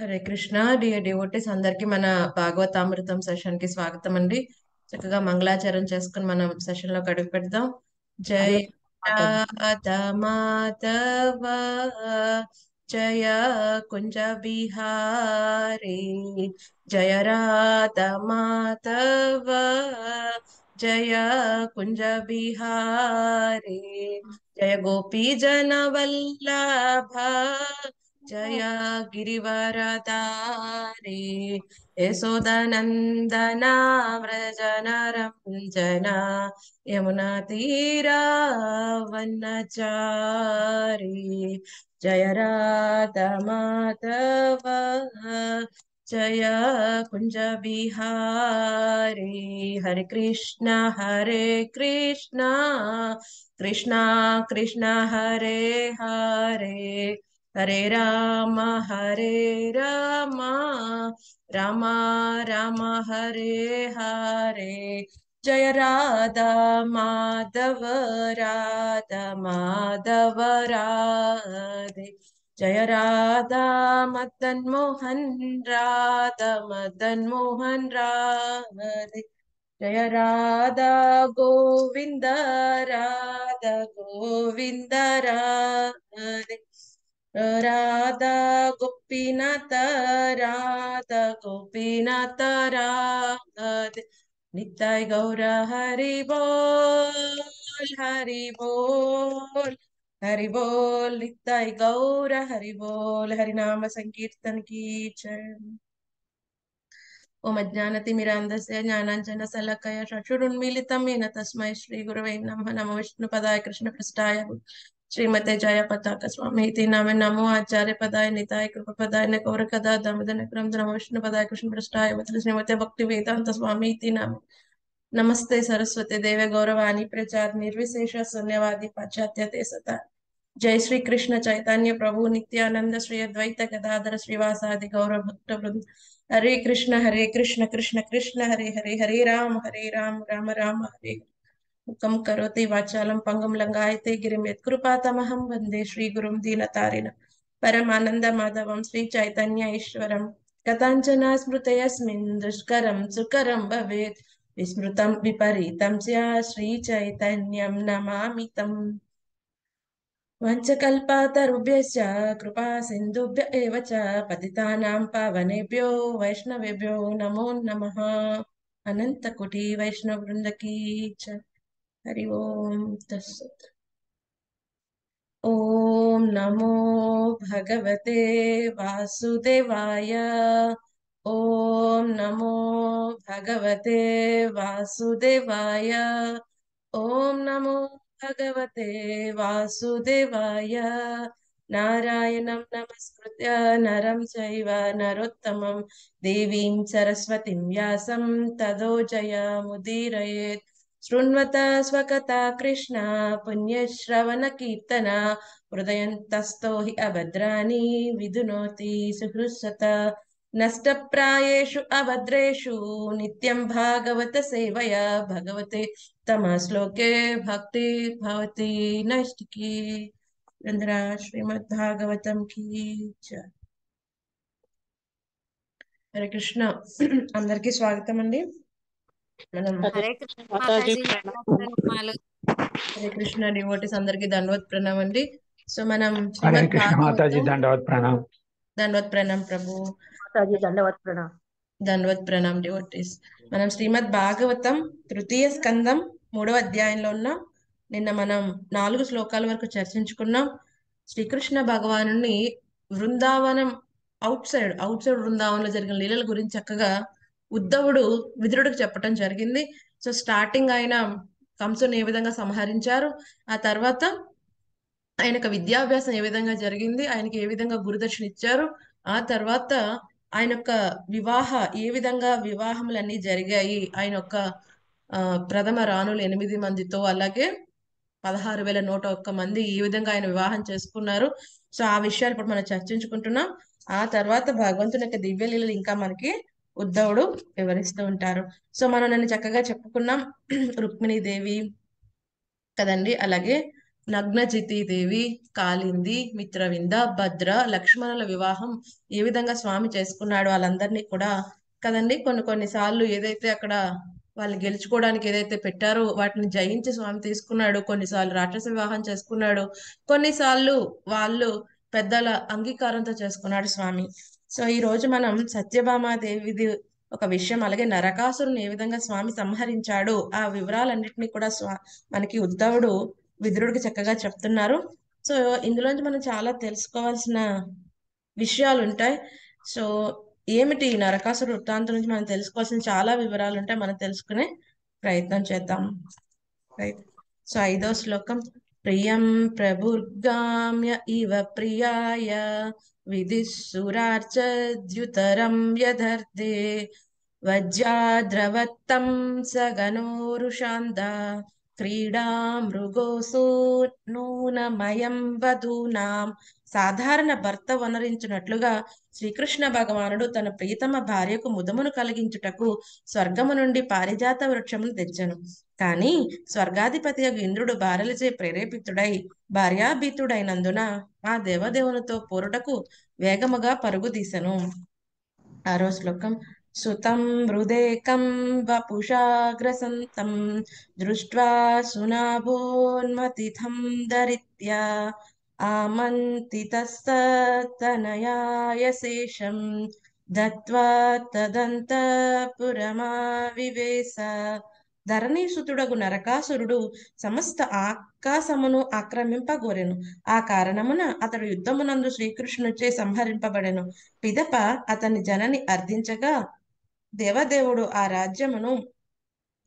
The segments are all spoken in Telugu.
హరే కృష్ణ డియర్ డివోటీస్ అందరికి మన భాగవతామృతం సెషన్ కి స్వాగతం అండి. చక్కగా మంగళాచరణ చేసుకుని మనం సెషన్ లో అడుగు పెడదాం. జయ హరే మాతాజీ. రాధ మాధవ జయ కుంజ బిహారీ జయ రాధ మాధవ జయ కుంజ బిహారీ జయ గోపీ జన వల్లభ జయ గిరివరదారి యశోదనందన వ్రజనరంజన యమునా తీరా వనచారి జయ రాధ మాధవ జయ కుంజ బిహారీ హరే కృష్ణ కృష్ణ కృష్ణ కృష్ణ హరే హరే హరే రామ రామ రామ హరే హరే జయ రాధ మాధవ రాధే జయ రాధా మదన్ మోహన్ రాధే జయ రాధా గోవింద గోవింద రాధే రాధా గోపీనాథ గోపీనాథ రాధే నిత్యాయ గౌర హరి బోల్ హరి బోల్ నిత్యాయ గౌర హరి బోల్ హరినామ సంకీర్తన की जय। ఓం అజ్ఞానతిమిరాంధస్య జ్ఞానాంజన శలాకయ చక్షురున్మీలితం येन తస్మై శ్రీ గురవే నమః. నమో విష్ణుపదాయ కృష్ణప్రస్థాయ శ్రీమతే జయ పతాక స్వామి నామే నమో ఆచార్య పదాయ నితాయ కృపపదాయ కౌర కదా దామోదర క్రమ నమో విష్ణుపదాయ కృష్ణప్రస్థాయ శ్రీమతే భక్తి వేదాంత స్వామి నామే నమస్తే సరస్వతి దేవే గౌరవాణి ప్రచార నిర్విశేష శూన్యవాది పాశ్చాత్య దేశత జై శ్రీ కృష్ణ చైతన్య ప్రభు నిత్యానంద శ్రీ అద్వైత గదాధర శ్రీవాసాది గౌరవ భక్త వృంద హరే కృష్ణ కృష్ణ కృష్ణ హరే హరే హరే రామ రామ రామ హరే ముఖం కరోతి వాచాలం పంగం లంగాయతే గిరిం యత్కృపాతమహం వందే శ్రీ గురుం దీనతారిణ పరమానంద మాధవం శ్రీ చైతన్య ఈశ్వరం కథంచన స్మృతయస్మిన్ దుష్కరం సుకరం భవేత్ విస్మృతం విపరీతం స్యా శ్రీ చైతన్యం నమామి తం వంచకల్పాతరుభ్యశ్చ కృపా సింధుభ్య ఏవ చ పతితానాం పావనేభ్యో వైష్ణవేభ్యో నమో నమః. అనంత కోటి వైష్ణవ వృంద కీ జై. హరి ఓం తస్సత్. ఓం నమో భగవతే వాసుదేవాయ. ఓం నమో భగవతే వాసుదేవాయ. ఓం నమో భగవతే వాసుదేవాయ. నారాయణం నమస్కృత్య నరం చైవ నరోత్తమం దేవీం సరస్వతిం వ్యాసం తదో జయముదీరయేత్. శృణ్వత స్వకథా కృష్ణ పుణ్యశ్రవణ కీర్తన హృదయంతస్థో హి అభద్రాణి విధునోతి సుహృత్సత నష్టప్రాయేషు అభద్రేషు నిత్యం భాగవత సేవయా భగవతే తమ శ్లోకే భక్తి భవతి నైష్టికి. రంధ్రా శ్రీమద్ భాగవతం కీ జై. హరే కృష్ణ అందరికీ స్వాగతం అండి. మనం హరే హరే కృష్ణ మాతాజీ. మాతాజీ ప్రణామాలు. హరే కృష్ణ డివోటీస్ అందరికీ దండవత్ ప్రణామం అండి. సో మనం హరే శ్రీమద్ కృష్ణ మాతాజీ భాగవతం దండవత్ ప్రణామ్. దండవత్ ప్రణాం ప్రభు. మాతాజీ దండవత్ ప్రణాం. దండవత్ ప్రణాం డివోటీస్. మనం శ్రీమద్ భాగవతం తృతీయ స్కందం 3వ అధ్యాయంలో ఉన్నాం. నిన్న మనం 4 శ్లోకాల వరకు చర్చించుకున్నాం. శ్రీకృష్ణ భగవానుని బృందావనం అవుట్ సైడ్ బృందావనంలో జరిగిన లీలల గురించి చక్కగా ఉద్ధవుడు విదురుడికి చెప్పటం జరిగింది. సో స్టార్టింగ్ ఆయన కంసుని ఏ విధంగా సంహరించారు, ఆ తర్వాత ఆయనకు విద్యాభ్యాసం ఏ విధంగా జరిగింది, ఆయనకి ఏ విధంగా గురుదక్షిణ ఇచ్చారు, ఆ తర్వాత ఆయన యొక్క ఏ విధంగా వివాహములన్నీ జరిగాయి, ఆయన యొక్క ప్రథమ రాణులు 8 మందితో, అలాగే 16,101 మంది ఈ విధంగా ఆయన వివాహం చేసుకున్నారు. సో ఆ విషయాలు ఇప్పుడు మనం చర్చించుకుంటున్నాం. ఆ తర్వాత భగవంతుని యొక్క దివ్యలీలలు ఇంకా మనకి ఉద్ధవుడు వివరిస్తూ ఉంటారు. సో మనం నన్ను చక్కగా చెప్పుకున్నాం రుక్మిణీదేవి కదండి, అలాగే నగ్నజితీదేవి, కాళింది, మిత్రవింద, భద్ర, లక్ష్మణుల వివాహం ఏ విధంగా స్వామి చేసుకున్నాడు వాళ్ళందరినీ కూడా కదండి. కొన్ని సార్లు ఏదైతే అక్కడ వాళ్ళు గెలుచుకోవడానికి ఏదైతే పెట్టారో వాటిని జయించి స్వామి తీసుకున్నాడు. కొన్నిసార్లు రాక్షస వివాహం చేసుకున్నాడు. కొన్నిసార్లు వాళ్ళు పెద్దల అంగీకారంతో చేసుకున్నాడు స్వామి. సో ఈ రోజు మనం సత్యభామాదేవిది ఒక విషయం, అలాగే నరకాసురుని ఏ విధంగా స్వామి సంహరించాడు ఆ వివరాలన్నింటినీ కూడా మనకి ఉద్ధవుడు విదురుడికి చక్కగా చెప్తున్నారు. సో ఇందులోంచి మనం చాలా తెలుసుకోవాల్సిన విషయాలు ఉంటాయి. సో ఏమిటి ఈ నరకాసురు వృత్తాంతం నుంచి మనం తెలుసుకోవాల్సిన చాలా వివరాలు ఉంటాయి. మనం తెలుసుకునే ప్రయత్నం చేద్దాం. రైట్. సో 5వ శ్లోకం. ప్రియం ప్రభుర్గామ్య ఇవ ప్రియాయ విధిసురార్చద్యుతరం యదర్థే వజ్రాద్రవత్తం సగనోరుషాంద క్రీడా మృగోసో నూనమయం వధూనాం. సాధారణ భర్త వనరించినట్లుగా శ్రీకృష్ణ భగవానుడు తన ప్రియతమ భార్యకు ముదమును కలిగించుటకు స్వర్గము నుండి పారిజాత వృక్షమును తెచ్చెను. కాని స్వర్గాధిపతి ఇంద్రుడు భార్యలచే ప్రేరేపితుడై భార్యాభీతుడైనందున ఆ దేవదేవునితో పోరుటకు వేగముగా పరుగు తీసెను. 6వ శ్లోకం. సుతం హృదేకం వపుషాగ్రసంతం దృష్ట్వా సునాభోన్మతిథం ధరిత్యా ఆమంతితస్తనయాయ శేషం దత్వా తదంతఃపురమావివేశ. ధరణీసుతుడగు నరకాసురుడు సమస్త ఆకాశమును ఆక్రమింపగోరెను. ఆ కారణమున అతడు యుద్ధమునందు శ్రీకృష్ణుచే సంహరింపబడెను. పిదప అతని జనని అర్థించగా దేవదేవుడు ఆ రాజ్యమును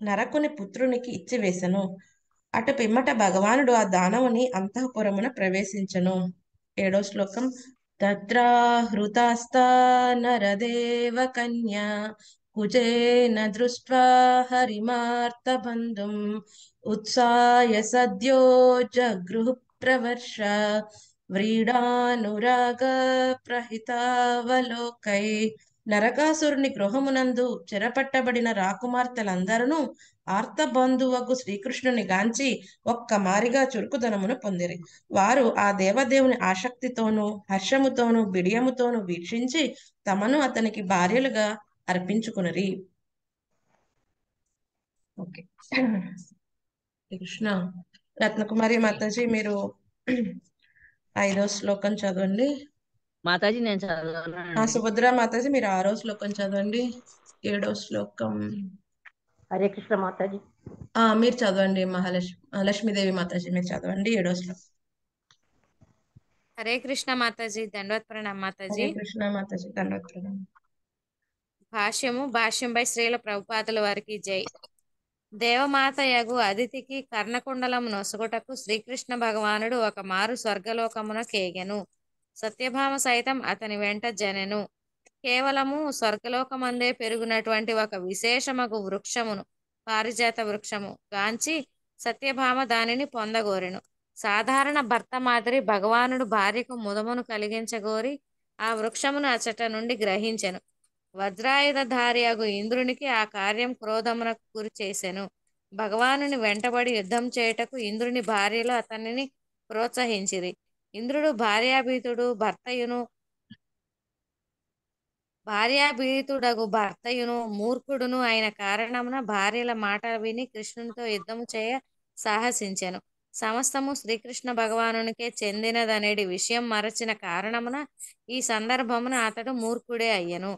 నరకుని పుత్రునికి ఇచ్చివేశను. అటు పిమ్మట భగవానుడు ఆ దానవుని అంతఃపురమున ప్రవేశించను. 7వ శ్లోకం. తత్రాహృతాస్తా నరదేవ కన్యా కుజేన దృష్ట్వా హరిమార్తబంధుం ఉత్సాయ సద్యో జగృహు ప్రవర్ష వ్రీడానురాగ ప్రహితావలోకై. నరకాసురుని గృహమునందు చెరపట్టబడిన రాకుమార్తెలందరూ ఆర్తబంధువకు శ్రీకృష్ణుని గాంచి ఒక్క మారిగా చురుకుదనమును పొందిరి. వారు ఆ దేవదేవుని ఆసక్తితోనూ హర్షముతోనూ బిడియముతోనూ వీక్షించి తమను అతనికి భార్యలుగా అర్పించుకునిరి. ఓకే. కృష్ణ. రత్నకుమారి మాతాజీ మీరు 5వ శ్లోకం చదవండి. మాతాజీ నేను చదవాలండి. సుభద్ర మాతాజీ మీరు 6వ శ్లోకం చదవండి. 7వ శ్లోకం హరే కృష్ణ మాతాజీ. మీరు చదవండి. లక్ష్మీదేవి మాతాజీ మీరు చదవండి 7వ శ్లోకం. హరే కృష్ణ మాతాజీ. దండవత్ ప్రణామ్ మాతాజీ. హరే కృష్ణ మాతాజీ. దండవత్ ప్రణామ్. భాష్యంపై శ్రీల ప్రభుపాదుల వారికి జై. దేవమాత యగు అదితికి కర్ణకుండలము నొసగుటకు శ్రీకృష్ణ భగవానుడు ఒక మారు స్వర్గలోకమున కేగెను. సత్యభామ సైతం అతని వెంట జనెను. కేవలము స్వర్గలోకమందే పెరుగునటువంటి ఒక విశేషమగు వృక్షమును, పారిజాత వృక్షము గాంచి సత్యభామ దానిని పొందగోరెను. సాధారణ భర్త మాదిరి భగవానుడు భార్యకు ముదమును కలిగించగోరి ఆ వృక్షమును అచట నుండి గ్రహించెను. వజ్రాయుధధారియగు ఇంద్రునికి ఆ కార్యం క్రోధమునకు గురి చేసెను. భగవానుని వెంటబడి యుద్ధం చేయుటకు ఇంద్రుని భార్యలు అతనిని ప్రోత్సహించిరి. ఇంద్రుడు భార్యాభీతుడగు భర్తయును మూర్ఖుడును అయిన కారణమున భార్యల మాట విని కృష్ణునితో యుద్ధము చేయ సాహసించెను. సమస్తము శ్రీకృష్ణ భగవానునికే చెందినదనేది విషయం మరచిన కారణమున ఈ సందర్భమున అతడు మూర్ఖుడే అయ్యెను.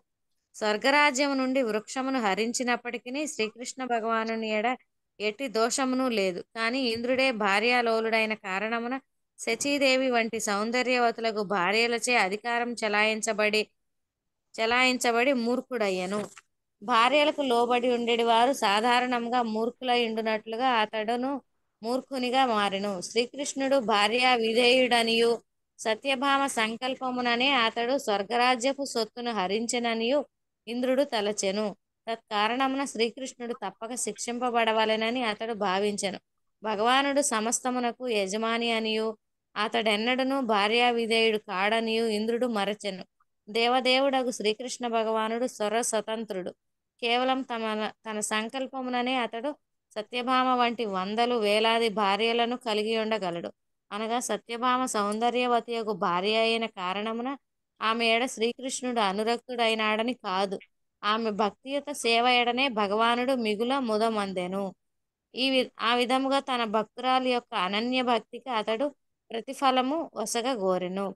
స్వర్గరాజ్యము నుండి వృక్షమును హరించినప్పటికీ శ్రీకృష్ణ భగవానుని ఎడ ఎట్టి దోషమును లేదు. కానీ ఇంద్రుడే భార్యాలోలుడైన కారణమున శచీదేవి వంటి సౌందర్యవతులకు భార్యలచే అధికారం చెలాయించబడి మూర్ఖుడయ్యను. భార్యలకు లోబడి ఉండేది వారు సాధారణంగా మూర్ఖులై ఉండునట్లుగా అతడును మూర్ఖునిగా మారెను. శ్రీకృష్ణుడు భార్యా విధేయుడనియు సత్యభామ సంకల్పముననే అతడు స్వర్గరాజ్యపు సొత్తును హరించెననియు ఇంద్రుడు తలచెను. తత్కారణమున శ్రీకృష్ణుడు తప్పక శిక్షింపబడవలెనని అతడు భావించెను. భగవానుడు సమస్తమునకు యజమాని అనియు అతడెన్నడను భార్యా విధేయుడు కాడనియు ఇంద్రుడు మరచెను. దేవదేవుడగు శ్రీకృష్ణ భగవానుడు స్వతంత్రుడు. కేవలం తన సంకల్పముననే అతడు సత్యభామ వంటి వందలు వేలాది భార్యలను కలిగి ఉండగలడు. అనగా సత్యభామ సౌందర్యవతియగు భార్య అయిన కారణమున ఆమె ఎడ శ్రీకృష్ణుడు అనురక్తుడైనాడని కాదు, ఆమె భక్తియుత సేవ ఎడనే భగవానుడు మిగుల ముదమందెను. ఆ విధముగా తన భక్తురాలి యొక్క అనన్య భక్తికి అతడు ప్రతిఫలమును వసగ గోరెను.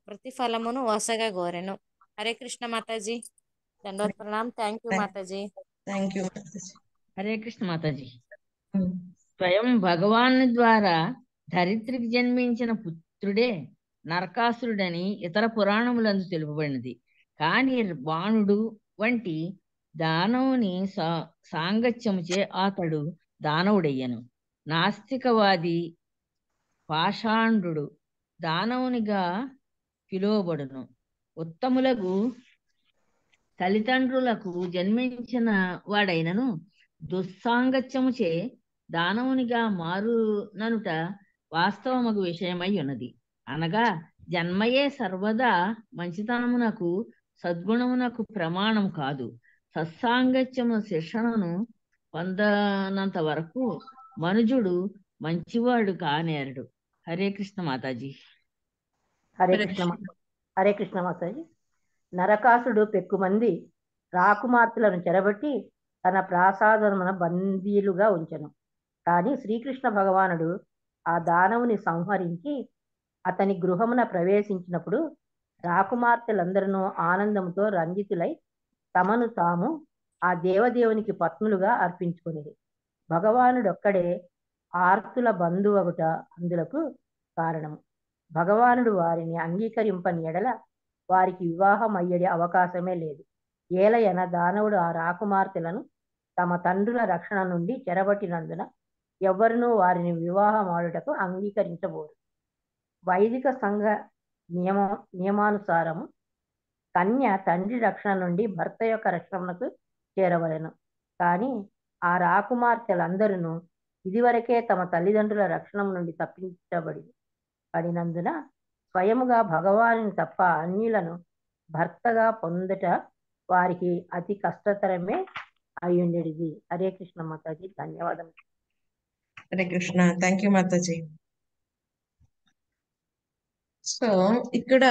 హరే కృష్ణ మాతాజీ. దండవత్ ప్రణామ్. Thank you Mataji. Thank you Mataji. Hare Krishna Mataji. స్వయం భగవాను ద్వారా ధరిత్రికి జన్మించిన పుత్రుడే నరకాసురుడని ఇతర పురాణములందు తెలుపబడినది. కానీ బాణుడు వంటి దానవుని సాంగత్యముచే అతడు దానవుడయ్యను. నాస్తికవాది పాషాండు దానవునిగా పిలువబడును. ఉత్తములకు తల్లిదండ్రులకు జన్మించిన వాడైనను దుస్సాంగత్యముచే దానవునిగా మారుననుట వాస్తవమగు విషయమై ఉన్నది. అనగా జన్మయే సర్వదా మంచితనమునకు సద్గుణమునకు ప్రమాణం కాదు. సత్సాంగత్యము శిక్షణను పొందనంత వరకు మనుజుడు మంచివాడు కానేరడు. హరే కృష్ణ మాతాజీ. హరే కృష్ణ మాతాజీ. నరకాసుడు పెక్కుమంది రాకుమార్తెలను చెరబట్టి తన ప్రాసాదమున బందీలుగా ఉంచెను. కానీ శ్రీకృష్ణ భగవానుడు ఆ దానవుని సంహరించి అతని గృహమున ప్రవేశించినప్పుడు రాకుమార్తెలందరూ ఆనందంతో రంజితులై తమను తాము ఆ దేవదేవునికి పత్నులుగా అర్పించుకునేది. భగవానుడొక్కడే ఆర్తుల బంధువగుట అందులకు కారణము. భగవానుడు వారిని అంగీకరింపని ఎడల వారికి వివాహం అయ్యే అవకాశమే లేదు. ఏలయన దానవుడు ఆ రాకుమార్తెలను తమ తండ్రుల రక్షణ నుండి చెరబట్టినందున ఎవరినూ వారిని వివాహం ఆడుటకు అంగీకరించబోరు. వైదిక సంఘ నియమానుసారము కన్య తండ్రి రక్షణ నుండి భర్త యొక్క రక్షణకు చేరవలెను. కానీ ఆ రాకుమార్తెలందరూ ఇదివరకే తమ తల్లిదండ్రుల రక్షణ నుండి పడినందున స్వయముగా భగవానుని తప్ప అన్యులను భర్తగా పొందుట వారికి అతి కష్టతరమే అయ్యుండేది. హరే కృష్ణ మాతాజీ. ధన్యవాదం. Hare Krishna. Thank you Mataji. So ఇక్కడ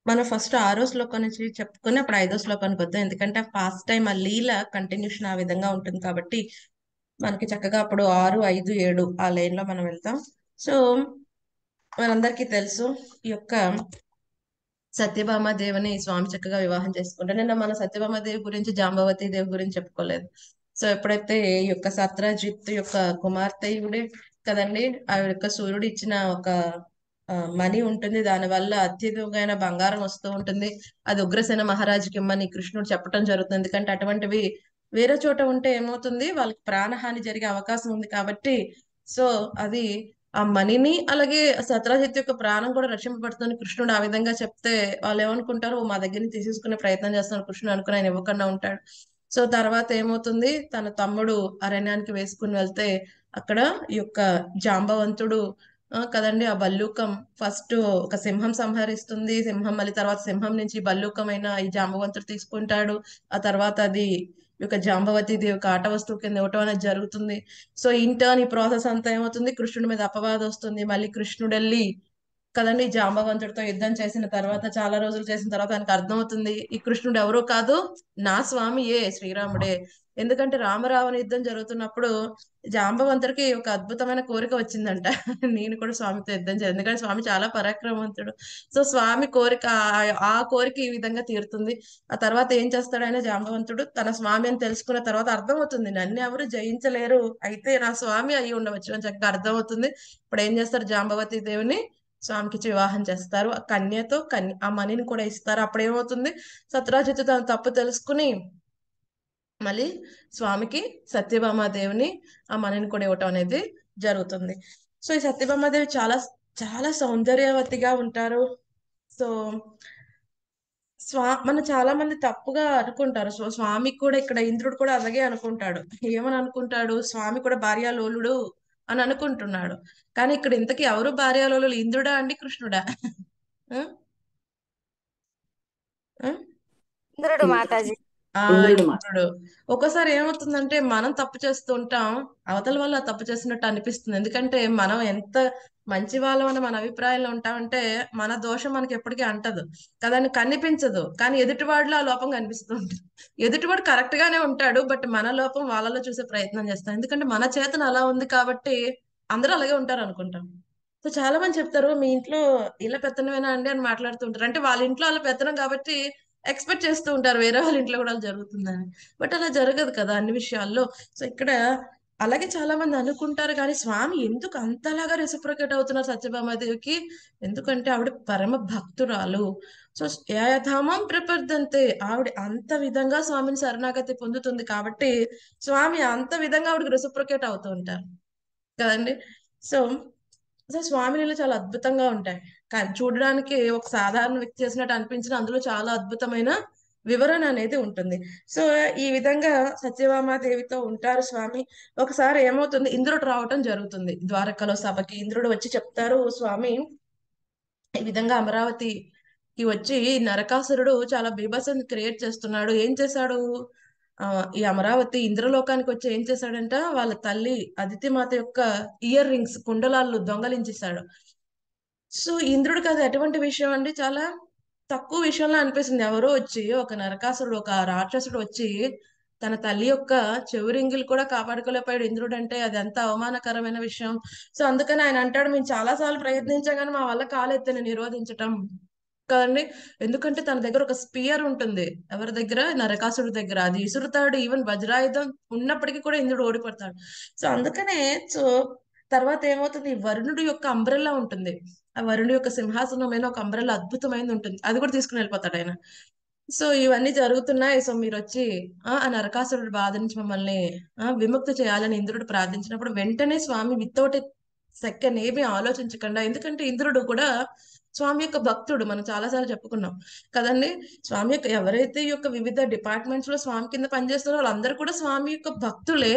మనం ఫస్ట్ 6వ శ్లోకం నుంచి చెప్పుకుని అప్పుడు 5వ శ్లోకానికి వద్దాం. ఎందుకంటే ఫాస్ట్ టైం ఆ లీల కంటిన్యూషన్ ఆ విధంగా ఉంటుంది కాబట్టి మనకి చక్కగా అప్పుడు 6, 5, 7 ఆ లైన్ లో మనం వెళ్తాం. సో మనందరికీ తెలుసు ఈ యొక్క సత్యభామ దేవుని స్వామి చక్కగా వివాహం చేసుకుంటారు. నిన్న మన సత్యభామ దేవి గురించి జాంబవతి దేవి గురించి చెప్పుకోలేదు. సో ఎప్పుడైతే ఈ యొక్క సత్రజిత్ యొక్క కుమార్తె ఇవిడే కదండి, ఆ యొక్క సూర్యుడు ఇచ్చిన ఒక మణి ఉంటుంది, దాని వల్ల అత్యధికమైన బంగారం వస్తూ ఉంటుంది. అది ఉగ్రసేన మహారాజుకి ఇమ్మని కృష్ణుడు చెప్పడం జరుగుతుంది. ఎందుకంటే అటువంటివి వేరే చోట ఉంటే ఏమవుతుంది, వాళ్ళకి ప్రాణహాని జరిగే అవకాశం ఉంది కాబట్టి సో అది ఆ మణిని అలాగే సత్రాజిత్ యొక్క ప్రాణం కూడా రక్షింపబడుతుంది కృష్ణుడు ఆ విధంగా చెప్తే వాళ్ళు ఏమనుకుంటారు, మా దగ్గర నుంచి తీసేసుకునే ప్రయత్నం చేస్తున్నారు కృష్ణుడు అనుకుని ఆయన ఇవ్వకుండా ఉంటాడు. సో తర్వాత ఏమవుతుంది, తన తమ్ముడు అరణ్యానికి వేసుకుని వెళ్తే అక్కడ ఈ యొక్క జాంబవంతుడు కదండి ఆ బల్లూకం ఫస్ట్ ఒక సింహం సంహరిస్తుంది. సింహం మళ్ళీ తర్వాత సింహం నుంచి బల్లూకమైన ఈ జాంబవంతుడు తీసుకుంటాడు. ఆ తర్వాత అది ఈ యొక్క జాంబవతి దేవికి ఆట వస్తువు కింద ఇవ్వటం అనేది జరుగుతుంది. సో ఇంటర్న్ ఈ ప్రాసెస్ అంతా ఏమవుతుంది, కృష్ణుడి మీద అపవాదం వస్తుంది. మళ్ళీ కృష్ణుడు వెళ్ళి కదండి జాంబవంతుడితో యుద్ధం చేసిన తర్వాత చాలా రోజులు చేసిన తర్వాత ఆయనకు అర్థమవుతుంది ఈ కృష్ణుడు ఎవరో కాదు, నా స్వామియే శ్రీరాముడే. ఎందుకంటే రామరావణ యుద్ధం జరుగుతున్నప్పుడు జాంబవంతుడికి ఒక అద్భుతమైన కోరిక వచ్చిందంట, నేను కూడా స్వామితో యుద్ధం చేయాలి, ఎందుకంటే స్వామి చాలా పరాక్రమవంతుడు. సో స్వామి కోరిక ఆ కోరిక ఈ విధంగా తీరుతుంది. ఆ తర్వాత ఏం చేస్తాడు ఆయన జాంబవంతుడు, తన స్వామి అని తెలుసుకున్న తర్వాత అర్థమవుతుంది నన్ను ఎవరు జయించలేరు, అయితే నా స్వామి అయి ఉండవచ్చు అని చక్కగా అర్థమవుతుంది. ఇప్పుడు ఏం చేస్తారు, జాంబవతి దేవుని స్వామికి వివాహం చేస్తారు. ఆ కన్యతో ఆ మణిని కూడా ఇస్తారు. అప్పుడు ఏమవుతుంది, సత్రాజిత్తు తన తప్పు తెలుసుకుని మళ్ళీ స్వామికి సత్యభామాదేవిని ఆ మణిని కూడా ఇవ్వటం అనేది జరుగుతుంది. సో ఈ సత్యభామాదేవి చాలా చాలా సౌందర్యవతిగా ఉంటారు. సో మన చాలా మంది తప్పుగా అనుకుంటారు. సో స్వామి కూడా ఇక్కడ ఇంద్రుడు కూడా అలాగే అనుకుంటాడు. ఏమని అనుకుంటాడు, స్వామి కూడా భార్యాలోలుడు అని అనుకుంటున్నాడు. కానీ ఇక్కడ ఇంతకీ ఎవరు భార్యాలోలులు, ఇంద్రుడా అండి కృష్ణుడా? ఇంద్రుడు మాతాజీ. ఆ ఇంద్రుడు మాట ఇంద్రుడు. ఒక్కోసారి ఏమవుతుందంటే మనం తప్పు చేస్తూ ఉంటాం, అవతల వాళ్ళు ఆ తప్పు చేస్తున్నట్టు అనిపిస్తుంది. ఎందుకంటే మనం ఎంత మంచి వాళ్ళం అని మన అభిప్రాయంలో ఉంటామంటే మన దోషం మనకి ఎప్పటికీ అంటదు కదండి, కనిపించదు. కానీ ఎదుటివాడిలో ఆ లోపం కనిపిస్తూ ఉంటుంది. ఎదుటివాడు కరెక్ట్ గానే ఉంటాడు, బట్ మన లోపం వాళ్ళలో చూసే ప్రయత్నం చేస్తాం. ఎందుకంటే మన చేతన అలా ఉంది కాబట్టి అందరూ అలాగే ఉంటారు అనుకుంటాం. సో చాలా మంది చెప్తారు, మీ ఇంట్లో ఇలా పెత్తనమేనా అండి అని మాట్లాడుతూ ఉంటారు. అంటే వాళ్ళ ఇంట్లో అలా పెత్తనం కాబట్టి ఎక్స్పెక్ట్ చేస్తూ ఉంటారు వేరే వాళ్ళ ఇంట్లో కూడా అలా జరుగుతుందని. బట్ అలా జరగదు కదా అన్ని విషయాల్లో. సో ఇక్కడ అలాగే చాలా మంది అనుకుంటారు, కానీ స్వామి ఎందుకు అంతలాగా రెసిప్రొకేట్ అవుతున్నారు సత్యభామాదేవికి? ఎందుకంటే ఆవిడ పరమ భక్తురాలు. సో యథామం ప్రపర్దంతే, ఆవిడ అంత విధంగా స్వామిని శరణాగతి పొందుతుంది కాబట్టి స్వామి అంత విధంగా ఆవిడకి రెసిప్రొకేట్ అవుతూ ఉంటారు కదండి. సో అసలు స్వామి లీలలు చాలా అద్భుతంగా ఉంటాయి. కానీ చూడడానికి ఒక సాధారణ వ్యక్తి చేసినట్టు అనిపించిన అందులో చాలా అద్భుతమైన వివరణ అనేది ఉంటుంది. సో ఈ విధంగా సత్యభామాదేవితో ఉంటారు స్వామి. ఒకసారి ఏమవుతుంది, ఇంద్రుడు రావటం జరుగుతుంది ద్వారకలో సభకి. ఇంద్రుడు వచ్చి చెప్తారు, స్వామి ఈ విధంగా అమరావతికి వచ్చి నరకాసురుడు చాలా బీభత్సాన్ని క్రియేట్ చేస్తున్నాడు. ఏం చేశాడు? ఈ అమరావతి ఇంద్రలోకానికి వచ్చి ఏం చేశాడంట, వాళ్ళ తల్లి అదితిమాత యొక్క ఇయర్ రింగ్స్ కుండలాలు దొంగలించేశాడు. సో ఇంద్రుడికి అది ఎటువంటి విషయం అండి, చాలా తక్కువ విషయంలో అనిపిస్తుంది. ఎవరో వచ్చి ఒక నరకాసురుడు, ఒక రాక్షసుడు వచ్చి తన తల్లి యొక్క చెవురింగిలు కూడా కాపాడుకోలేకపోయాడు ఇంద్రుడు అంటే అది ఎంత అవమానకరమైన విషయం. సో అందుకని ఆయన అంటాడు, మేము చాలా సార్లు ప్రయత్నించాం కానీ మా వల్ల కాలేదు నిరోధించటం కదండి. ఎందుకంటే తన దగ్గర ఒక స్పియర్ ఉంటుంది, ఎవరి దగ్గర? నరకాసుడి దగ్గర. అది విసురుతాడు, ఈవెన్ వజ్రాయుధం ఉన్నప్పటికీ కూడా ఇంద్రుడు ఓడిపడతాడు. సో అందుకనే సో తర్వాత ఏమవుతుంది, వరుణుడి యొక్క అంబ్రెల్లా ఉంటుంది, ఆ వరుణుడి యొక్క సింహాసనమైన ఒక అంబ్రెల్లా అద్భుతమైనది ఉంటుంది, అది కూడా తీసుకుని వెళ్ళిపోతాడు ఆయన. సో ఇవన్నీ జరుగుతున్నాయి. సో మీరు వచ్చి ఆ నరకాసురుడి బాధ నుంచి మమ్మల్ని విముక్తి చేయాలని ఇంద్రుడు ప్రార్థించినప్పుడు వెంటనే స్వామి వితౌట్ సెకండ్ ఏమీ ఆలోచించకుండా, ఎందుకంటే ఇంద్రుడు కూడా స్వామి యొక్క భక్తుడు, మనం చాలాసార్లు చెప్పుకున్నాం కదండి. స్వామి యొక్క ఎవరైతే ఈ యొక్క వివిధ డిపార్ట్మెంట్స్ లో స్వామి కింద పనిచేస్తారో వాళ్ళందరూ కూడా స్వామి యొక్క భక్తులే.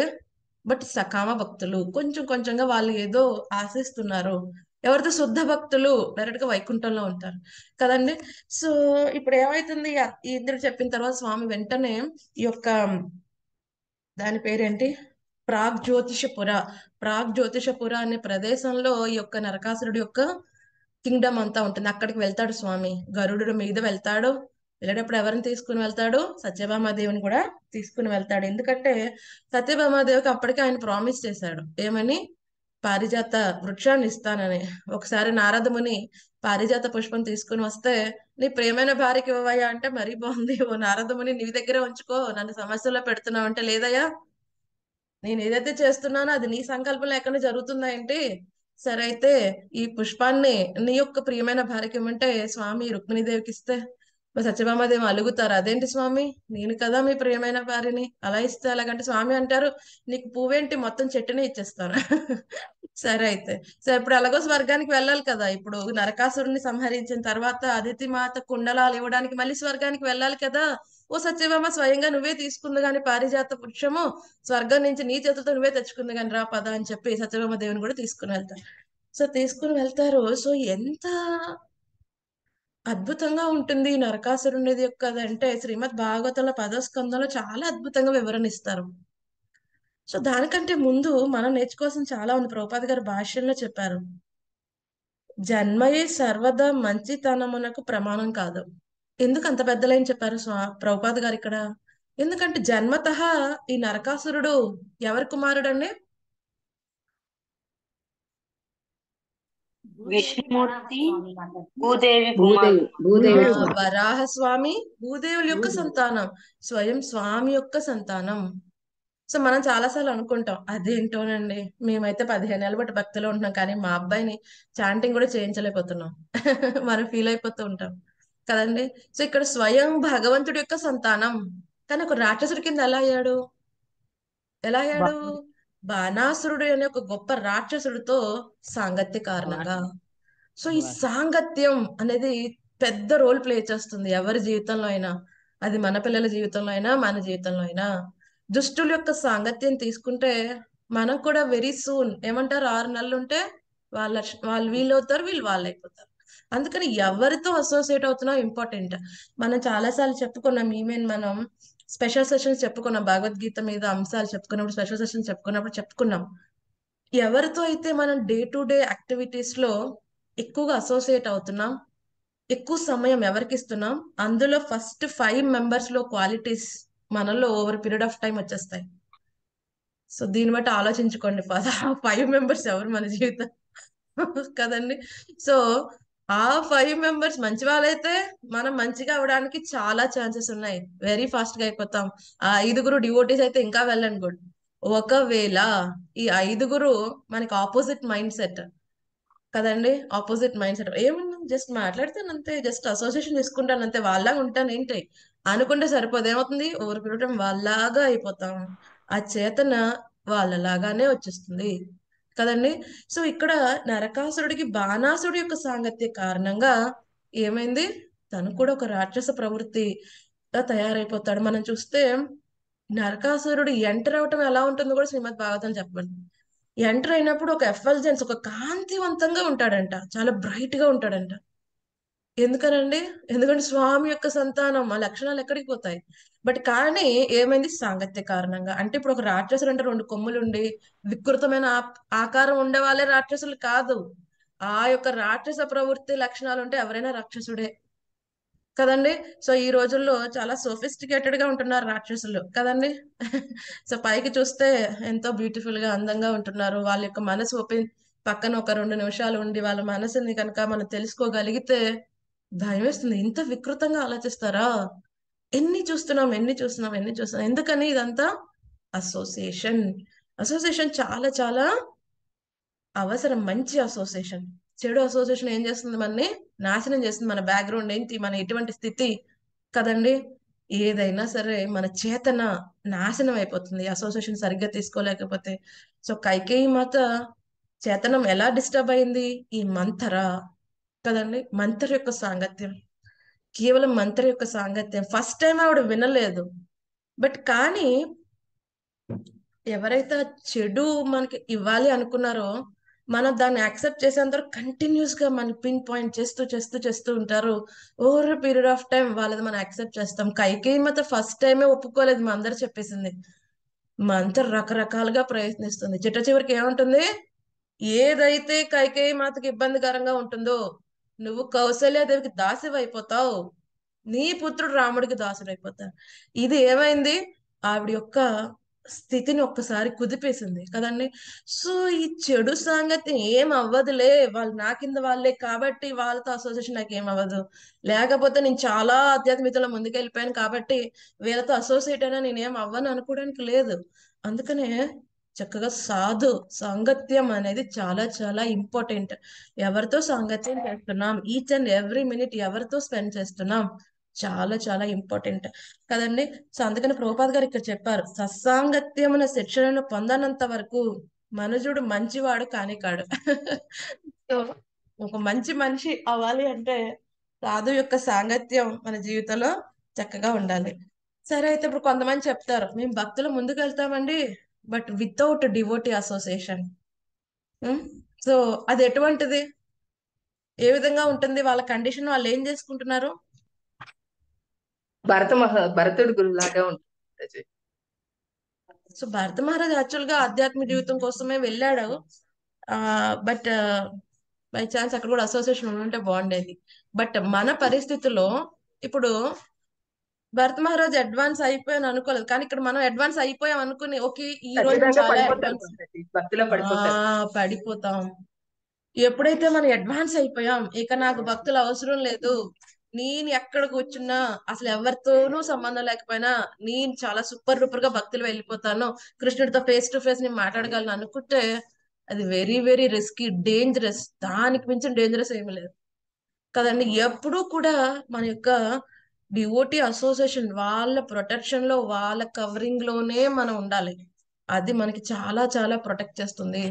బట్ సకామ భక్తులు, కొంచెం కొంచెంగా వాళ్ళు ఏదో ఆశిస్తున్నారు. ఎవరితో శుద్ధ భక్తులు డైరెక్ట్ గా వైకుంఠంలో ఉంటారు కదండి. సో ఇప్పుడు ఏమైతుంది, ఈ ఇంద్రుడు చెప్పిన తర్వాత స్వామి వెంటనే ఈ యొక్క దాని పేరేంటి, ప్రాగ్ జ్యోతిషపుర అనే ప్రదేశంలో ఈ యొక్క నరకాసురుడి యొక్క కింగ్డమ్ అంతా ఉంటుంది. అక్కడికి వెళ్తాడు స్వామి, గరుడు మీద వెళ్తాడు. వెళ్ళేటప్పుడు ఎవరిని తీసుకుని వెళ్తాడు? సత్యభామాదేవిని కూడా తీసుకుని వెళ్తాడు. ఎందుకంటే సత్యభామాదేవికి అప్పటికే ఆయన ప్రామిస్ చేశాడు, ఏమని? పారిజాత వృక్షాన్ని ఇస్తానని. ఒకసారి నారద ముని పారిజాత పుష్పం తీసుకుని వస్తే, నీ ప్రియమైన భార్యకి ఇవ్వవయ్యా అంటే, మరీ బాగుంది ఓ నారద ముని, నీ దగ్గరే ఉంచుకో, నన్ను సమస్యలో పెడుతున్నావు అంటే, లేదయ్యా నేను ఏదైతే చేస్తున్నానో అది నీ సంకల్పం లేకుండా జరుగుతుందా ఏంటి? సరే అయితే ఈ పుష్పాన్ని నీ యొక్క ప్రియమైన భార్యకి ఇవ్వమంటే స్వామి రుక్మిణీదేవికి ఇస్తే సత్యభామాదేవి అలుగుతారు, అదేంటి స్వామి, నేను కదా మీ ప్రియమైన భార్యని, అలా ఇస్తే ఎలాగంటే స్వామి అంటారు, నీకు పువ్వేంటి మొత్తం చెట్టునే ఇచ్చేస్తాను. సరే అయితే, సో ఇప్పుడు ఎలాగో స్వర్గానికి వెళ్ళాలి కదా. ఇప్పుడు నరకాసురుని సంహరించిన తర్వాత అదితి మాత కుండలాలు ఇవ్వడానికి మళ్ళీ స్వర్గానికి వెళ్ళాలి కదా. ఓ సత్యభామ, స్వయంగా నువ్వే తీసుకుంది గాని పారిజాత వృక్షము, స్వర్గం నుంచి నీ చేతులతో నువ్వే తెచ్చుకుంది కానీ రా పద అని చెప్పి సత్యభామ దేవుని కూడా తీసుకుని వెళ్తారు. సో తీసుకుని వెళ్తారు. సో ఎంత అద్భుతంగా ఉంటుంది ఈ నరకాసురునిది యొక్క అంటే శ్రీమద్ భాగవతంలో 10వ స్కందంలో చాలా అద్భుతంగా వివరణ ఇస్తారు. సో దానికంటే ముందు మనం నేర్చుకోవాల్సిన చాలా ఉంది. ప్రభుపాద గారు భాష్యంలో చెప్పారు, జన్మయే సర్వదా మంచితనమునకు ప్రమాణం కాదు. ఎందుకు అంత పెద్ద లైన్ చెప్పారు ప్రభుపాద గారు ఇక్కడ? ఎందుకంటే జన్మతః ఈ నరకాసురుడు ఎవరి కుమారుడండి? విష్ణుమూర్తి భూదేవి కుమారుడు. వరాహ స్వామి భూదేవుల యొక్క సంతానం, స్వయం స్వామి యొక్క సంతానం. సో మనం చాలాసార్లు అనుకుంటాం, అదేంటోనండి మేమైతే 15 ఏళ్ళ బట్టి భక్తిలో ఉంటున్నాం కానీ మా అబ్బాయిని చాంటింగ్ కూడా చేయించలేకపోతున్నాం. మనం ఫీల్ అయిపోతూ ఉంటాం కదండి. సో ఇక్కడ స్వయం భగవంతుడి యొక్క సంతానం, కానీ ఒక రాక్షసుడి కింద ఎలా అయ్యాడు? బాణాసురుడు అనే ఒక గొప్ప రాక్షసుడితో సాంగత్య కారణంగా. సో ఈ సాంగత్యం అనేది పెద్ద రోల్ ప్లే చేస్తుంది ఎవరి జీవితంలో అయినా. అది మన పిల్లల జీవితంలో అయినా మన జీవితంలో అయినా. దుష్టుల యొక్క సాంగత్యం తీసుకుంటే మనం కూడా వెరీ సూన్ ఏమంటారు, 6 నెలలు ఉంటే వాళ్ళు వీళ్ళు అవుతారు, వీళ్ళు వాళ్ళు అయిపోతారు. అందుకని ఎవరితో అసోసియేట్ అవుతున్నా ఇంపార్టెంట్. మనం చాలాసార్లు చెప్పుకున్నాం, ఈమెన్ మనం స్పెషల్ సెషన్స్ చెప్పుకున్నాం, భగవద్గీత మీద అంశాలు చెప్పుకున్నప్పుడు, స్పెషల్ సెషన్స్ చెప్పుకున్నాం. ఎవరితో అయితే మనం డే టు డే యాక్టివిటీస్ లో ఎక్కువగా అసోసియేట్ అవుతున్నాం, ఎక్కువ సమయం ఎవరికి ఇస్తున్నాం, అందులో ఫస్ట్ 5 మెంబర్స్ లో క్వాలిటీస్ మనలో ఓవర్ పీరియడ్ ఆఫ్ టైం వచ్చేస్తాయి. సో దీన్ని బట్టి ఆలోచించుకోండి, 5 మెంబర్స్ ఎవరు మన జీవితం కదండి. సో ఆ 5 మెంబర్స్ మంచి వాళ్ళైతే మనం మంచిగా అవడానికి చాలా ఛాన్సెస్ ఉన్నాయి, వెరీ ఫాస్ట్ గా అయిపోతాం. ఆ 5 డివోటీస్ అయితే ఇంకా వెళ్ళండి గుడ్. ఒకవేళ ఈ 5 మనకి ఆపోజిట్ మైండ్ సెట్ కదండి, ఆపోజిట్ మైండ్ సెట్, ఏమన్నా జస్ట్ మాట్లాడతానంతే, జస్ట్ అసోసియేషన్ తీసుకుంటానంతే, వాళ్ళలాగా ఉంటాను ఏంటి అనుకుంటే సరిపోదు. ఏమవుతుంది, ఓవర్ పీరియడ్ టైం వాళ్ళలాగా అయిపోతాం, ఆ చేతన వాళ్ళలాగానే వచ్చేస్తుంది కదండి. సో ఇక్కడ నరకాసురుడికి బాణాసురుడి యొక్క సాంగత్య కారణంగా ఏమైంది, తను కూడా ఒక రాక్షస ప్రవృత్తిగా తయారైపోతాడు. మనం చూస్తే నరకాసురుడు ఎంటర్ అవటం ఎలా ఉంటుందో కూడా శ్రీమద్ భాగవతం చెప్పండి. ఎంటర్ అయినప్పుడు ఒక ఎఫల్జెన్స్, ఒక కాంతివంతంగా ఉంటాడంట, చాలా బ్రైట్ గా ఉంటాడంట. ఎందుకనండి, ఎందుకంటే స్వామి యొక్క సంతానం, ఆ లక్షణాలు ఎక్కడికి పోతాయి. బట్ కానీ ఏమైంది, సాంగత్య కారణంగా. అంటే ఇప్పుడు ఒక రాక్షసుడు అంటే 2 కొమ్ములుండి వికృతమైన ఆకారం ఉండే వాళ్ళే రాక్షసులు కాదు, ఆ యొక్క రాక్షస ప్రవృత్తి లక్షణాలు ఉంటే ఎవరైనా రాక్షసుడే కదండి. సో ఈ రోజుల్లో చాలా సోఫిస్టికేటెడ్ గా ఉంటున్నారు రాక్షసులు కదండి. సో పైకి చూస్తే ఎంతో బ్యూటిఫుల్ గా అందంగా ఉంటున్నారు, వాళ్ళ యొక్క మనసు ఓపెన్, పక్కన ఒక 2 నిమిషాలు ఉండి వాళ్ళ మనసుని కనుక మనం తెలుసుకోగలిగితే భయం వేస్తుంది, ఇంత వికృతంగా ఆలోచిస్తారా. ఎన్ని చూస్తున్నాం. ఎందుకని ఇదంతా అసోసియేషన్. అసోసియేషన్ చాలా చాలా అవసరం, మంచి అసోసియేషన్. చెడు అసోసియేషన్ ఏం చేస్తుంది, మనని నాశనం చేస్తుంది, మన బ్యాక్గ్రౌండ్ ఏంటి, మన ఎటువంటి స్థితి కదండి. ఏదైనా సరే మన చేతన నాశనం అయిపోతుంది అసోసియేషన్ సరిగ్గా తీసుకోలేకపోతే. సో కైకేయి మాత చేతనం ఎలా డిస్టర్బ్ అయింది, ఈ మంథర కదండి, మంథర యొక్క సాంగత్యం, కేవలం మంథర యొక్క సాంగత్యం. ఫస్ట్ టైం ఆవిడ వినలేదు, బట్ కానీ ఎవరైతే ఆ చెడు మనకి ఇవ్వాలి అనుకున్నారో మనం దాన్ని యాక్సెప్ట్ చేసేంత కంటిన్యూస్ గా మన పిన్ పాయింట్ చేస్తూ ఉంటారు. ఓవర్ పీరియడ్ ఆఫ్ టైం వాళ్ళది మనం యాక్సెప్ట్ చేస్తాం. కైకేయి మాత ఫస్ట్ టైమే ఒప్పుకోలేదు, మా అందరు చెప్పేసింది. మా అందరు రకరకాలుగా ప్రయత్నిస్తుంది, చిట్ట చివరికి ఏమంటుంది, ఏదైతే కైకేయి మాతకి ఇబ్బందికరంగా ఉంటుందో నువ్వు కౌసల్యాదేవికి దాసివైపోతావు, నీ పుత్రుడు రాముడికి దాసుడైపోతాడు. ఇది ఏమైంది, ఆవిడ యొక్క స్థితిని ఒక్కసారి కుదిపేసింది కదండి. సో ఈ చెడు సాంగత్యం ఏం అవ్వదులే, వాళ్ళు నా కింద వాళ్ళే కాబట్టి వాళ్ళతో అసోసియేషన్ నాకు ఏం అవ్వదు, లేకపోతే నేను చాలా ఆధ్యాత్మికతలో ముందుకెళ్ళిపోయాను కాబట్టి వీళ్ళతో అసోసియేట్ అయినా నేనేం అవ్వను అనుకోవడానికి లేదు. అందుకనే చక్కగా సాధు సాంగత్యం అనేది చాలా చాలా ఇంపార్టెంట్. ఎవరితో సాంగత్యం చేస్తున్నాం, ఈచ్ అండ్ ఎవ్రీ మినిట్ ఎవరితో స్పెండ్ చేస్తున్నాం, చాలా చాలా ఇంపార్టెంట్ కదండి. సో అందుకని ప్రభుపాద్ గారు ఇక్కడ చెప్పారు, సత్సాంగత్యమున శిక్షణను పొందనంత వరకు మనుజుడు మంచివాడు కాని కాడు. సో ఒక మంచి మనిషి అవ్వాలి అంటే సాధు యొక్క సాంగత్యం మన జీవితంలో చక్కగా ఉండాలి. సరే అయితే ఇప్పుడు కొంతమంది చెప్తారు, మేము భక్తులు ముందుకు వెళ్తామండి but without devotee association. So అది ఎటువంటిది, ఏ విధంగా ఉంటుంది, వాళ్ళ కండిషన్ వాళ్ళు ఏం చేసుకుంటున్నారు. భరతుడు గురులాగా ఉంటుంది. సో భరత మహారాజ్ యాక్చువల్ గా ఆధ్యాత్మిక జీవితం కోసమే వెళ్ళాడు, బట్ బై ఛాన్స్ అక్కడ కూడా అసోసియేషన్ ఉంటే బాగుండేది. బట్ మన పరిస్థితుల్లో ఇప్పుడు భరత మహారాజ్ అడ్వాన్స్ అయిపోయాను అనుకోలేదు, కానీ ఇక్కడ మనం అడ్వాన్స్ అయిపోయాం అనుకుని ఓకే ఈ రోజు చాలా అడ్వాన్స్ భక్తిలో పడిపోతారు. పడిపోతాం. ఎప్పుడైతే మనం అడ్వాన్స్ అయిపోయాం, ఇక నాకు భక్తులు అవసరం లేదు, నేను ఎక్కడ కూర్చున్నా అసలు ఎవరితోనూ సంబంధం లేకపోయినా నేను చాలా సూపర్ డూపర్ గా భక్తులు వెళ్ళిపోతాను, కృష్ణుడితో ఫేస్ టు ఫేస్ నేను మాట్లాడగలను అనుకుంటే అది వెరీ వెరీ రిస్కీ, డేంజరస్. దానికి మించిన డేంజరస్ ఏమి లేదు కదండి. ఎప్పుడూ కూడా మన యొక్క డివోటీ అసోసియేషన్ వాళ్ళ ప్రొటెక్షన్ లో, వాళ్ళ కవరింగ్ లోనే మనం ఉండాలి. అది మనకి చాలా చాలా ప్రొటెక్ట్ చేస్తుంది.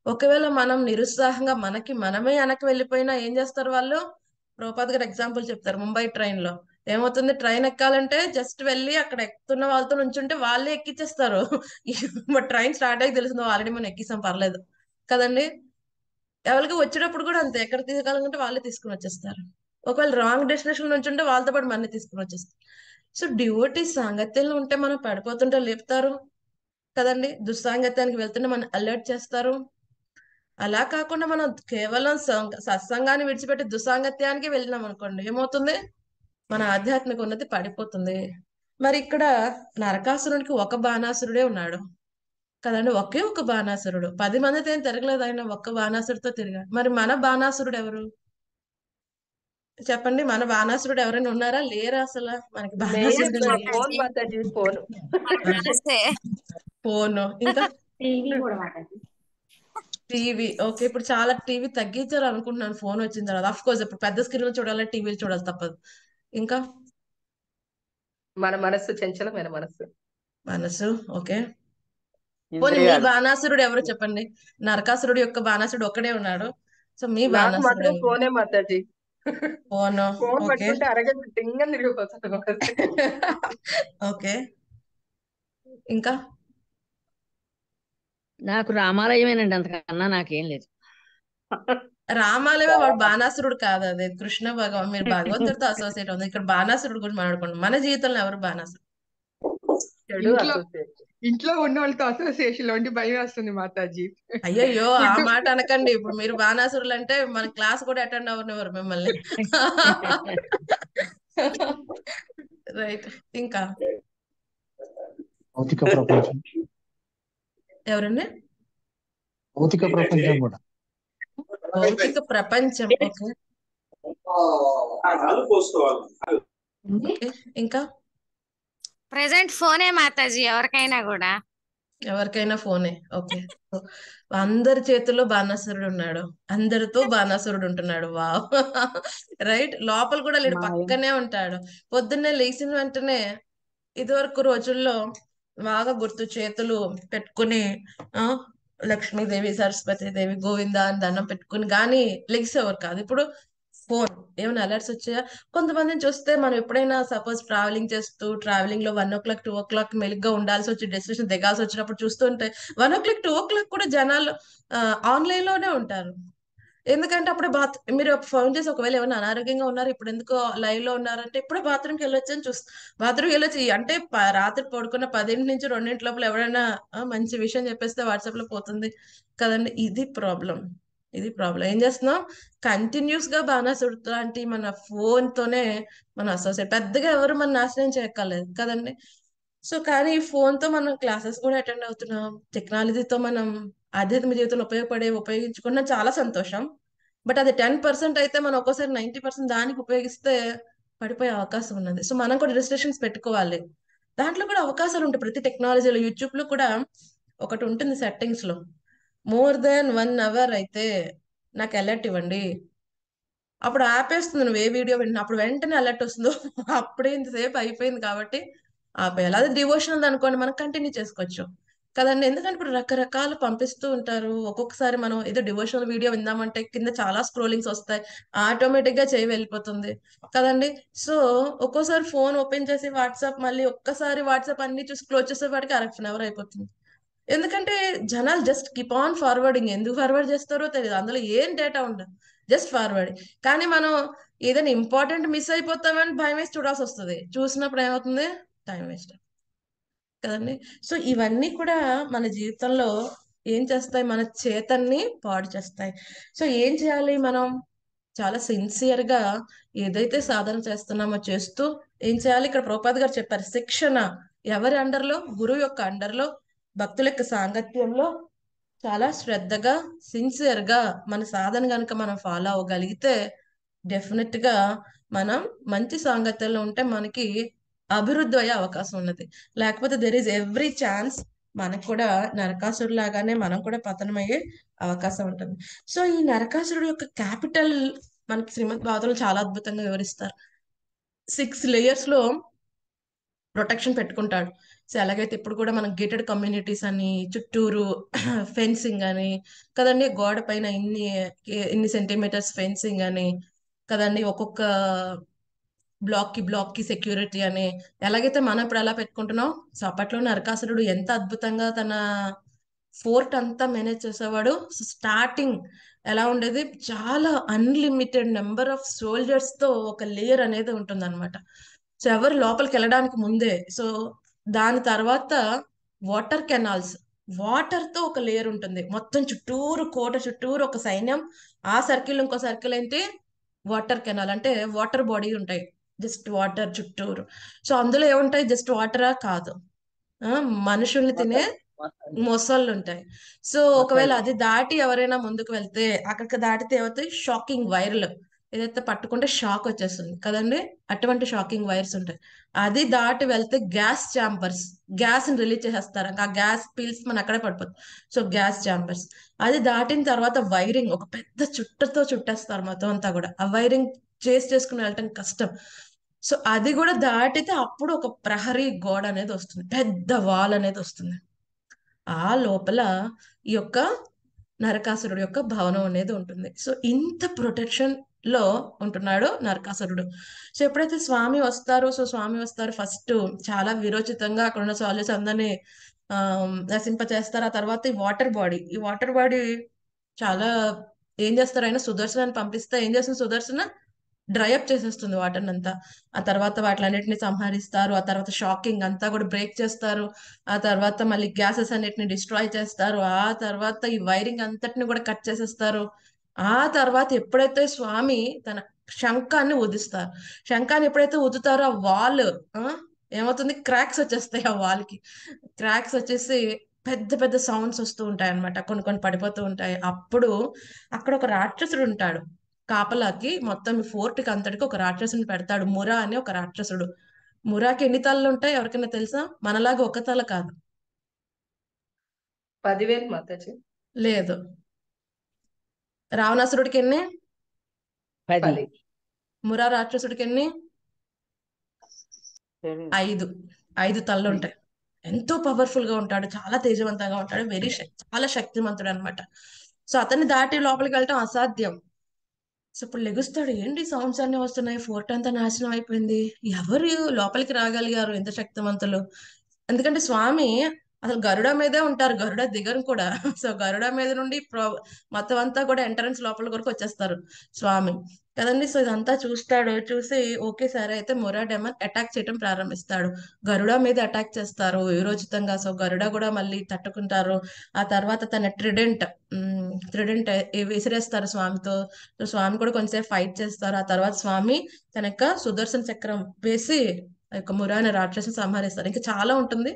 ఒకవేళ మనం నిరుత్సాహంగా మనకి మనమే వెనక్కి వెళ్ళిపోయినా ఏం చేస్తారు వాళ్ళు, ప్రభుపాద్ గారు ఎగ్జాంపుల్ చెప్తారు, ముంబై ట్రైన్ లో ఏమవుతుంది, ట్రైన్ ఎక్కాలంటే జస్ట్ వెళ్ళి అక్కడ ఎక్కుతున్న వాళ్ళతో నుంచుంటే వాళ్ళే ఎక్కిచ్చేస్తారు. ట్రైన్ స్టార్ట్ అయ్యి తెలుస్తుంది ఆల్రెడీ మనం ఎక్కిస్తాం పర్లేదు కదండి. ఎవరికి వచ్చేటప్పుడు కూడా అంతే, ఎక్కడ తీసుకోవాలంటే వాళ్ళే తీసుకుని వచ్చేస్తారు. ఒకవేళ రాంగ్ డెస్టినేషన్ నుంచి ఉంటే వాళ్ళతో పాటు మనని తీసుకుని వచ్చేస్తారు. సో డివోటీ సాంగత్యంలో ఉంటే మనం పడిపోతుంటే లేపుతారు కదండి, దుస్సాంగత్యానికి వెళ్తుంటే మనం అలర్ట్ చేస్తారు. అలా కాకుండా మనం కేవలం సత్సంగాన్ని విడిచిపెట్టి దుస్సాంగత్యానికి వెళ్ళినాం అనుకోండి, ఏమవుతుంది? మన ఆధ్యాత్మిక ఉన్నతి పడిపోతుంది. మరి ఇక్కడ నరకాసురునికి ఒక బాణాసురుడే ఉన్నాడు కదండి, ఒకే ఒక బాణాసురుడు. 10 మందితో ఏం తిరగలేదు, ఆయన ఒక్క బాణాసురుడితో తిరిగాడు. మరి మన బాణాసురుడు ఎవరు చెప్పండి? మన బాణాసురుడు ఎవరైనా ఉన్నారా? లేరా? అసలు మనకి బాణాసురుడు లేదు, లేరు. Phone Mataji, phone. ఫోన్, ఇంకా టీవీ కూడా మాట్లాడి టీవీ. ఓకే, ఇప్పుడు చాలా టీవీ తగ్గించారు అనుకుంటున్నాను ఫోన్ వచ్చిన తర్వాత. అఫ్ కోర్స్ ఇప్పుడు పెద్ద స్క్రీన్ లో చూడాలి, టీవీలు చూడాలి, తప్పదు. ఇంకా మన మనస్సు, చంచలమైన మనస్సు. మనసు. ఓకే, పోనీ మీ బాణాసురుడు ఎవరు చెప్పండి? నరకాసురుడు యొక్క బాణాసురుడు ఒక్కడే ఉన్నాడు. సో మీ నాకు బాణాసురుడు మాత్రం ఎవరు? ఫోనే మాతాజీ. ఫోన్. ఫోన్ ఓకే పట్టుకుంటే అరగంట టింగని తిరిగిపోతాను. ఓకే, ఇంకా నాకు రామాలయమేనండి, అంతకన్నా నాకేం లేదు. రామాలయమే. వాడు బాణాసురుడు కాదు, అదే కృష్ణ భగవాన్. మీరు భగవంతుడితో అసోసియేట్ ఉంది. ఇక్కడ బాణాసురుడు గురించి మాట్లాడుకోండి. మన జీవితంలో ఎవరు బాణాసురుడు? చెడు ఇంట్లో అసోసియేట్. ఇంట్లో ఉన్న వాళ్ళతో అసోసియేషన్ లో ఉండి భయం వేస్తుంది మాతాజీ. అయ్యయ్యో, ఆ ఫుడ్ మాట అనకండి. ఇప్పుడు మీరు బాణాసురులు అంటే మన క్లాస్ కూడా అటెండ్ అవ్వనివ్వరు మిమ్మల్ని. రైట్, ఇంకా భౌతిక ప్రపంచం, ఎవరండి? భౌతిక ప్రపంచం కూడా. భౌతిక ప్రపంచం. ఓకే ఓకే, ఇంకా ప్రెసెంట్ ఫోనే మాతాజీ ఎవరికైనా కూడా. ఎవరికైనా ఫోనే. ఓకే, సో అందరి చేతుల్లో బాణాసురుడు ఉన్నాడు, అందరితో బాణాసురుడు ఉంటున్నాడు. వావ్. రైట్, లోపల కూడా లేడు, పక్కనే ఉంటాడు. పొద్దున్నే లేచిన వెంటనే ఇదివరకు రోజుల్లో బాగా గుర్తు, చేతులు పెట్టుకుని ఆ లక్ష్మీదేవి, సరస్వతి దేవి, గోవింద అని దండం పెట్టుకుని కానీ లెగిసేవారు కాదు. ఇప్పుడు ఫోన్. ఏమైనా అలర్ట్స్ వచ్చాయా? కొంతమందిని చూస్తే మనం ఎప్పుడైనా సపోజ్ ట్రావెలింగ్ చేస్తూ, ట్రావెలింగ్ లో 1 o'clock 2 o'clock మెలుగ్గా ఉండాల్సి వచ్చి డెస్టినేషన్ దిగాల్సి వచ్చినప్పుడు చూస్తుంటే 1 o'clock 2 o'clock కూడా జనాలు ఆన్లైన్ లోనే ఉంటారు. ఎందుకంటే అప్పుడే మీరు ఫోన్ చేసి ఒకవేళ ఏమైనా అనారోగ్యంగా ఉన్నారు, ఇప్పుడు ఎందుకో లైవ్ లో ఉన్నారంటే ఇప్పుడే బాత్రూమ్కి వెళ్ళొచ్చు అని బాత్రూమ్కి వెళ్ళొచ్చు అంటే రాత్రి పడుకున్న 10 నుంచి 2 లోపల ఎవరైనా మంచి విషయం చెప్పేస్తే వాట్సాప్ లో పోతుంది కదండి. ఇది ప్రాబ్లం, ఇది ప్రాబ్లం. ఏం చేస్తున్నాం? కంటిన్యూస్ గా బాణాసురుడు లాంటి మన ఫోన్ తోనే మన అసోసియేట్. పెద్దగా ఎవరు మన నాశనం చేయక్కర్లేదు కదండి. సో కానీ ఈ ఫోన్ తో మనం క్లాసెస్ కూడా అటెండ్ అవుతున్నాం, టెక్నాలజీతో మనం ఆధ్యాత్మిక జీవితంలో ఉపయోగించుకున్న చాలా సంతోషం. బట్ అది 10% అయితే మనం ఒక్కోసారి 90% దానికి ఉపయోగిస్తే పడిపోయే అవకాశం ఉన్నది. సో మనం కూడా రిస్ట్రిక్షన్స్ పెట్టుకోవాలి. దాంట్లో కూడా అవకాశాలు ఉంటాయి ప్రతి టెక్నాలజీలో. యూట్యూబ్ లో కూడా ఒకటి ఉంటుంది సెట్టింగ్స్ లో, మోర్ దెన్ 1 hour అయితే నాకు అలర్ట్ ఇవ్వండి. అప్పుడు ఆపేస్తుంది నువ్వు ఏ వీడియో వింటున్నా, అప్పుడు వెంటనే అలర్ట్ వస్తుందో అప్పుడే ఇంతసేపు అయిపోయింది కాబట్టి ఆపేయాలి. అదే డివోషనల్ అనుకోండి, మనం కంటిన్యూ చేసుకోవచ్చు కదండి. ఎందుకంటే ఇప్పుడు రకరకాలు పంపిస్తూ ఉంటారు. ఒక్కొక్కసారి మనం ఏదో డివోషనల్ వీడియో విందామంటే కింద చాలా స్క్రోలింగ్స్ వస్తాయి, ఆటోమేటిక్ గా చేయి వెళ్ళిపోతుంది కదండి. సో ఒక్కోసారి ఫోన్ ఓపెన్ చేసి వాట్సాప్, మళ్ళీ ఒక్కసారి వాట్సాప్ అన్ని చూసి క్లోజ్ చేసేవాడికి అరగంట అయిపోతుంది. ఎందుకంటే జనాలు జస్ట్ కీప్ ఆన్ ఫార్వర్డింగ్. ఎందుకు ఫార్వర్డ్ చేస్తారో తెలియదు, అందులో ఏం డేటా ఉండదు, జస్ట్ ఫార్వర్డ్. కానీ మనం ఏదైనా ఇంపార్టెంట్ మిస్ అయిపోతామని భయం వేసి చూడాల్సి వస్తుంది. చూసినప్పుడు ఏమవుతుంది? టైం వేస్ట్ కదండి. సో ఇవన్నీ కూడా మన జీవితంలో ఏం చేస్తాయి? మన చేతన్ని పాడు చేస్తాయి. సో ఏం చేయాలి మనం? చాలా సిన్సియర్ గా ఏదైతే సాధన చేస్తున్నామో చేస్తూ ఏం చేయాలి? ఇక్కడ ప్రభుపాద్ గారు చెప్పారు, శిక్షణ. ఎవరి అండర్లో? గురువు యొక్క అండర్లో, భక్తుల యొక్క సాంగత్యంలో చాలా శ్రద్ధగా, సిన్సియర్ గా మన సాధన కనుక మనం ఫాలో అవ్వగలిగితే డెఫినెట్ గా మనం మంచి సాంగత్యంలో ఉంటే మనకి అభివృద్ధి అయ్యే అవకాశం ఉన్నది. లేకపోతే దెర్ ఈస్ ఎవ్రీ ఛాన్స్ మనకు కూడా నరకాసురుడు లాగానే మనం కూడా పతనం అయ్యే అవకాశం ఉంటుంది. సో ఈ నరకాసురుడు యొక్క క్యాపిటల్ మనకి శ్రీమద్ భాగవతంలో చాలా అద్భుతంగా వివరిస్తారు. 6 layers లో ప్రొటెక్షన్ పెట్టుకుంటాడు. సో ఎలాగైతే ఇప్పుడు కూడా మనం గేటెడ్ కమ్యూనిటీస్ అని, చుట్టూరు ఫెన్సింగ్ అని కదండి, గోడ పైన ఇన్ని సెంటీమీటర్స్ ఫెన్సింగ్ అని కదండి, ఒక్కొక్క బ్లాక్ కి సెక్యూరిటీ అని ఎలాగైతే మనం ఇప్పుడు ఎలా పెట్టుకుంటున్నాం. సో అప్పట్లో నరకాసురుడు ఎంత అద్భుతంగా తన ఫోర్ట్ అంతా మేనేజ్ చేసేవాడు. స్టార్టింగ్ ఎలా ఉండేది, చాలా అన్లిమిటెడ్ నెంబర్ ఆఫ్ సోల్జర్స్ తో ఒక లేయర్ అనేది ఉంటుంది అనమాట. సో ఎవరు లోపలికి వెళ్ళడానికి ముందే. సో దాని తర్వాత వాటర్ కెనాల్స్, వాటర్ తో ఒక లేయర్ ఉంటుంది మొత్తం చుట్టూరు, కోట చుట్టూరు ఒక సైన్యం. ఆ సర్కిల్ ఇంకో సర్కిల్ ఏంటి, వాటర్ కెనాల్ అంటే వాటర్ బాడీ ఉంటాయి, జస్ట్ వాటర్ చుట్టూరు. సో అందులో ఏముంటాయి, జస్ట్ వాటరా కాదు, మనుషుల్ని తినే మొసళ్ళు ఉంటాయి. సో ఒకవేళ అది దాటి ఎవరైనా ముందుకు వెళ్తే, అక్కడికి దాటితే ఏమవుతాయి, షాకింగ్ వైర్లు ఏదైతే పట్టుకుంటే షాక్ వచ్చేస్తుంది కదండి, అటువంటి షాకింగ్ వైర్స్ ఉంటాయి. అది దాటి వెళ్తే గ్యాస్ ఛాంబర్స్, గ్యాస్ ని రిలీజ్ చేసేస్తారు, ఆ గ్యాస్ పీల్స్ మన అక్కడే పడిపోతుంది. So gas chambers. అది దాటిన తర్వాత వైరింగ్, ఒక పెద్ద చుట్టతో చుట్టేస్తారు మొత్తం అంతా కూడా. ఆ వైరింగ్ చేసుకుని వెళ్ళటం కష్టం. సో అది కూడా దాటితే అప్పుడు ఒక ప్రహరీ గోడ అనేది వస్తుంది, పెద్ద వాల్ అనేది వస్తుంది. ఆ లోపల ఈ యొక్క నరకాసురుడు యొక్క భవనం అనేది ఉంటుంది. సో ఇంత ప్రొటెక్షన్ లో ఉంటున్నాడు నరకాసురుడు. సో ఎప్పుడైతే స్వామి వస్తారో, సో స్వామి వస్తారు ఫస్ట్ చాలా విరోచితంగా అక్కడ ఉన్న సోల్జర్స్ అందరినీ నశింప చేస్తారు. ఆ తర్వాత ఈ వాటర్ బాడీ చాలా ఏం చేస్తారు, ఆయన సుదర్శనాన్ని పంపిస్తే ఏం చేస్తుంది, సుదర్శన డ్రై అప్ చేసేస్తుంది వాటర్ అంతా. ఆ తర్వాత వాటిలన్నిటిని సంహరిస్తారు. ఆ తర్వాత షాకింగ్ అంతా కూడా బ్రేక్ చేస్తారు. ఆ తర్వాత మళ్ళీ గ్యాసెస్ అన్నిటిని డిస్ట్రాయ్ చేస్తారు. ఆ తర్వాత ఈ వైరింగ్ అంతటిని కూడా కట్ చేసేస్తారు. ఆ తర్వాత ఎప్పుడైతే స్వామి తన శంఖాన్ని ఊదిస్తారు, శంఖాన్ని ఎప్పుడైతే ఊదుతారో ఆ వాల్ ఏమవుతుంది, క్రాక్స్ వచ్చేస్తాయి. ఆ వాల్ కి క్రాక్స్ వచ్చేసి పెద్ద పెద్ద సౌండ్స్ వస్తూ ఉంటాయి అనమాట, కొన్ని కొన్ని పడిపోతూ ఉంటాయి. అప్పుడు అక్కడ ఒక రాక్షసుడు ఉంటాడు కాపలాకి, మొత్తం ఈ ఫోర్ట్ కి అంతటికి ఒక రాక్షసుని పెడతాడు, మురా అని ఒక రాక్షసుడు. మురాకి ఎన్ని తలలు ఉంటాయి ఎవరికైనా తెలుసా? మనలాగా ఒక తల కాదు. 10,000 మాతాజీ. లేదు. రావణాసురుడికి ఎన్ని? 10. 10. మురా రాక్షసుడికి ఎన్ని? 5. 5 తలలు ఉంటాయి. ఎంతో పవర్ఫుల్ గా ఉంటాడు, చాలా తేజవంతంగా ఉంటాడు, చాలా శక్తిమంతుడు అనమాట. సో అతన్ని దాటి లోపలికి వెళ్ళటం అసాధ్యం. సో ఇప్పుడు లెగుస్తాడు, ఏంటి సౌండ్స్ అన్ని వస్తున్నాయి, ఫోర్ట్ అంతా నాశనం అయిపోయింది, ఎవరు లోపలికి రాగలిగారు, ఎంత శక్తివంతులు. ఎందుకంటే స్వామి అసలు గరుడ మీదే ఉంటారు, గరుడ దిగరు కూడా. సో గరుడ మీద నుండి మొత్తం అంతా కూడా ఎంట్రన్స్ లోపల వరకు వచ్చేస్తారు స్వామి కదండి. సో ఇదంతా చూస్తాడు, చూసి ఓకే సరే అయితే మురా డెమన్ అటాక్ చేయడం ప్రారంభిస్తాడు. గరుడ మీద అటాక్ చేస్తారు విరోచితంగా. సో గరుడ కూడా మళ్ళీ తట్టుకుంటారు. ఆ తర్వాత తన ట్రిడెంట్ విసిరేస్తారు స్వామితో. సో స్వామి కూడా కొంచెంసేపు ఫైట్ చేస్తారు. ఆ తర్వాత స్వామి తన యొక్క సుదర్శన చక్రం వేసి ఆ యొక్క మురా అనే రాక్షసుని సంహరిస్తారు. ఇంకా చాలా ఉంటుంది,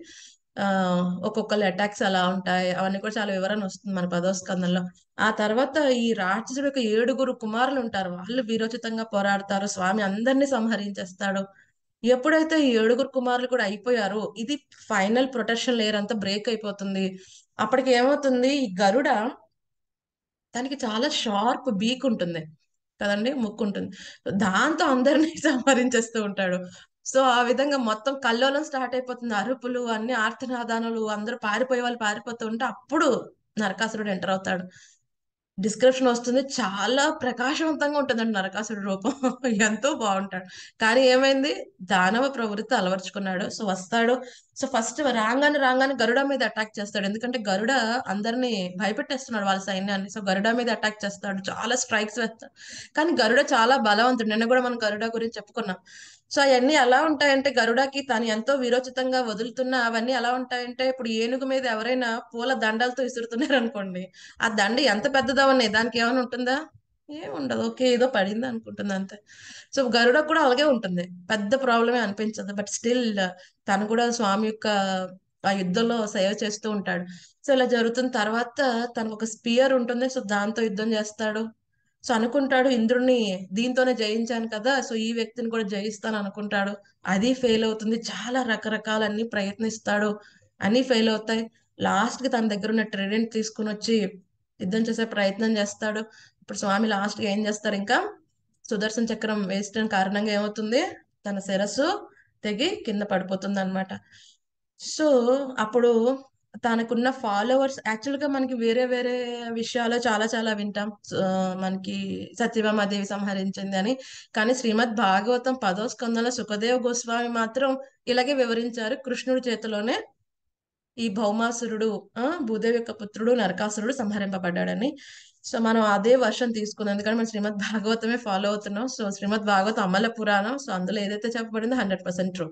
ఒక్కొక్కరి అటాక్స్ అలా ఉంటాయి, అవన్నీ కూడా చాలా వివరణ వస్తుంది మన 10వ స్కందంలో. ఆ తర్వాత ఈ రాక్షసుడు యొక్క 7 కుమారులు ఉంటారు, వాళ్ళు వీరోచితంగా పోరాడతారు, స్వామి అందరినీ సంహరించేస్తాడు. ఎప్పుడైతే ఈ 7 కుమారులు కూడా అయిపోయారో, ఇది ఫైనల్ ప్రొటెక్షన్ లేయర్ అంతా బ్రేక్ అయిపోతుంది. అప్పటికి ఏమవుతుంది, ఈ గరుడ దానికి చాలా షార్ప్ బీక్ ఉంటుంది కదండి, ముక్కు ఉంటుంది, దాంతో అందరినీ సంహరించేస్తూ ఉంటాడు. సో ఆ విధంగా మొత్తం కల్లోలం స్టార్ట్ అయిపోతుంది, అరుపులు అన్ని ఆర్తనాదానులు, అందరూ పారిపోయే వాళ్ళు పారిపోతూ ఉంటే అప్పుడు నరకాసురుడు ఎంటర్ అవుతాడు. డిస్క్రిప్షన్ వస్తుంది, చాలా ప్రకాశవంతంగా ఉంటుందండి నరకాసురుడు రూపం. ఎంతో బాగుంటాడు. కానీ ఏమైంది, దానవ ప్రవృత్తి అలవర్చుకున్నాడు. సో వస్తాడు. సో ఫస్ట్ రాగానే గరుడ మీద అటాక్ చేస్తాడు, ఎందుకంటే గరుడ అందరినీ భయపెట్టేస్తున్నాడు వాళ్ళ సైన్యాన్ని. సో గరుడ మీద అటాక్ చేస్తాడు, చాలా స్ట్రైక్స్ వేస్తాడు. కానీ గరుడ చాలా బలవంతుడు, నిన్న కూడా మనం గరుడ గురించి చెప్పుకున్నాం. సో అవన్నీ ఎలా ఉంటాయంటే, గరుడకి తను ఎంతో విరోచితంగా వదులుతున్నా అవన్నీ ఎలా ఉంటాయంటే, ఇప్పుడు ఏనుగు మీద ఎవరైనా పూల దండలతో విసురుతున్నారు అనుకోండి, ఆ దండ ఎంత పెద్దదవని దానికి ఏమైనా ఉంటుందా, ఏముండదు, ఓకే ఏదో పడింది అనుకుంటుంది అంతే. సో గరుడ కూడా అలాగే ఉంటుంది, పెద్ద ప్రాబ్లమే అనిపించదు. బట్ స్టిల్ తను కూడా స్వామి యొక్క ఆ యుద్ధంలో సేవ చేస్తూ ఉంటాడు. సో ఇలా జరుగుతున్న తర్వాత తనకు ఒక స్పియర్ ఉంటుంది, సో దాంతో యుద్ధం చేస్తాడు. సో అనుకుంటాడు ఇంద్రుడిని దీంతోనే జయించాను కదా, సో ఈ వ్యక్తిని కూడా జయిస్తాను అనుకుంటాడు. అది ఫెయిల్ అవుతుంది, చాలా రకరకాలన్నీ ప్రయత్నిస్తాడు, అన్ని ఫెయిల్ అవుతాయి. లాస్ట్ కి తన దగ్గర ఉన్న ట్రిడెంట్ తీసుకుని వచ్చి యుద్ధం చేసే ప్రయత్నం చేస్తాడు. ఇప్పుడు స్వామి లాస్ట్ గా ఏం చేస్తారు, ఇంకా సుదర్శన చక్రం వేసిన కారణంగా ఏమవుతుంది, తన శిరస్సు తెగి కింద పడిపోతుంది అనమాట. సో అప్పుడు తనకున్న ఫాలోవర్స్, యాక్చువల్ గా మనకి వేరే వేరే విషయాలు చాలా చాలా వింటాం, మనకి సత్యభామాదేవి సంహరించింది అని. కానీ శ్రీమద్ భాగవతం 10వ స్కందంలో సుఖదేవ గోస్వామి మాత్రం ఇలాగే వివరించారు, కృష్ణుడి చేతిలోనే ఈ భౌమాసురుడు భూదేవి యొక్క పుత్రుడు నరకాసురుడు సంహరింపబడ్డాడని. సో మనం అదే వర్షన్ తీసుకున్నాం, ఎందుకంటే మనం శ్రీమద్ భాగవతమే ఫాలో అవుతున్నాం. సో శ్రీమద్ భాగవతం అమల పురాణం, సో అందులో ఏదైతే చెప్పబడిందో 100% ట్రూ.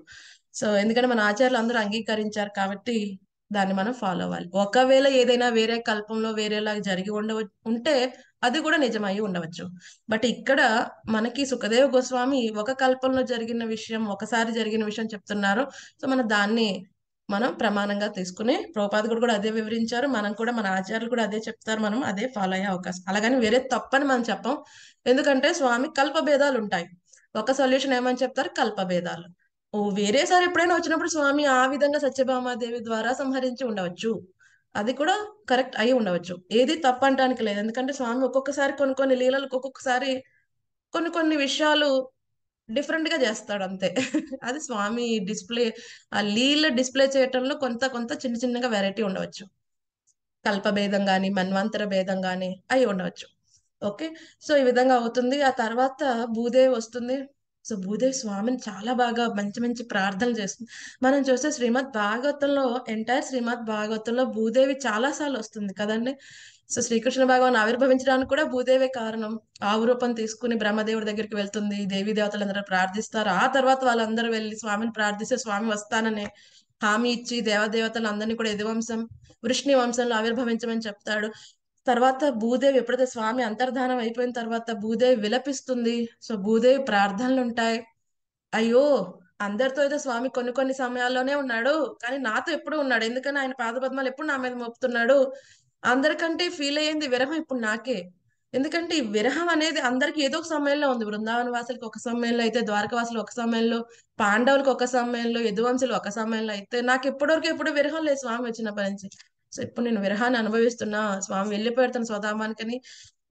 సో ఎందుకంటే మన ఆచార్యులు అందరూ అంగీకరించారు కాబట్టి దాన్ని మనం ఫాలో అవ్వాలి. ఒకవేళ ఏదైనా వేరే కల్పంలో వేరేలా జరిగి ఉంటే అది కూడా నిజమై ఉండవచ్చు. బట్ ఇక్కడ మనకి సుఖదేవ గోస్వామి ఒక కల్పంలో జరిగిన విషయం, ఒకసారి జరిగిన విషయం చెప్తున్నారు. సో మనం ప్రమాణంగా తీసుకుని ప్రభుపాదుడు కూడా అదే వివరించారు, మనం కూడా మన ఆచార్యులు కూడా అదే చెప్తారు, మనం అదే ఫాలో అయ్యే అవకాశం. అలాగని వేరే తప్పని మనం చెప్పం, ఎందుకంటే స్వామి కల్పభేదాలు ఉంటాయి. ఒక సొల్యూషన్ ఏమని చెప్తారు, కల్పభేదాలు. వేరేసారి ఎప్పుడైనా వచ్చినప్పుడు స్వామి ఆ విధంగా సత్యభామాదేవి ద్వారా సంహరించి ఉండవచ్చు, అది కూడా కరెక్ట్ అయి ఉండవచ్చు. ఏది తప్పంటానికి లేదు, ఎందుకంటే స్వామి ఒక్కొక్కసారి కొన్ని లీలలకు ఒక్కొక్కసారి కొన్ని విషయాలు డిఫరెంట్ గా చేస్తాడు అంతే. అది స్వామి డిస్ప్లే, ఆ లీల డిస్ప్లే చేయటంలో కొంత చిన్నగా వెరైటీ ఉండవచ్చు. కల్పభేదం గాని మన్వంతర భేదం గాని అయి ఉండవచ్చు. ఓకే, సో ఈ విధంగా అవుతుంది. ఆ తర్వాత భూదేవి వస్తుంది. సో భూదేవి స్వామిని చాలా బాగా మంచి ప్రార్థనలు చేస్తుంది. మనం చూస్తే శ్రీమద్ భాగవతంలో, ఎంటైర్ శ్రీమద్ భాగవతంలో భూదేవి చాలా సార్లు వస్తుంది కదండి. సో శ్రీకృష్ణ భగవాన్ ఆవిర్భవించడానికి కూడా భూదేవే కారణం. ఆవు రూపం తీసుకుని బ్రహ్మదేవుడి దగ్గరికి వెళ్తుంది, దేవీ దేవతలందరూ ప్రార్థిస్తారు. ఆ తర్వాత వాళ్ళందరూ వెళ్ళి స్వామిని ప్రార్థిస్తే స్వామి వస్తానని హామీ ఇచ్చి దేవదేవతలు అందరినీ కూడా యదువంశం వృష్ణి వంశంలో ఆవిర్భవించమని చెప్తాడు. తర్వాత భూదేవి ఎప్పుడైతే స్వామి అంతర్ధానం అయిపోయిన తర్వాత భూదేవి విలపిస్తుంది. సో భూదేవి ప్రార్థనలు ఉంటాయి, అయ్యో అందరితో అయితే స్వామి కొన్ని సమయాల్లోనే ఉన్నాడు, కానీ నాతో ఎప్పుడు ఉన్నాడు, ఎందుకని ఆయన పాదపద్మాలు ఎప్పుడు నా మీద మోపుతున్నాడు, అందరికంటే ఫీల్ అయ్యింది విరహం ఇప్పుడు నాకే. ఎందుకంటే ఈ విరహం అనేది అందరికి ఏదో ఒక సమయంలో ఉంది. బృందావన వాసులకు ఒక సమయంలో అయితే, ద్వారక వాసులు ఒక సమయంలో, పాండవులకు ఒక సమయంలో, యదువంశులు ఒక సమయంలో అయితే, నాకు ఎప్పుడు విరహం లేదు స్వామి వచ్చినప్పటి నుంచి. సో ఇప్పుడు నేను విరహాన్ని అనుభవిస్తున్నా, స్వామి వెళ్ళిపోతాను స్వధామానికని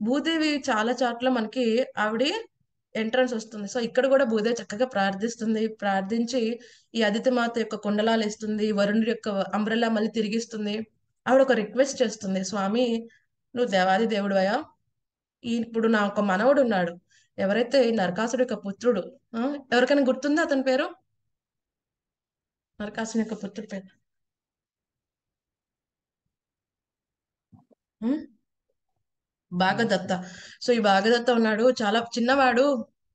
భూదేవి చాలా చాట్ల మనకి ఆవిడ ఎంట్రన్స్ వస్తుంది. సో ఇక్కడ కూడా భూదేవి చక్కగా ప్రార్థిస్తుంది, ప్రార్థించి ఈ అదితి మాత యొక్క కుండలాలు ఇస్తుంది, వరుణుడి యొక్క అంబ్రెల్లా మళ్ళీ తిరిగిస్తుంది. ఆవిడ ఒక రిక్వెస్ట్ చేస్తుంది, స్వామి నువ్వు దేవాది దేవుడువయ్యా, ఇప్పుడు నా ఒక మనవడు ఉన్నాడు, ఎవరైతే ఈ నరకాసుడి యొక్క పుత్రుడు, ఎవరికైనా గుర్తుందా అతని పేరు, నరకాసుని యొక్క పుత్రుడి పేరు? భాగదత్త. సో ఈ భాగదత్త ఉన్నాడు, చాలా చిన్నవాడు,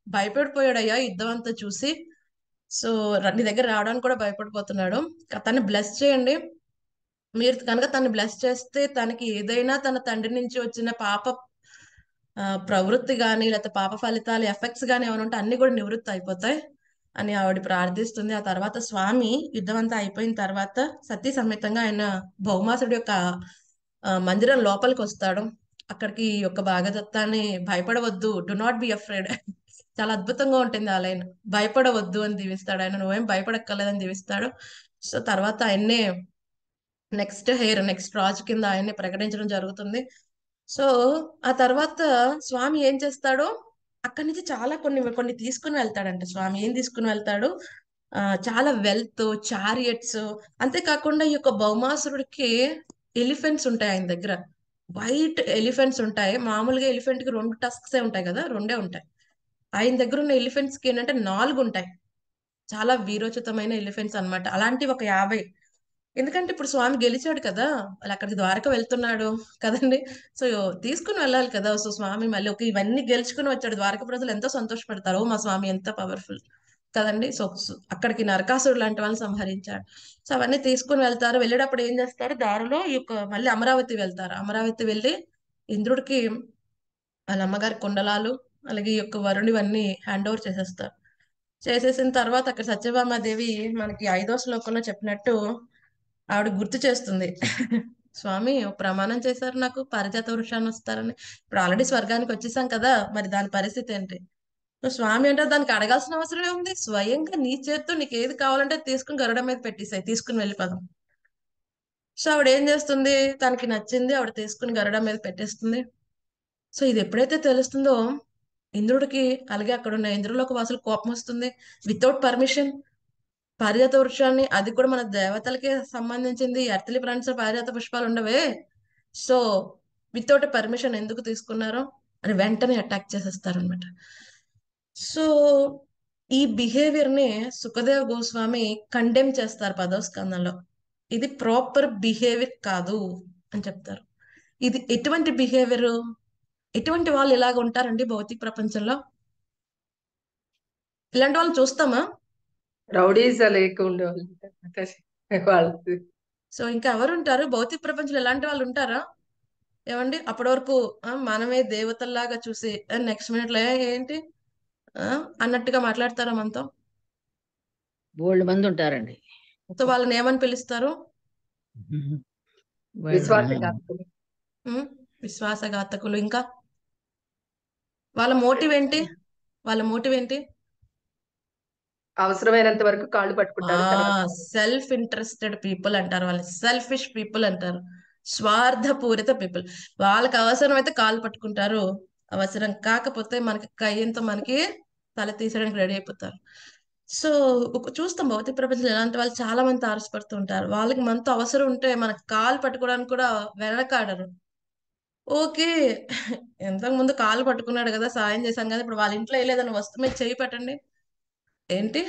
భయపడిపోయాడయ్యా యుద్ధం అంతా చూసి. సో నీ దగ్గర రావడానికి కూడా భయపడిపోతున్నాడు. తన్ని బ్లెస్ చేయండి, మీరు కనుక తను బ్లెస్ చేస్తే తనకి ఏదైనా తన తండ్రి నుంచి వచ్చిన పాప ప్రవృత్తి గాని, లేకపోతే పాప ఫలితాలు ఎఫెక్ట్స్ గాని ఏమైనా ఉంటే అన్ని కూడా నివృత్తి అయిపోతాయి అని ఆవిడ ప్రార్థిస్తుంది. ఆ తర్వాత స్వామి యుద్ధం అంతా అయిపోయిన తర్వాత సతీ సమేతంగా ఆయన భౌమాసుడి యొక్క మందిరం లోపలికి వస్తాడు. అక్కడికి ఈ యొక్క భాగదత్తాన్ని భయపడవద్దు, డు నాట్ బి అఫ్రేడ్, చాలా అద్భుతంగా ఉంటుంది ఆ లైన్, భయపడవద్దు అని దీవిస్తాడు ఆయన, నువ్వేం భయపడక్కర్లేదని దీవిస్తాడు. సో తర్వాత ఆయన్నే నెక్స్ట్ రాజు కింద ఆయన్ని ప్రకటించడం జరుగుతుంది. సో ఆ తర్వాత స్వామి ఏం చేస్తాడో అక్కడి నుంచి చాలా కొన్ని తీసుకుని వెళ్తాడంట. స్వామి ఏం తీసుకుని వెళ్తాడు, చాలా వెల్త్, చారియట్స్, అంతేకాకుండా ఈ యొక్క భౌమాసురుడికి ఎలిఫెంట్స్ ఉంటాయి ఆయన దగ్గర, వైట్ ఎలిఫెంట్స్ ఉంటాయి. మామూలుగా ఎలిఫెంట్ కి 2 టస్క్సే ఉంటాయి కదా, 2 ఉంటాయి. ఆయన దగ్గర ఉన్న ఎలిఫెంట్స్ కి ఏంటంటే 4 ఉంటాయి, చాలా వీరోచితమైన ఎలిఫెంట్స్ అన్నమాట. అలాంటివి ఒక 50. ఎందుకంటే ఇప్పుడు స్వామి గెలిచాడు కదా, వాళ్ళు అక్కడికి ద్వారక వెళ్తున్నాడు కదండి, సో తీసుకుని వెళ్ళాలి కదా. సో స్వామి మళ్ళీ ఇవన్నీ గెలుచుకుని వచ్చాడు, ద్వారక ప్రజలు ఎంతో సంతోషపడతారు, మా స్వామి ఎంత పవర్ఫుల్ కదండి. సో అక్కడికి నరకాసుడు లాంటి వాళ్ళని సంహరించాడు. సో అవన్నీ తీసుకుని వెళ్తారు. వెళ్ళేటప్పుడు ఏం చేస్తారు, దారిలో ఈ యొక్క మళ్ళీ అమరావతి వెళ్తారు. అమరావతి వెళ్ళి ఇంద్రుడికి వాళ్ళ అమ్మగారి కుండలాలు అలాగే ఈ యొక్క వరుణివన్నీ హ్యాండ్ ఓవర్ చేసేస్తారు. చేసేసిన తర్వాత అక్కడ సత్యభామాదేవి మనకి 5వ శ్లోకంలో చెప్పినట్టు ఆవిడ గుర్తు చేస్తుంది, స్వామి ఒక ప్రమాణం చేశారు నాకు పారిజాత వృక్షాన్ని వస్తారని, ఇప్పుడు ఆల్రెడీ స్వర్గానికి వచ్చేసాం కదా, మరి దాని పరిస్థితి ఏంటి? స్వామి అంటే దానికి అడగాల్సిన అవసరమే ఉంది, స్వయంగా నీ చేత్తో నీకు ఏది కావాలంటే తీసుకుని గరుడ మీద పెట్టేసాయి, తీసుకుని వెళ్ళిపోదాం. సో ఆవిడ ఏం చేస్తుంది, తనకి నచ్చింది ఆవిడ తీసుకుని గరుడ మీద పెట్టేస్తుంది. సో ఇది ఎప్పుడైతే తెలుస్తుందో ఇంద్రుడికి అలాగే అక్కడ ఉన్న ఇంద్రులకు అసలు కోపం వస్తుంది. వితౌట్ పర్మిషన్ పారిజాత వృక్షాన్ని, అది కూడా మన దేవతలకే సంబంధించింది, ఎర్తలి ప్లాంట్స్ పారిజాత పుష్పాలు ఉండవే, సో వితౌట్ పర్మిషన్ ఎందుకు తీసుకున్నారో అని వెంటనే అటాక్ చేసేస్తారు అనమాట. సో ఈ బిహేవియర్ ని సుఖదేవ్ గోస్వామి కండెమ్ చేస్తారు 10వ స్కందంలో. ఇది ప్రాపర్ బిహేవియర్ కాదు అని చెప్తారు. ఇది ఎటువంటి బిహేవియర్? ఎటువంటి వాళ్ళు ఇలాగ ఉంటారండి భౌతిక ప్రపంచంలో? ఇలాంటి వాళ్ళు చూస్తామా? రౌడీస్ లేక ఉండేవాళ్ళు మాతాజీ. వాళ్ళది సో ఇంకా ఎవరు ఉంటారు భౌతిక ప్రపంచంలో? ఎలాంటి వాళ్ళు ఉంటారా ఏమండి? అప్పటి వరకు మనమే దేవతల్లాగా చూసి నెక్స్ట్ మినిట్ లో ఏంటి అన్నట్టుగా మాట్లాడతారా మనతో? బోల్డ్ మంది ఉంటారండి. సో వాళ్ళని ఏమని పిలుస్తారు? వాళ్ళ విశ్వాసఘాతకులు. విశ్వాసఘాతకులు. ఇంకా వాళ్ళ మోటివ్ ఏంటి? వాళ్ళ మోటివ్ ఏంటి? అవసరమైనంత వరకు కాళ్ళు పట్టుకుంటారు. తర్వాత సెల్ఫ్ ఇంట్రెస్టెడ్ పీపుల్ అంటారు వాళ్ళని. సెల్ఫిష్ పీపుల్ అంటారు. స్వార్థపూరిత పీపుల్. వాళ్ళకి అవసరం అయితే కాళ్ళు పట్టుకుంటారు, అవసరం కాకపోతే మనకి కయ్యంతో మనకి తల తీసేయడానికి రెడీ అయిపోతారు. సో చూస్తాం భౌతిక ప్రపంచంలో ఇలాంటి వాళ్ళు చాలా మంది తారసపడుతూ ఉంటారు. వాళ్ళకి మనతో అవసరం ఉంటే మనకి కాలు పట్టుకోవడానికి కూడా వెనకాడరు. ఓకే, ఇంతకు ముందు కాలు పట్టుకున్నాడు కదా, సాయం చేశాం కదా, ఇప్పుడు వాళ్ళ ఇంట్లో వేయలేదని వస్తువు మీద చేయి పెట్టండి, ఏంటి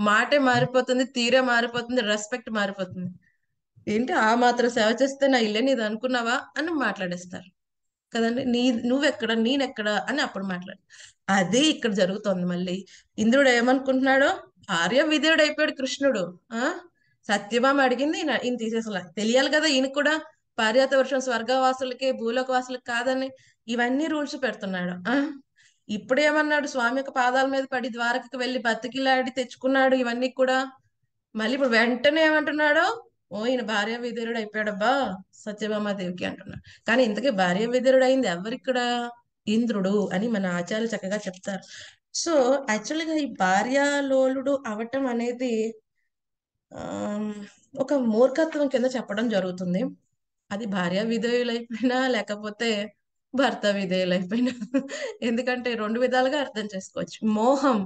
మాటే మారిపోతుంది, తీరే మారిపోతుంది, రెస్పెక్ట్ మారిపోతుంది. ఏంటి ఆ మాత్రం సేవ చేస్తే నా ఇల్లే నీది అనుకున్నావా అని మాట్లాడేస్తారు కదండి. నువ్వెక్కడ నేనెక్కడ అని అప్పుడు మాట్లాడు. అదే ఇక్కడ జరుగుతోంది. మళ్ళీ ఇంద్రుడు ఏమనుకుంటున్నాడో, ఆర్య విధేయుడు అయిపోయాడు కృష్ణుడు. సత్యభామ అడిగింది ఈయన తీసేసలా. తెలియాలి కదా ఈయన కూడా పారిజాత వర్షం స్వర్గవాసులకి భూలోక వాసులకి కాదని ఇవన్నీ రూల్స్ పెడుతున్నాడు. ఇప్పుడేమన్నాడు, స్వామి యొక్క పాదాల మీద పడి ద్వారకకి వెళ్ళి బతికిలాడి తెచ్చుకున్నాడు ఇవన్నీ కూడా. మళ్ళీ ఇప్పుడు వెంటనే ఏమంటున్నాడు, ఈయన భార్య విధేయుడు అయిపోయాడబ్బా సత్యభామాదేవికి అంటున్నాడు. కానీ ఇంతకీ భార్య విధేయుడు అయింది ఎవరిక్కడ? ఇంద్రుడు అని మన ఆచార్యులు చక్కగా చెప్తారు. సో యాక్చువల్గా ఈ భార్యాలోలుడు అవటం అనేది ఒక మూర్ఖత్వం కింద చెప్పడం జరుగుతుంది. అది భార్య విధేయులైపోయినా లేకపోతే భర్త విధేయులైపోయినా ఎందుకంటే రెండు విధాలుగా అర్థం చేసుకోవచ్చు. మోహం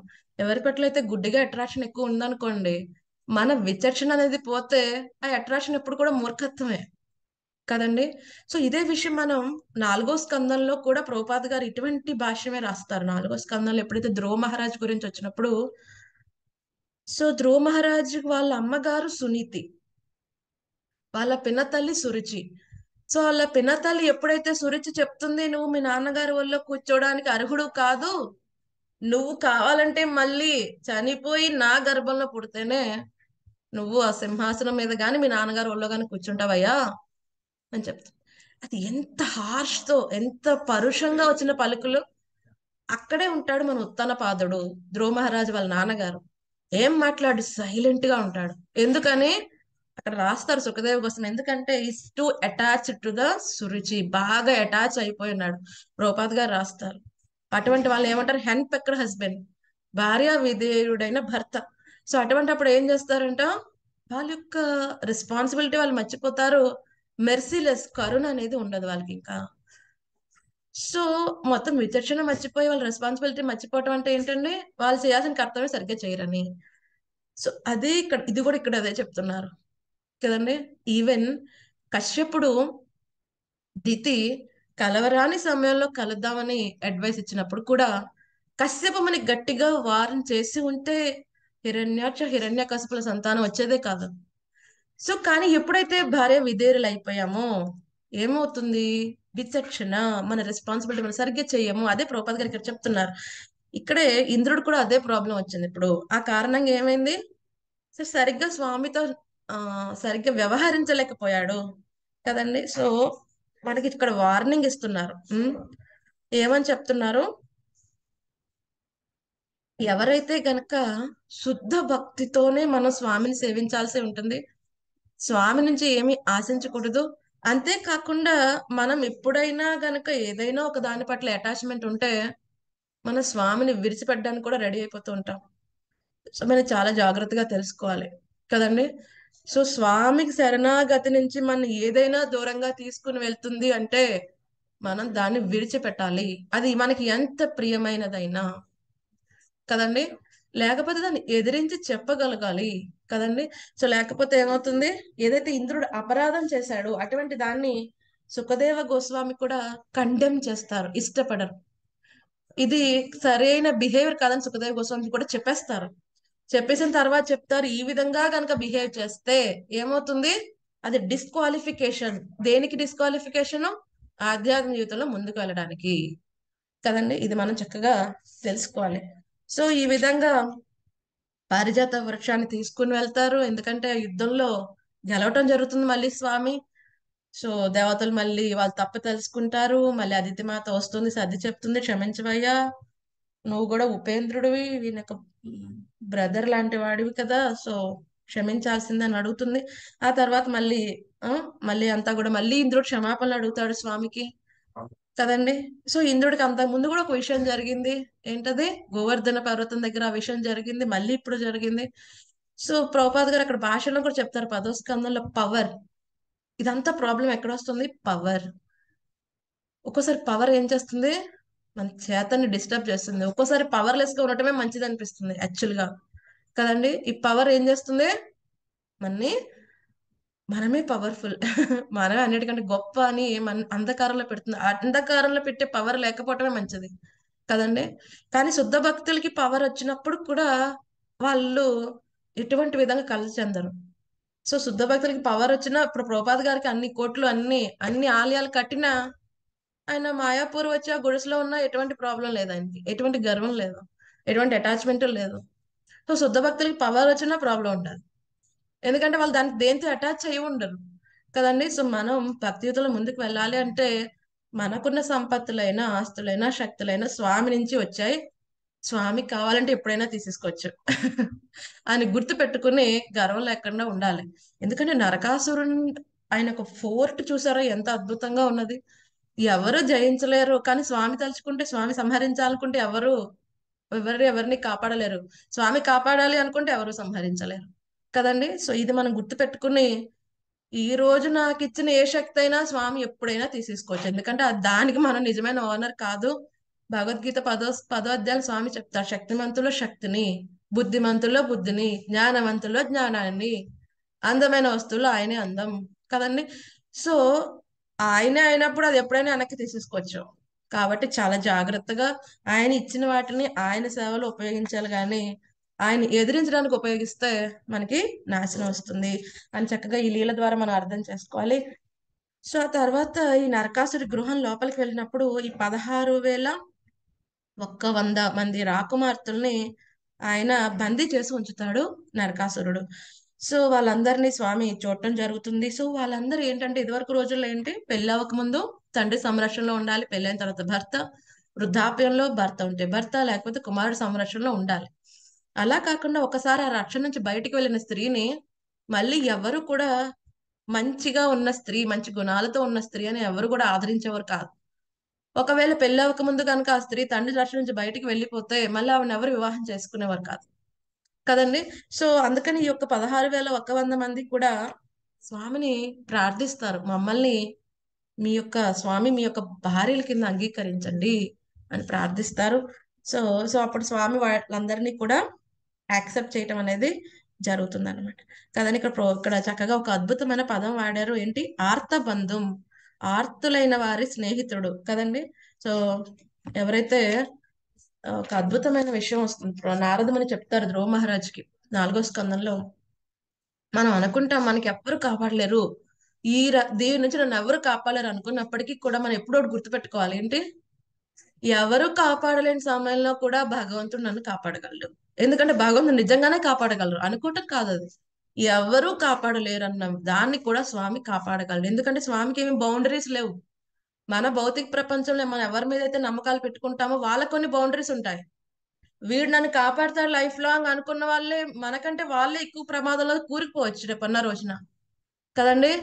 ఎవరి పట్ల అయితే గుడ్డిగా అట్రాక్షన్ ఎక్కువ ఉందనుకోండి, మన విచక్షణ అనేది పోతే ఆ అట్రాక్షన్ ఎప్పుడు కూడా మూర్ఖత్వమే కదండి. సో ఇదే విషయం మనం 4వ స్కందంలో కూడా ప్రభుపాద గారు ఇటువంటి భాష్యమే రాస్తారు. 4వ స్కందంలో ఎప్పుడైతే ధ్రువ మహారాజ్ గురించి వచ్చినప్పుడు, సో ధ్రువ మహారాజ్ వాళ్ళ అమ్మగారు సునీతి, వాళ్ళ పినతల్లి సురుచి. సో వాళ్ళ పినతల్లి ఎప్పుడైతే సురుచి చెప్తుంది, నువ్వు మీ నాన్నగారి వల్ల కూర్చోడానికి అర్హుడు కాదు, నువ్వు కావాలంటే మళ్ళీ చనిపోయి నా గర్భంలో పుడితేనే నువ్వు ఆ సింహాసనం మీద గాని మీ నాన్నగారి ఒళ్ళో గాని కూర్చుంటావయ్యా అని చెప్తా. అది ఎంత హార్ష్ తో, ఎంత పరుషంగా వచ్చిన పలుకులు. అక్కడే ఉంటాడు మన ఉత్తనపాదుడు, ధ్రువ మహారాజు వాళ్ళ నాన్నగారు. ఏం మాట్లాడు, సైలెంట్ గా ఉంటాడు. ఎందుకని అక్కడ రాస్తారు సుఖదేవ్ కోసం, ఎందుకంటే is to attached to the Suruchi, బాగా అటాచ్ అయిపోయి ఉన్నాడు. ప్రభుపాద్ గారు రాస్తారు. అటువంటి వాళ్ళు ఏమంటారు, హెన్ పెక్కడ హస్బెండ్, భార్య విధేయుడైన భర్త. సో అటువంటి అప్పుడు ఏం చేస్తారంట, వాళ్ళ యొక్క రెస్పాన్సిబిలిటీ వాళ్ళు మర్చిపోతారు. మెర్సీలెస్, కరుణ అనేది ఉండదు వాళ్ళకి ఇంకా. సో మొత్తం విచక్షణ మర్చిపోయి వాళ్ళ రెస్పాన్సిబిలిటీ మర్చిపోవటం అంటే ఏంటండి, వాళ్ళు చేయాల్సిన కర్తవ్యం సరిగ్గా చేయరని. సో అదే ఇక్కడ, ఇది కూడా ఇక్కడ అదే చెప్తున్నారు కదండి. ఈవెన్ కశ్యపుడు దితి కలవరాని సమయంలో కలుద్దామని అడ్వైస్ ఇచ్చినప్పుడు కూడా కశ్యపముని గట్టిగా వారం చేసి ఉంటే హిరణ్యాక్ష హిరణ్యకశిపుల సంతానం వచ్చేదే కాదు. సో కానీ ఎప్పుడైతే భార్య విధేయులు అయిపోయామో ఏమవుతుంది, విచక్షణ, మన రెస్పాన్సిబిలిటీ మనం సరిగ్గా చెయ్యము. అదే ప్రభుపాద గారు ఇక్కడ చెప్తున్నారు. ఇక్కడే ఇంద్రుడు కూడా అదే ప్రాబ్లం వచ్చింది. ఇప్పుడు ఆ కారణంగా ఏమైంది, సో సరిగ్గా స్వామితో సరిగ్గా వ్యవహరించలేకపోయాడు కదండి. సో మనకి ఇక్కడ వార్నింగ్ ఇస్తున్నారు. ఏమని చెప్తున్నారు, ఎవరైతే గనక శుద్ధ భక్తితోనే మనం స్వామిని సేవించాల్సి ఉంటుంది, స్వామి నుంచి ఏమీ ఆశించకూడదు. అంతేకాకుండా మనం ఎప్పుడైనా గనక ఏదైనా ఒక దాని పట్ల అటాచ్మెంట్ ఉంటే మన స్వామిని విడిచిపెట్టడానికి కూడా రెడీ అయిపోతూ ఉంటాం. సో మనం చాలా జాగ్రత్తగా తెలుసుకోవాలి కదండి. సో స్వామికి శరణాగతి నుంచి మనం ఏదైనా దూరంగా తీసుకుని వెళ్తుంది అంటే మనం దాన్ని విడిచిపెట్టాలి, అది మనకి ఎంత ప్రియమైనదైనా కదండి. లేకపోతే దాన్ని ఎదిరించి చెప్పగలగాలి కదండి. సో లేకపోతే ఏమవుతుంది, ఏదైతే ఇంద్రుడు అపరాధం చేశాడో అటువంటి దాన్ని సుఖదేవ గోస్వామి కూడా కండెమ్ చేస్తారు, ఇష్టపడరు. ఇది సరైన బిహేవియర్ కాదని సుఖదేవ గోస్వామి కూడా చెప్పేస్తారు. చెప్పేసిన తర్వాత చెప్తారు ఈ విధంగా కనుక బిహేవ్ చేస్తే ఏమవుతుంది, అది డిస్క్వాలిఫికేషన్. దేనికి డిస్క్వాలిఫికేషన్? ఆధ్యాత్మిక జీవితంలో ముందుకు వెళ్ళడానికి కదండి. ఇది మనం చక్కగా తెలుసుకోవాలి. సో ఈ విధంగా పారిజాత వృక్షాన్ని తీసుకుని వెళ్తారు. ఎందుకంటే యుద్ధంలో గెలవటం జరుగుతుంది మళ్ళీ స్వామి. సో దేవతలు మళ్ళీ వాళ్ళు తప్పు తెలుసుకుంటారు. మళ్ళీ అదితి మాత వస్తుంది, సర్ది చెప్తుంది, క్షమించవయ్యా, నువ్వు కూడా ఉపేంద్రుడివి, వీనొక బ్రదర్ లాంటి వాడివి కదా, సో క్షమించాల్సిందని అడుగుతుంది. ఆ తర్వాత మళ్ళీ మళ్ళీ అంతా కూడా మళ్ళీ ఇంద్రుడు క్షమాపణలు అడుగుతాడు స్వామికి కదండి. సో ఇంద్రుడికి అంతకు ముందు కూడా ఒక విషయం జరిగింది. ఏంటది? గోవర్ధన పర్వతం దగ్గర ఆ విషయం జరిగింది, మళ్ళీ ఇప్పుడు జరిగింది. సో ప్రభుపాద్ గారు అక్కడ భాషలో కూడా చెప్తారు 10వ స్కందంలో పవర్. ఇదంతా ప్రాబ్లం ఎక్కడ వస్తుంది? పవర్. ఒక్కోసారి పవర్ ఏం చేస్తుంది, మన చేతన్ని డిస్టర్బ్ చేస్తుంది. ఒక్కోసారి పవర్లెస్ గా ఉండటమే మంచిది అనిపిస్తుంది యాక్చువల్ గా కదండి. ఈ పవర్ ఏం చేస్తుంది, మనమే పవర్ఫుల్ మనమే అన్నిటికంటే గొప్ప అని మన అంధకారంలో పెడుతుంది. అంధకారంలో పెట్టే పవర్ లేకపోవటమే మంచిది కదండి. కానీ శుద్ధ భక్తులకి పవర్ వచ్చినప్పుడు కూడా వాళ్ళు ఎటువంటి విధంగా కలిసి చెందరు. సో శుద్ధ భక్తులకి పవర్ వచ్చినా, ఇప్పుడు ప్రభుపాద్ గారికి అన్ని కోట్లు అన్ని ఆలయాలు కట్టినా ఆయన మాయాపూర్ వచ్చి ఆ గుడిసెలో ఉన్న ఎటువంటి ప్రాబ్లం లేదు, ఆయనకి ఎటువంటి గర్వం లేదు, ఎటువంటి అటాచ్మెంట్ లేదు. సో శుద్ధ భక్తులకి పవర్ వచ్చినా ప్రాబ్లం ఉంటుంది, ఎందుకంటే వాళ్ళు దానికి దేంతో అటాచ్ అయ్యి ఉండరు కదండి. సో మనం భక్తియుతంలో ముందుకు వెళ్ళాలి అంటే మనకున్న సంపత్తులైనా ఆస్తులైనా శక్తులైనా స్వామి నుంచి వచ్చాయి. స్వామికి కావాలంటే ఎప్పుడైనా తీసేసుకోవచ్చు అని గుర్తు పెట్టుకుని గర్వం లేకుండా ఉండాలి. ఎందుకంటే నరకాసురుని ఆయన ఒక ఫోర్ట్ చూసారో ఎంత అద్భుతంగా ఉన్నది. ఎవరు జయించలేరు, కానీ స్వామి తలుచుకుంటే, స్వామి సంహరించాలనుకుంటే ఎవరిని కాపాడలేరు. స్వామి కాపాడాలి అనుకుంటే ఎవరు సంహరించలేరు కదండి. సో ఇది మనం గుర్తు పెట్టుకుని ఈ రోజు నాకు ఇచ్చిన ఏ శక్తి అయినా స్వామి ఎప్పుడైనా తీసేసుకోవచ్చు, ఎందుకంటే దానికి మనం నిజమైన ఓనర్ కాదు. భగవద్గీత పదో అధ్యాయం స్వామి చెప్తారు, శక్తిమంతులో శక్తిని, బుద్ధిమంతుల్లో బుద్ధిని, జ్ఞానవంతుల్లో జ్ఞానాన్ని, అందమైన వస్తువులు ఆయనే అందం కదండి. సో ఆయనే అయినప్పుడు అది ఎప్పుడైనా వెనక్కి తీసేసుకోవచ్చు. కాబట్టి చాలా జాగ్రత్తగా ఆయన ఇచ్చిన వాటిని ఆయన సేవలో ఉపయోగించాలి, కానీ ఆయన ఎదిరించడానికి ఉపయోగిస్తే మనకి నాశనం వస్తుంది అని చక్కగా ఈ లీల ద్వారా మనం అర్థం చేసుకోవాలి. సో ఆ తర్వాత ఈ నరకాసుడి గృహం లోపలికి వెళ్ళినప్పుడు ఈ 16,100 మంది రాకుమార్తెల్ని ఆయన బందీ చేసి ఉంచుతాడు నరకాసురుడు. సో వాళ్ళందరినీ స్వామి చూడటం జరుగుతుంది. సో వాళ్ళందరూ ఏంటంటే ఇదివరకు రోజుల్లో ఏంటి, పెళ్ళి అవ్వక ముందు తండ్రి సంరక్షణలో ఉండాలి, పెళ్ళైన తర్వాత భర్త, వృద్ధాప్యంలో భర్త ఉంటే భర్త, లేకపోతే కుమారుడు సంరక్షణలో ఉండాలి. అలా కాకుండా ఒకసారి ఆ రక్షణ నుంచి బయటికి వెళ్ళిన స్త్రీని మళ్ళీ ఎవరు కూడా మంచిగా ఉన్న స్త్రీ, మంచి గుణాలతో ఉన్న స్త్రీ అని ఎవరు కూడా ఆదరించేవారు కాదు. ఒకవేళ పెళ్ళి అవ్వక ముందు కనుక ఆ స్త్రీ తండ్రి రక్షణ నుంచి బయటికి వెళ్ళిపోతే మళ్ళీ ఆవిడ ఎవరు వివాహం చేసుకునేవారు కాదు కదండి. సో అందుకని ఈ యొక్క 16,100 మంది కూడా స్వామిని ప్రార్థిస్తారు, మమ్మల్ని మీ యొక్క స్వామి మీ యొక్క భార్యల కింద అంగీకరించండి అని ప్రార్థిస్తారు. సో సో అప్పుడు స్వామి వాళ్ళందరినీ కూడా యాక్సెప్ట్ చేయటం అనేది జరుగుతుంది అనమాట కదండి. ఇక్కడ చక్కగా ఒక అద్భుతమైన పదం వాడారు, ఏంటి, ఆర్తబంధం, ఆర్తులైన వారి స్నేహితుడు కదండి. సో ఎవరైతే ఒక అద్భుతమైన విషయం వస్తుంది, నారదమని చెప్తారు ధ్రువ మహారాజ్కి 4వ స్కందంలో. మనం అనుకుంటాం మనకి ఎవ్వరు కాపాడలేరు, దీని నుంచి నన్ను ఎవరు కాపాడలేరు అనుకున్నప్పటికీ కూడా మనం ఎప్పుడో ఒకటి గుర్తుపెట్టుకోవాలి, ఏంటి, ఎవరు కాపాడలేని సమయంలో కూడా భగవంతుడు నన్ను కాపాడగలడు. ఎందుకంటే భగవంతుడు నిజంగానే కాపాడగలరు, అనుకోవటం కాదు, అది ఎవరు కాపాడలేరు అన్న దాన్ని కూడా స్వామి కాపాడగలడు. ఎందుకంటే స్వామికి ఏమి బౌండరీస్ లేవు. మన భౌతిక ప్రపంచంలో మనం ఎవరి మీద అయితే నమ్మకాలు పెట్టుకుంటామో వాళ్ళకు కొన్ని బౌండరీస్ ఉంటాయి. వీడు నన్ను కాపాడతాడు లైఫ్ లాంగ్ అనుకున్న వాళ్ళే మనకంటే వాళ్ళే ఎక్కువ ప్రమాదంలో కూరుకుపోవచ్చు రేపన్న రోజున కదండి.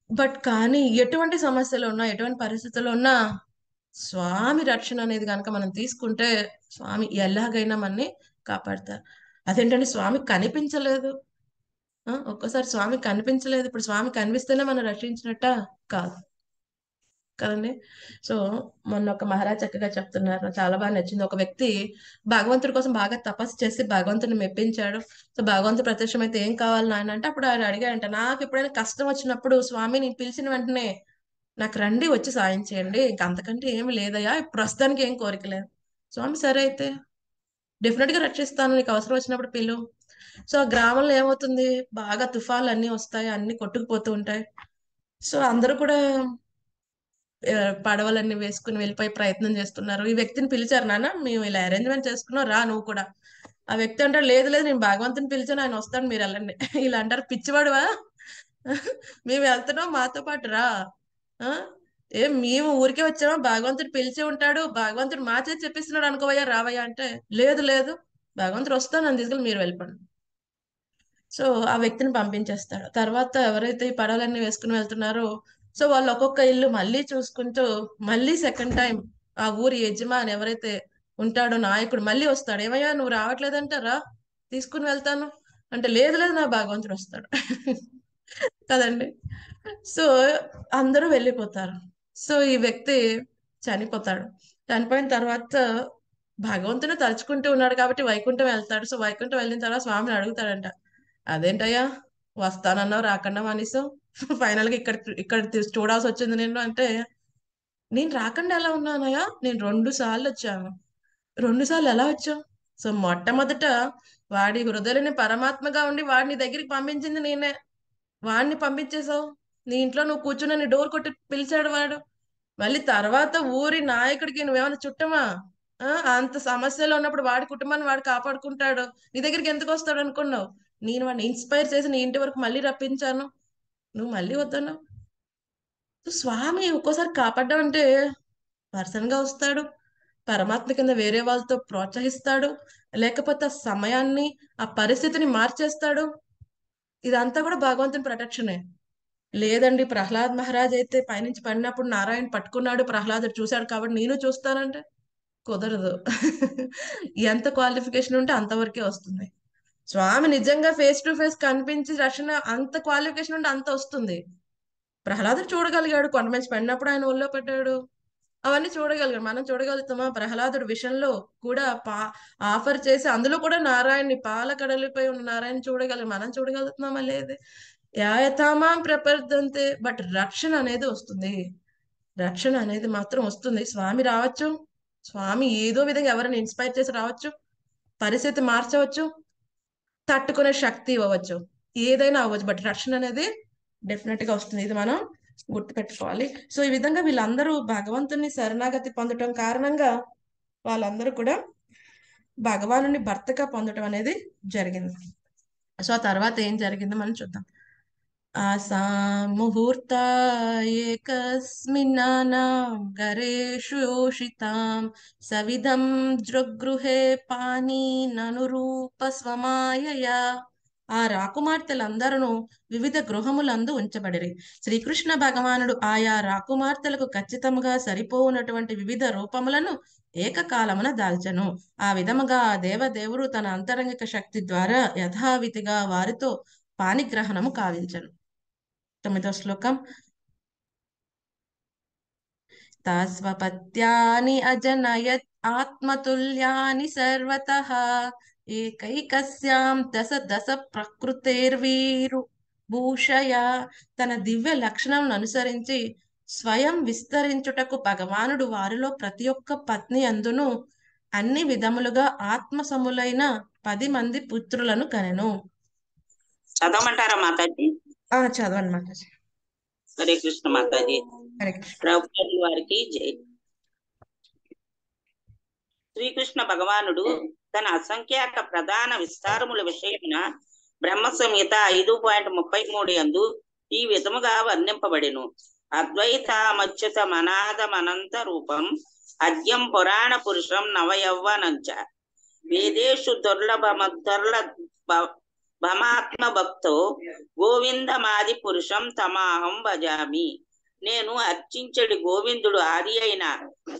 బట్ కానీ ఎటువంటి సమస్యలు ఉన్నా, ఎటువంటి పరిస్థితుల్లో ఉన్నా స్వామి రక్షణ అనేది కనుక మనం తీసుకుంటే స్వామి ఎలాగైనా మనని కాపాడతారు. అదేంటంటే స్వామి కనిపించలేదు, ఒక్కోసారి స్వామి కనిపించలేదు, ఇప్పుడు స్వామి కనిపిస్తేనే మనం రక్షించినట్ట కాదు కదండి. సో మొన్న ఒక మహారాజ్ చక్కగా చెప్తున్నారు, నాకు చాలా బాగా నచ్చింది. ఒక వ్యక్తి భగవంతుడి కోసం బాగా తపస్సు చేసి భగవంతుని మెప్పించాడు. సో భగవంతుడు ప్రత్యక్షమైతే ఏం కావాలి నాయన అంటే, అప్పుడు ఆయన అడిగాడంట, నాకు ఎప్పుడైనా కష్టం వచ్చినప్పుడు స్వామిని పిలిచిన వెంటనే నాకు రండి వచ్చి సాయం చేయండి, ఇంక అంతకంటే ఏమి లేదయ్యా, ఇప్పుడు ప్రస్తుతానికి ఏం కోరిక లేదు. స్వామి సరే అయితే డెఫినెట్ గా రక్షిస్తాను, నీకు అవసరం వచ్చినప్పుడు పిలు. సో ఆ గ్రామంలో ఏమవుతుంది, బాగా తుఫాన్లు అన్ని వస్తాయి, అన్ని కొట్టుకుపోతూ ఉంటాయి. సో అందరూ కూడా పడవలన్నీ వేసుకుని వెళ్ళిపోయి ప్రయత్నం చేస్తున్నారు. ఈ వ్యక్తిని పిలిచారు, నాన్న మేము ఇలా అరేంజ్మెంట్ చేసుకున్నాం, రా నువ్వు కూడా. ఆ వ్యక్తి అంటాడు, లేదు లేదు నేను భగవంతుని పిలిచాను, ఆయన వస్తాడు, మీరు వెళ్ళండి. ఇలా అంటారు, పిచ్చివాడువా, మేము వెళ్తున్నాం, మాతో పాటు రా. ఆ మేము ఊరికే వచ్చామా, భగవంతుడు పిలిచి ఉంటాడు, భగవంతుడు మా చేతి చెప్పిస్తున్నాడు అనుకోవయ్యా, రావయ్యా అంటే, లేదు లేదు భగవంతుడు వస్తాను, నన్ను తీసుకెళ్ళి మీరు వెళ్ళిపోండి. సో ఆ వ్యక్తిని పంపించేస్తాడు. తర్వాత ఎవరైతే ఈ పడవలన్నీ వేసుకుని వెళ్తున్నారో, సో వాళ్ళు ఒక్కొక్క ఇల్లు మళ్ళీ చూసుకుంటూ, మళ్ళీ సెకండ్ టైం ఆ ఊరి యజమాని ఎవరైతే ఉంటాడో నాయకుడు మళ్ళీ వస్తాడు. ఏమయ్యా నువ్వు రావట్లేదంటారా, తీసుకుని వెళ్తాను అంటే, లేదు లేదు నా భగవంతుడు వస్తాడు. కదండి. సో అందరూ వెళ్ళిపోతారు. సో ఈ వ్యక్తి చనిపోతాడు. చనిపోయిన తర్వాత భగవంతుని తలుచుకుంటూ ఉన్నాడు కాబట్టి వైకుంఠం వెళ్తాడు. సో వైకుంఠం వెళ్ళిన తర్వాత స్వామిని అడుగుతాడంట, అదేంటయ్యా వస్తానన్నావు రాకుండా మానేసావు, ఫైనల్ గా ఇక్కడ చూడాల్సి వచ్చింది నేను అంటే, నేను రాకుండా ఎలా ఉన్నానయ్యా, నేను 2 సార్లు వచ్చాను. 2 సార్లు ఎలా వచ్చావు? సో మొట్టమొదట వాడి హృదయని పరమాత్మగా ఉండి వాడిని దగ్గరికి పంపించింది నేనే, వాడిని పంపించేశావు. నీ ఇంట్లో నువ్వు కూర్చుని నీ డోర్ కొట్టి పిలిచాడు వాడు. మళ్ళీ తర్వాత ఊరి నాయకుడికి నువ్వేమైనా చుట్టమా? అంత సమస్యలో ఉన్నప్పుడు వాడి కుటుంబాన్ని వాడు కాపాడుకుంటాడు, నీ దగ్గరికి ఎందుకు వస్తాడు అనుకున్నావు? నేను వాడిని ఇన్స్పైర్ చేసి నీ ఇంటి వరకు మళ్ళీ రప్పించాను, నువ్వు మళ్ళీ వద్దన్నావు. స్వామి ఒక్కోసారి కాపాడ్డం అంటే పర్సన్ గా వస్తాడు, పరమాత్మ కింద వేరే వాళ్ళతో ప్రోత్సహిస్తాడు, లేకపోతే ఆ సమయాన్ని ఆ పరిస్థితిని మార్చేస్తాడు. ఇదంతా కూడా భగవంతుని ప్రొటెక్షనే. లేదండి ప్రహ్లాద్ మహారాజ్ అయితే పైనుంచి పడినప్పుడు నారాయణ పట్టుకున్నాడు, ప్రహ్లాదుడు చూశాడు కాబట్టి నేను చూస్తానంటే కుదరదు. ఎంత క్వాలిఫికేషన్ ఉంటే అంతవరకే వస్తుంది. స్వామి నిజంగా ఫేస్ టు ఫేస్ కనిపించి రక్షణ, అంత క్వాలిఫికేషన్ ఉంటే అంత వస్తుంది. ప్రహ్లాదుడు చూడగలిగాడు, కొండమంచి పడినప్పుడు ఆయన ఒళ్ళో పడ్డాడు, అవన్నీ చూడగలిగాడు. మనం చూడగలుగుతామా? ప్రహ్లాదుడు విషయంలో కూడా ఆఫర్ చేసి అందులో కూడా నారాయణని, పాల కడలిపై ఉన్న నారాయణ చూడగలిగాం, మనం చూడగలుగుతున్నామా? లేదు. యాయతామాం ప్రపర్దంతే. బట్ రక్షణ అనేది వస్తుంది, రక్షణ అనేది మాత్రం వస్తుంది. స్వామి రావచ్చు, స్వామి ఏదో విధంగా ఎవరిని ఇన్స్పైర్ చేసి రావచ్చు, పరిస్థితి మార్చవచ్చు, తట్టుకునే శక్తి ఇవ్వవచ్చు, ఏదైనా అవ్వచ్చు. బట్ రక్షణ అనేది డెఫినెట్ గా వస్తుంది, ఇది మనం గుర్తుపెట్టుకోవాలి. సో ఈ విధంగా వీళ్ళందరూ భగవంతుని శరణాగతి పొందటం కారణంగా వాళ్ళందరూ కూడా భగవానుని భర్తగా పొందటం అనేది జరిగింది. సో ఆ తర్వాత ఏం జరిగిందో మనం చూద్దాం. ఆసాం ముహూర్త ఏకస్మిన్నానాం గరేషు యోషితాం సవిధం దృగృహే పాని ననురూప స్వమాయయా. ఆ రాకుమార్తెలందరూ వివిధ గృహములందు ఉంచబడిరి. శ్రీకృష్ణ భగవానుడు ఆయా రాకుమార్తెలకు ఖచ్చితంగా సరిపోవునటువంటి వివిధ రూపములను ఏకకాలమున దాల్చెను. ఆ విధముగా దేవదేవుడు తన అంతరంగిక శక్తి ద్వారా యథావిధిగా వారితో పానిగ్రహణము కావించను. 9వ శ్లోకం. తాస్వపత్యాని అజనయత్ ఆత్మతుల్యాని సర్వతః ఏకైకస్యాం దశ దశ ప్రకృతేర్వీరు భూషయ. తన దివ్య లక్షణం అనుసరించి స్వయం విస్తరించుటకు భగవానుడు వారిలో ప్రతి ఒక్క పత్ని అందును అన్ని విధములుగా ఆత్మసములైన 10 మంది పుత్రులను కనెను. చదవమంటారా మాతాజీ? చదవండి మాతాజీ. హరే కృష్ణ మాతాజీ. హరే కృష్ణ. ప్రభుపాదుల వారికి జై. శ్రీకృష్ణ భగవానుడు తన అసంఖ్యాక ప్రధాన విస్తారముల విషయమున బ్రహ్మ సంహిత 5.33 యందు ఈ విధముగా వర్ణింపబడెను. అద్వైతామచ్యుత మనాదమనంత రూపం అద్యం పురాణ పురుషం నవయౌవనంచ వేదేషు దుర్లభమాత్మ భక్తో గోవిందమాది పురుషం తమాహం భజామి. నేను అర్చించడి గోవిందుడు ఆది అయిన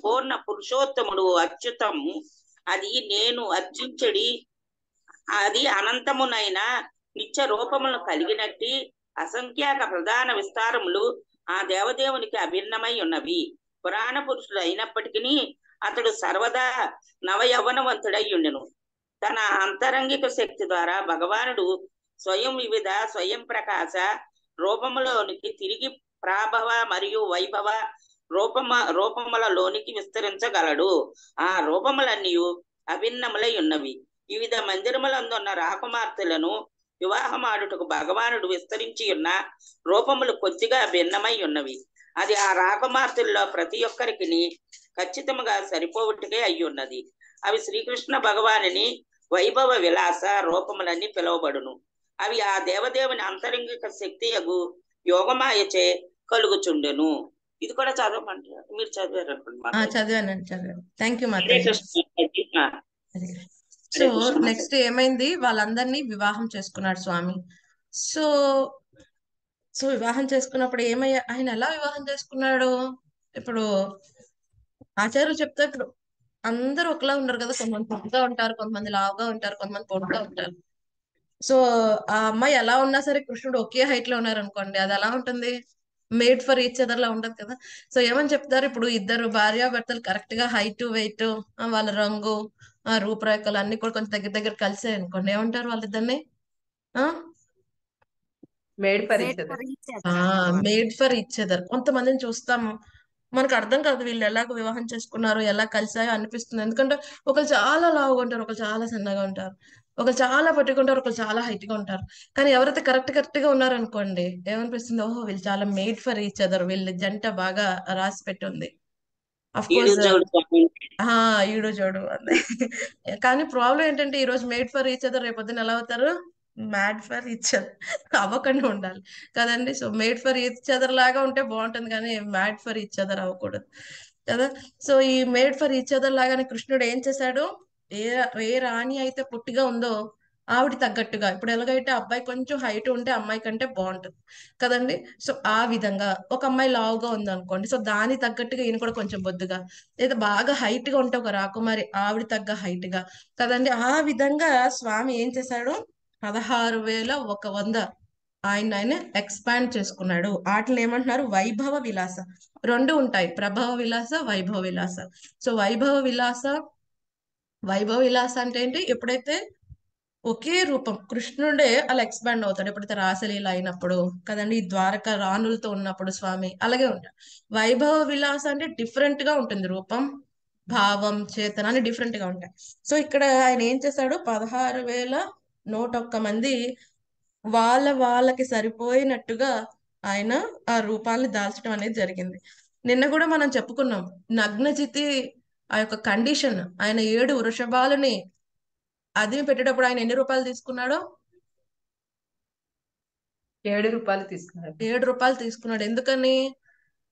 పూర్ణ పురుషోత్తముడు అచ్యుతము, అది నేను అర్చించడి అది అనంతమునైన నిత్య రూపములను కలిగినట్టి అసంఖ్యాక ప్రధాన విస్తారములు ఆ దేవదేవునికి అభిన్నమై ఉన్నవి. పురాణ పురుషుడు అయినప్పటికీ అతడు సర్వదా నవయవనవంతుడై ఉండెను. తన అంతరంగిక శక్తి ద్వారా భగవానుడు స్వయం ప్రకాశ రూపములోనికి తిరిగి ప్రాభవ మరియు వైభవ రూపములలోనికి విస్తరించగలడు. ఆ రూపములన్నీ అభిన్నములై ఉన్నవి. వివిధ మందిరములందున్న రాకుమార్తెలను వివాహమాడుటకు భగవానుడు విస్తరించి ఉన్న రూపములు కొద్దిగా భిన్నమై ఉన్నవి. అది ఆ రాకుమార్తెల్లో ప్రతి ఒక్కరికి ఖచ్చితంగా సరిపోవుటకే అయి ఉన్నది. అవి శ్రీకృష్ణ భగవానుని వైభవ విలాస రూపములని పిలువబడును. అవి ఆ దేవదేవుని అంతరంగిక శక్తి యగు యోగమాయచే కలుగుచుండెను. ఇది కూడా చదవమంటారు, మీరు చదివారు అనుకోండి. చదివాను. Thank you Mataji. So next ఏమైంది, వాళ్ళందరినీ వివాహం చేసుకున్నాడు స్వామి. సో సో వివాహం చేసుకున్నప్పుడు ఆయన ఎలా వివాహం చేసుకున్నాడు? ఇప్పుడు ఆచార్యులు చెప్తే ఇప్పుడు అందరూ ఒకలా ఉండరు కదా, కొంతమంది పొడుగా ఉంటారు, కొంతమంది లావుగా ఉంటారు, కొంతమంది పొడుగా ఉంటారు. సో ఆ అమ్మాయి ఎలా ఉన్నా సరే కృష్ణుడు ఒకే హైట్ లో ఉన్నారు అనుకోండి, అది ఎలా ఉంటుంది? మేడ్ ఫర్ ఈచ్ అదర్ లా ఉండదు కదా. సో ఏమని చెప్తారు, ఇప్పుడు ఇద్దరు భార్యాభర్తలు కరెక్ట్ గా హైట్ వెయిట్ వాళ్ళ రంగు రూపురేఖలు అన్ని కూడా కొంచెం దగ్గర కలిసాయి అనుకోండి, ఏమంటారు వాళ్ళిద్దరిని? Made for Made each for other. each other. Made for each other. కొంతమందిని చూస్తాము, మనకు అర్థం కాదు వీళ్ళు ఎలాగ వివాహం చేసుకున్నారు, ఎలా కలిసాయో అనిపిస్తుంది. ఎందుకంటే ఒకరు చాలా లావుగా ఉంటారు, ఒకరు చాలా సన్నగా ఉంటారు, ఒకరు చాలా పట్టుకుంటారు, ఒకరు చాలా హైట్ గా ఉంటారు. కానీ ఎవరైతే కరెక్ట్ గా ఉన్నారనుకోండి, ఏమనిపిస్తుంది? ఓహో వీళ్ళు చాలా మేడ్ ఫర్ ఈచ్ అదర్, వీళ్ళ జంట బాగా రాసి పెట్టి ఉంది. అఫ్ కోర్స్ ఈడు జోడు అంది. కానీ ప్రాబ్లం ఏంటంటే ఈ రోజు మేడ్ ఫర్ ఈచ్ అదర్, రేపొద్దున ఎలా అవుతారు? మ్యాడ్ ఫర్ ఈచ్ అదర్ అవ్వకుండా ఉండాలి కదండి. So made for each other లాగా ఉంటే బాగుంటుంది, కానీ మ్యాడ్ ఫర్ ఈచ్ అదర్ అవ్వకూడదు కదా. సో ఈ మేడ్ ఫర్ ఈచ్ అదర్ లాగానే కృష్ణుడు ఏం చేశాడు, ఏ ఏ రాణి అయితే పుట్టిగా ఉందో ఆవిడ తగ్గట్టుగా, ఇప్పుడు ఎలాగైతే అబ్బాయి కొంచెం హైట్ ఉంటే అమ్మాయి కంటే బాగుంటుంది కదండి. సో ఆ విధంగా ఒక అమ్మాయి లావుగా ఉంది అనుకోండి, సో దాని తగ్గట్టుగా ఈయన కూడా కొంచెం బొద్దుగా, లేదా బాగా హైట్ గా ఉంటే ఒక రాకుమారి ఆవిడ తగ్గ హైట్ గా కదండి. ఆ విధంగా స్వామి ఏం చేశాడు, 16,100 ఆయన ఎక్స్పాండ్ చేసుకున్నాడు. వాటిని ఏమంటున్నారు? వైభవ విలాస. రెండు ఉంటాయి, ప్రభవ విలాస, వైభవ విలాస. సో వైభవ విలాస అంటే ఏంటి? ఎప్పుడైతే ఒకే రూపం కృష్ణుడే అలా ఎక్స్పాండ్ అవుతాడు, ఎప్పుడైతే రాసలీల అయినప్పుడు కదండి, ఈ ద్వారక రాణులతో ఉన్నప్పుడు స్వామి అలాగే ఉంటాడు. వైభవ విలాస అంటే డిఫరెంట్ గా ఉంటుంది, రూపం భావం చేతన అని డిఫరెంట్ గా ఉంటాయి. సో ఇక్కడ ఆయన ఏం చేశాడు, 16,101 మంది వాళ్ళకి సరిపోయినట్టుగా ఆయన ఆ రూపాన్ని దాల్చడం అనేది జరిగింది. నిన్న కూడా మనం చెప్పుకున్నాం, నగ్నజితి ఆ యొక్క కండిషన్, ఆయన 7 వృషభాలని అదిమి పెట్టేటప్పుడు ఆయన ఎన్ని రూపాయలు తీసుకున్నాడో? 7 రూపాయలు తీసుకున్నాడు. 7 రూపాయలు తీసుకున్నాడు. ఎందుకని?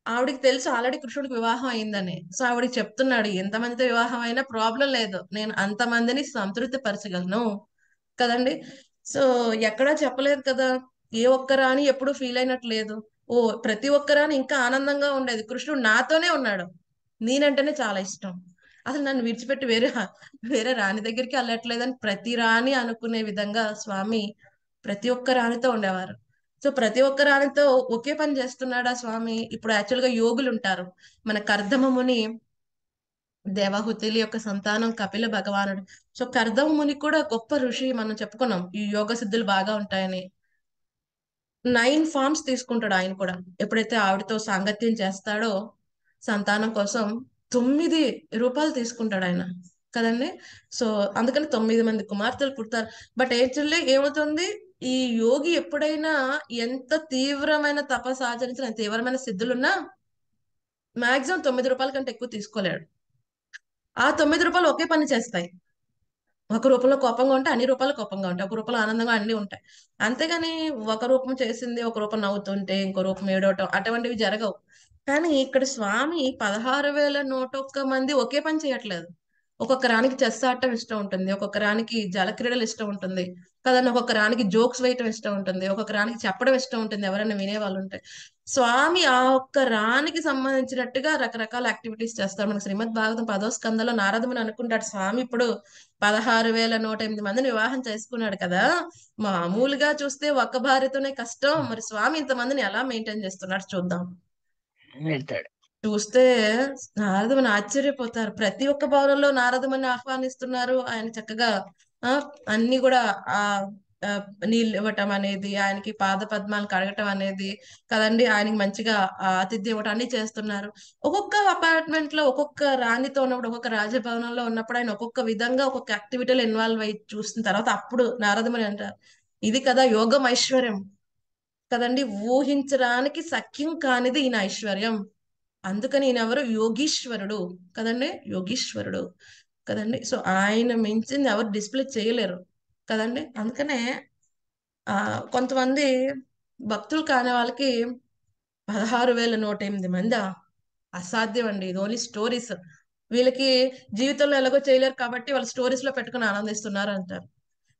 ఆవిడికి తెలుసు ఆల్రెడీ కృష్ణుడికి వివాహం అయిందని. సో ఆవిడికి చెప్తున్నాడు, ఎంతమందితో వివాహం అయినా ప్రాబ్లం లేదు, నేను అంతమందిని సంతృప్తి పరచగలను కదండి. సో ఎక్కడా చెప్పలేదు కదా, ఏ ఒక్క రాణి ఎప్పుడు ఫీల్ అయినట్టు లేదు. ఓ ప్రతి ఒక్క రాణి ఇంకా ఆనందంగా ఉండేది, కృష్ణుడు నాతోనే ఉన్నాడు, నేనంటేనే చాలా ఇష్టం, అసలు నన్ను విడిచిపెట్టి వేరే రాణి దగ్గరికి వెళ్ళట్లేదని ప్రతి రాణి అనుకునే విధంగా స్వామి ప్రతి ఒక్క రాణితో ఉండేవారు. సో ప్రతి ఒక్క రాణితో ఒకే పని చేస్తున్నాడా స్వామి? ఇప్పుడు యాక్చువల్ గా యోగులు ఉంటారు, మన కర్దమ ముని దేవహుతుల యొక్క సంతానం కపిల భగవానుడు. సో కర్దమ ముని కూడా గొప్ప ఋషి, మనం చెప్పుకున్నాం ఈ యోగ సిద్ధులు బాగా ఉంటాయని. 9 ఫార్మ్స్ తీసుకుంటాడు ఆయన కూడా, ఎప్పుడైతే ఆవిడతో సాంగత్యం చేస్తాడో సంతానం కోసం 9 రూపాయలు తీసుకుంటాడు ఆయన కదండి. సో అందుకని 9 మంది కుమార్తెలు పుడతారు. బట్ యాక్చువల్లీ ఏమవుతుంది, ఈ యోగి ఎప్పుడైనా ఎంత తీవ్రమైన తపస్సు ఆచరించిన, తీవ్రమైన సిద్ధులున్నా మాక్సిమం 9 రూపాయల కంటే ఎక్కువ తీసుకోలేడు. ఆ 9 రూపాయలు ఒకే పని చేస్తాయి, ఒక రూపంలో కోపంగా ఉంటే అన్ని రూపాయలు కోపంగా ఉంటాయి, ఒక రూపంలో ఆనందంగా అన్ని ఉంటాయి. అంతేగాని ఒక రూపం చేసింది ఒక రూపం నవ్వుతుంటే ఇంకో రూపం ఏడవటం అటువంటివి జరగవు. కానీ ఇక్కడ స్వామి 16,101 మంది ఒకే పని చేయట్లేదు. ఒక్కొక్క రానికి చెస్ ఆడటం ఇష్టం ఉంటుంది, ఒక్కొక్క రానికి జలక్రీడలు ఇష్టం ఉంటుంది కదండి, ఒక్కొక్క రానికి జోక్స్ వేయటం ఇష్టం ఉంటుంది, ఒక్కొక్క రానికి చెప్పడం ఇష్టం ఉంటుంది, ఎవరైనా వినేవాళ్ళు ఉంటే. స్వామి ఆ ఒక్క రానికి సంబంధించినట్టుగా రకరకాల యాక్టివిటీస్ చేస్తారు. మనకి శ్రీమద్ భాగవతం 10వ స్కందంలో నారదముని అనుకుంటాడు, స్వామి ఇప్పుడు 16,108 మందిని వివాహం చేసుకున్నాడు కదా, మామూలుగా చూస్తే ఒక్క భార్యతోనే కష్టం, మరి స్వామి ఇంతమందిని ఎలా మెయింటైన్ చేస్తున్నాడు చూద్దాం. వెళ్తాడు. చూస్తే నారదముని ఆశ్చర్యపోతారు, ప్రతి ఒక్క భవనంలో నారదముని ఆహ్వానిస్తున్నారు, ఆయన చక్కగా అన్ని కూడా ఆ ఆ, నీళ్ళు ఇవ్వటం అనేది, ఆయనకి పాద పద్మాలు కడగటం అనేది కదండి, ఆయనకి మంచిగా ఆతిథ్యం ఇవ్వటం అన్ని చేస్తున్నారు. ఒక్కొక్క అపార్ట్మెంట్ లో ఒక్కొక్క రాణితో ఉన్నప్పుడు, ఒక్కొక్క రాజభవనంలో ఉన్నప్పుడు ఆయన ఒక్కొక్క విధంగా ఒక్కొక్క యాక్టివిటీలో ఇన్వాల్వ్ అయ్యి చూసిన తర్వాత అప్పుడు నారదముని అంటారు, ఇది కదా యోగం ఐశ్వర్యం కదండి, ఊహించడానికి సఖ్యం కానిది ఈయన ఐశ్వర్యం. అందుకని ఈయన ఎవరు? యోగీశ్వరుడు కదండి, యోగీశ్వరుడు కదండి. సో ఆయన మించింది ఎవరు డిస్ప్లే చేయలేరు కదండి. అందుకనే కొంతమంది భక్తులు కాని వాళ్ళకి 16,108 మంది అసాధ్యం అండి. ఇది ఓన్లీ స్టోరీస్. వీళ్ళకి జీవితంలో ఎలాగో చేయలేరు కాబట్టి వాళ్ళు స్టోరీస్ లో పెట్టుకుని ఆనందిస్తున్నారు అంటారు.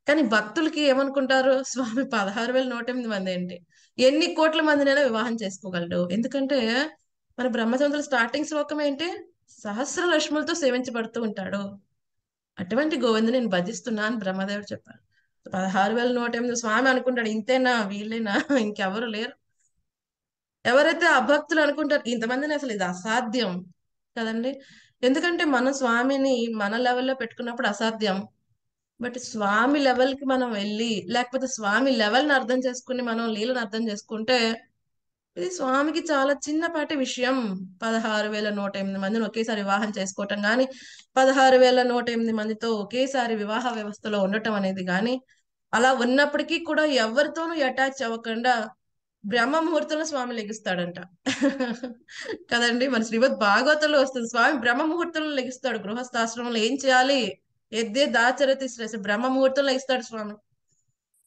కానీ భక్తులకి ఏమనుకుంటారు? స్వామి 16,108 మంది ఏంటి, ఎన్ని కోట్ల మందినైనా వివాహం చేసుకోగలడు. ఎందుకంటే మన బ్రహ్మచంద్రుల స్టార్టింగ్ శ్లోకం ఏంటి? సహస్ర లక్ష్ములతో సేవించబడుతూ ఉంటాడు. అటువంటి గోవిందు నేను భజిస్తున్నా అని బ్రహ్మదేవుడు చెప్పారు. 16,108 స్వామి అనుకుంటాడు, ఇంతేనా, వీళ్ళేనా, ఇంకెవరు లేరు. ఎవరైతే అభక్తులు అనుకుంటారు ఇంతమందిని, అసలు ఇది అసాధ్యం కదండి. ఎందుకంటే మన స్వామిని మన లెవెల్లో పెట్టుకున్నప్పుడు అసాధ్యం. బట్ స్వామి లెవెల్ కి మనం వెళ్ళి, లేకపోతే స్వామి లెవెల్ ని అర్థం చేసుకుని మనం లీలను అర్థం చేసుకుంటే ఇది స్వామికి చాలా చిన్నపాటి విషయం. 16,108 మందిని ఒకేసారి వివాహం చేసుకోవటం కానీ, 16,108 మందితో ఒకేసారి వివాహ వ్యవస్థలో ఉండటం అనేది కానీ, అలా ఉన్నప్పటికీ కూడా ఎవరితోనూ అటాచ్ అవ్వకుండా బ్రహ్మ ముహూర్తంలో స్వామి లెగిస్తాడంట కదండి. మన శ్రీమద్ భాగవతంలో వస్తుంది, స్వామి బ్రహ్మ ముహూర్తంలో లెగిస్తాడు. గృహస్థాశ్రమంలో ఏం చేయాలి, ఎద్దే దాచరతి శ్రేష్ఠ, బ్రహ్మ ముహూర్తంలో లెగిస్తాడు స్వామి.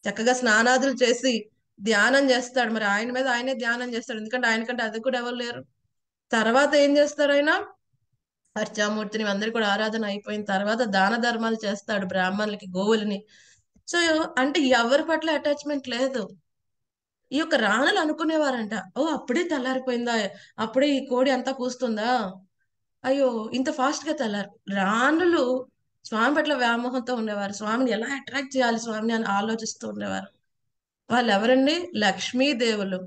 చక్కగా స్నానాదులు చేసి ధ్యానం చేస్తాడు. మరి ఆయన మీద ఆయనే ధ్యానం చేస్తాడు, ఎందుకంటే ఆయనకంటే అది కూడా ఎవరు లేరు. తర్వాత ఏం చేస్తారు ఆయన? అర్చామూర్తిని అందరు కూడా ఆరాధన అయిపోయిన తర్వాత దాన ధర్మాలు చేస్తాడు, బ్రాహ్మణులకి, గోవులని. సో అంటే ఎవరి పట్ల అటాచ్మెంట్ లేదు. ఈ యొక్క రాణులు అనుకునేవారంట, ఓ అప్పుడే తెల్లారిపోయిందా, అప్పుడే ఈ కోడి అంతా కూస్తుందా, అయ్యో ఇంత ఫాస్ట్ గా తెల్లారు. రాణులు స్వామి పట్ల వ్యామోహంతో ఉండేవారు, స్వామిని ఎలా అట్రాక్ట్ చేయాలి స్వామిని అని ఆలోచిస్తూ ఉండేవారు. వాళ్ళు ఎవరండి? లక్ష్మీదేవులు.